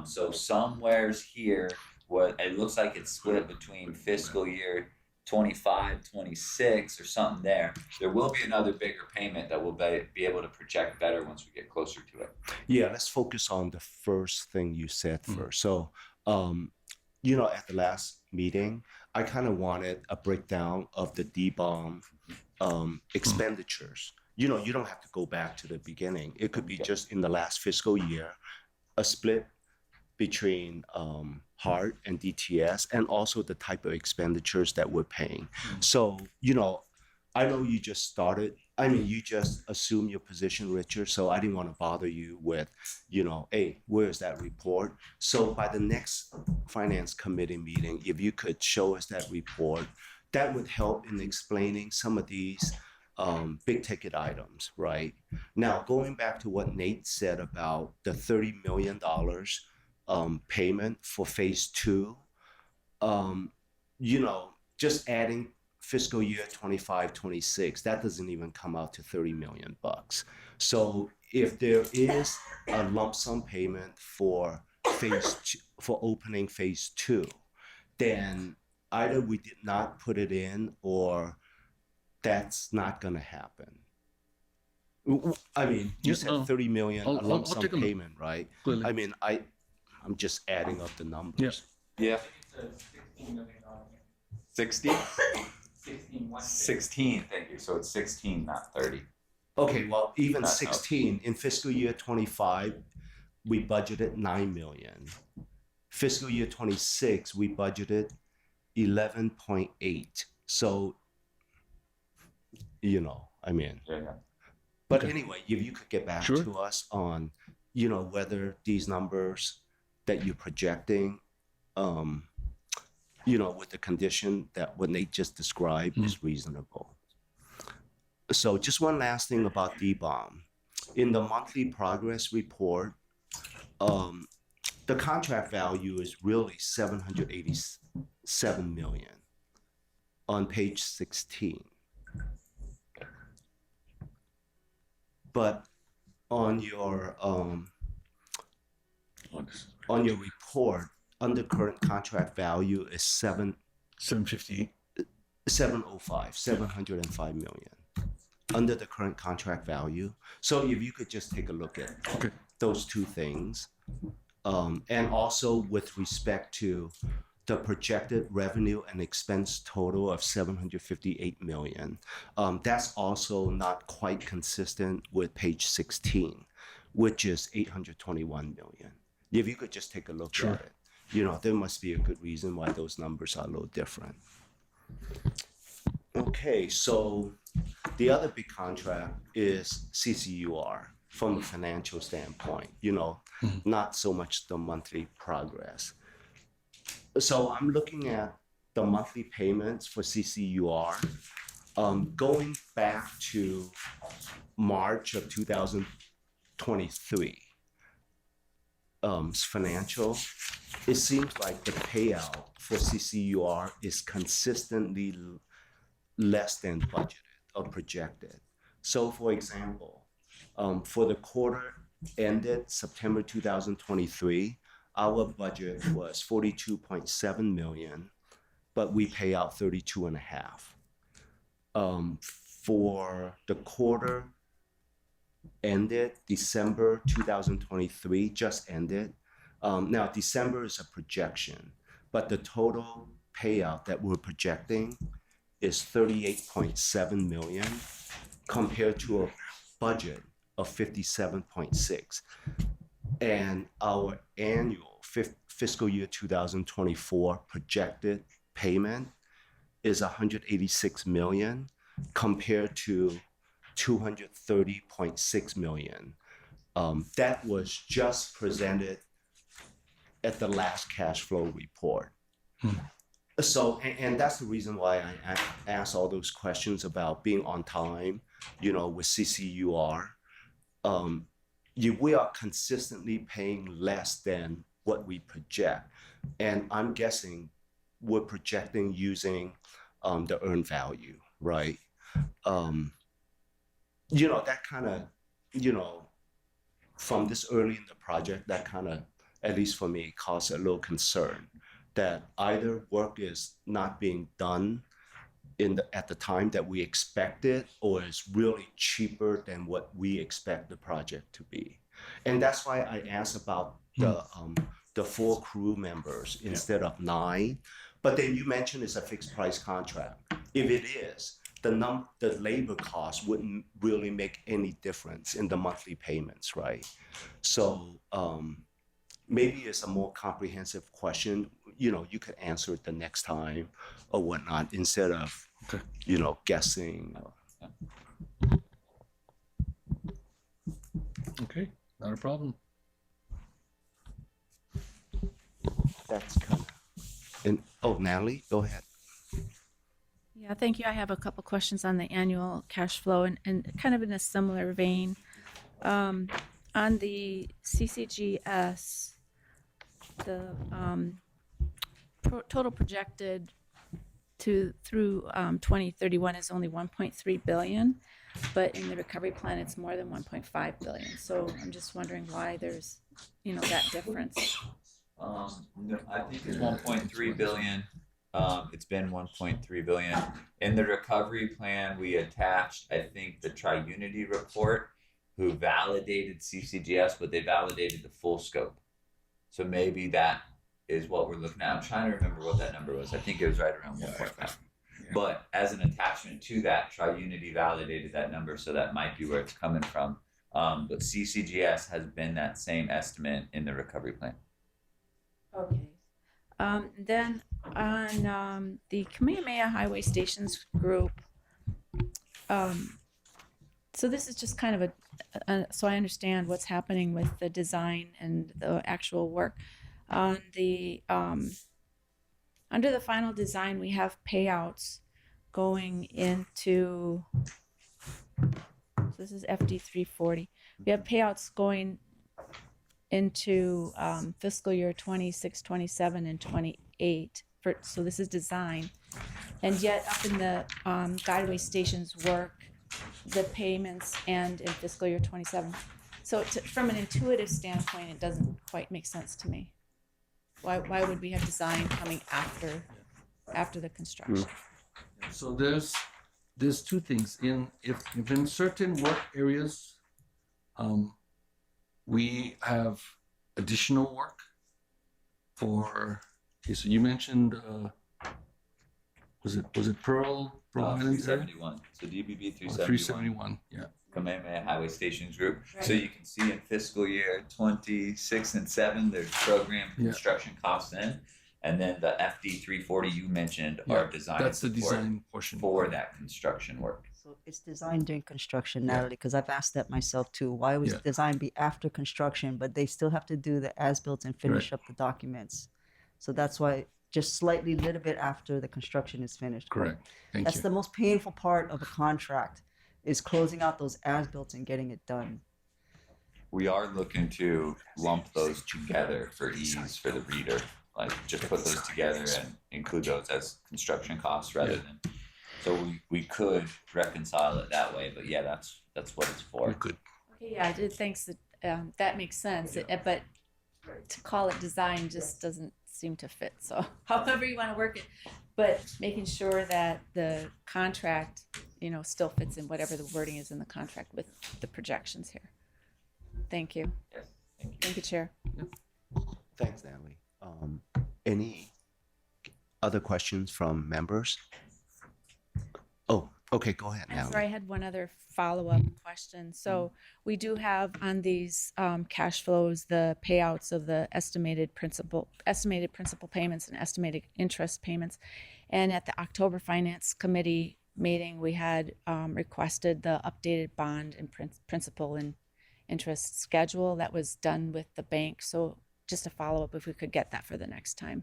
So somewheres here, what it looks like it's split between fiscal year 25, 26 or something there. There will be another bigger payment that we'll be able to project better once we get closer to it. Yeah, let's focus on the first thing you said first. So, at the last meeting, I kind of wanted a breakdown of the DBOM expenditures. You don't have to go back to the beginning. It could be just in the last fiscal year, a split between HART and DTS, and also the type of expenditures that we're paying. So, I know you just started. I mean, you just assumed your position, Richard, so I didn't want to bother you with, hey, where's that report? So by the next finance committee meeting, if you could show us that report, that would help in explaining some of these big ticket items, right? Now, going back to what Nate said about the $30 million payment for phase 2, just adding fiscal year 25, 26, that doesn't even come out to 30 million bucks. So if there is a lump sum payment for opening phase 2, then either we did not put it in or that's not going to happen. I mean, you said 30 million, a lump sum payment, right? Clearly. I mean, I'm just adding up the numbers. Yeah. 60? 16, thank you. So it's 16, not 30. Okay, well, even Not 16 in fiscal year 25, we budgeted 9 million. Fiscal year 26, we budgeted 11.8. So, I mean. Yeah. But anyway, if you could get back Sure. to us on, whether these numbers that you're projecting, with the condition that what Nate just described is reasonable. So just one last thing about DBOM. In the monthly progress report, the contract value is really 787 million on page 16. But on your report, under current contract value is 750. 705 million under the current contract value. So if you could just take a look at those two things, and also with respect to the projected revenue and expense total of 758 million, that's also not quite consistent with page 16, which is 821 million. If you could just take a look at it. There must be a good reason why those numbers are a little different. Okay, so the other big contract is CCUR from a financial standpoint, not so much the monthly progress. So I'm looking at the monthly payments for CCUR. Going back to March of 2023, financial, it seems like the payout for CCUR is consistently less than budgeted or projected. So for example, for the quarter ended September 2023, our budget was 42.7 million, but we pay out 32.5. For the quarter ended December 2023, just ended. Now, December is a projection, but the total payout that we're projecting is 38.7 million compared to a budget of 57.6. And our annual fiscal year 2024 projected payment is 186 million compared to 230.6 million. That was just presented at the last cash flow report. So, and that's the reason why I asked all those questions about being on time, you know, with CCUR. We are consistently paying less than what we project. And I'm guessing we're projecting using the earned value, right? You know, that kind of, you know, from this early in the project, that kind of, at least for me, caused a little concern that either work is not being done at the time that we expected, or is really cheaper than what we expect the project to be. And that's why I asked about the 4 crew members instead of 9. But then you mentioned it's a fixed price contract. If it is, the labor cost wouldn't really make any difference in the monthly payments, right? So maybe it's a more comprehensive question. You know, you could answer it the next time or whatnot instead of, you know, guessing. Okay, not a problem. That's kind of. And Natalie, go ahead. Yeah, thank you. I have a couple questions on the annual cash flow and kind of in a similar vein. On the CCGS, the total projected through 2031 is only 1.3 billion, but in the recovery plan it's more than 1.5 billion. So I'm just wondering why there's, you know, that difference. No, I think it's 1.3 billion. It's been 1.3 billion. In the recovery plan, we attached, I think, the Tri-Unity report, who validated CCGS, but they validated the full scope. So maybe that is what we're looking at. I'm trying to remember what that number was. I think it was right around 1.5. But as an attachment to that, Tri-Unity validated that number, so that might be where it's coming from. But CCGS has been that same estimate in the recovery plan. Okay. Then on the Kamehameha Highway Stations group, so this is just kind of so I understand what's happening with the design and the actual work. On the under the final design, we have payouts going into. So this is FD 340. We have payouts going into fiscal year 26, 27, and 28. So this is design. And yet up in the guideway stations work, the payments end in fiscal year 27. So from an intuitive standpoint, it doesn't quite make sense to me. Why would we have design coming after the construction? So there's two things. If in certain work areas, we have additional work for. Okay, so you mentioned was it Pearl Island? 371. So DBB 371. 371. Yeah. Kamehameha Highway Stations Group. Right. So you can see in fiscal year 26 and 7, there's program construction costs in, and then the FD 340 you mentioned are designed. That's the design portion for that construction work. So it's design during construction, Natalie, because I've asked that myself too. Why would design be after construction, but they still have to do the as-built and finish up the documents? So that's why just slightly a little bit after the construction is finished. Correct. Thank That's you. the most painful part of a contract, is closing out those as-built and getting it done. We are looking to lump those together for ease for the reader. Like just put those together and include those as construction costs rather than. So we could reconcile it that way, but yeah, that's what it's for. Good. Okay, yeah, I did. Thanks. That makes sense. But to call it design just doesn't seem to fit. So however you want to work it, but making sure that the contract still fits in whatever the wording is in the contract with the projections here. Thank you. Yes, thank you. Thank you, Chair. Thanks, Natalie. Any other questions from members? Oh, okay, go ahead, I'm Natalie. sorry, I had one other follow-up question. So we do have on these cash flows the payouts of the estimated principal payments and estimated interest payments. And at the October Finance Committee meeting, we had requested the updated bond and principal and interest schedule that was done with the bank. So just a follow-up if we could get that for the next time.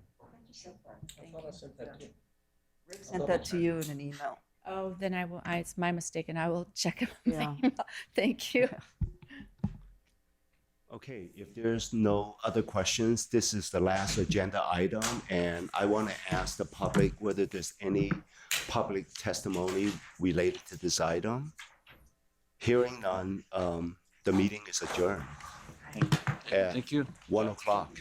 Rick sent that to you in an email. Oh, then it's my mistake, and I will check it. Yeah. Thank you. Okay, if there's no other questions, this is the last agenda item, and I want to ask the public whether there's any public testimony related to this item. Hearing none, the meeting is adjourned. Thank you. 1 o'clock.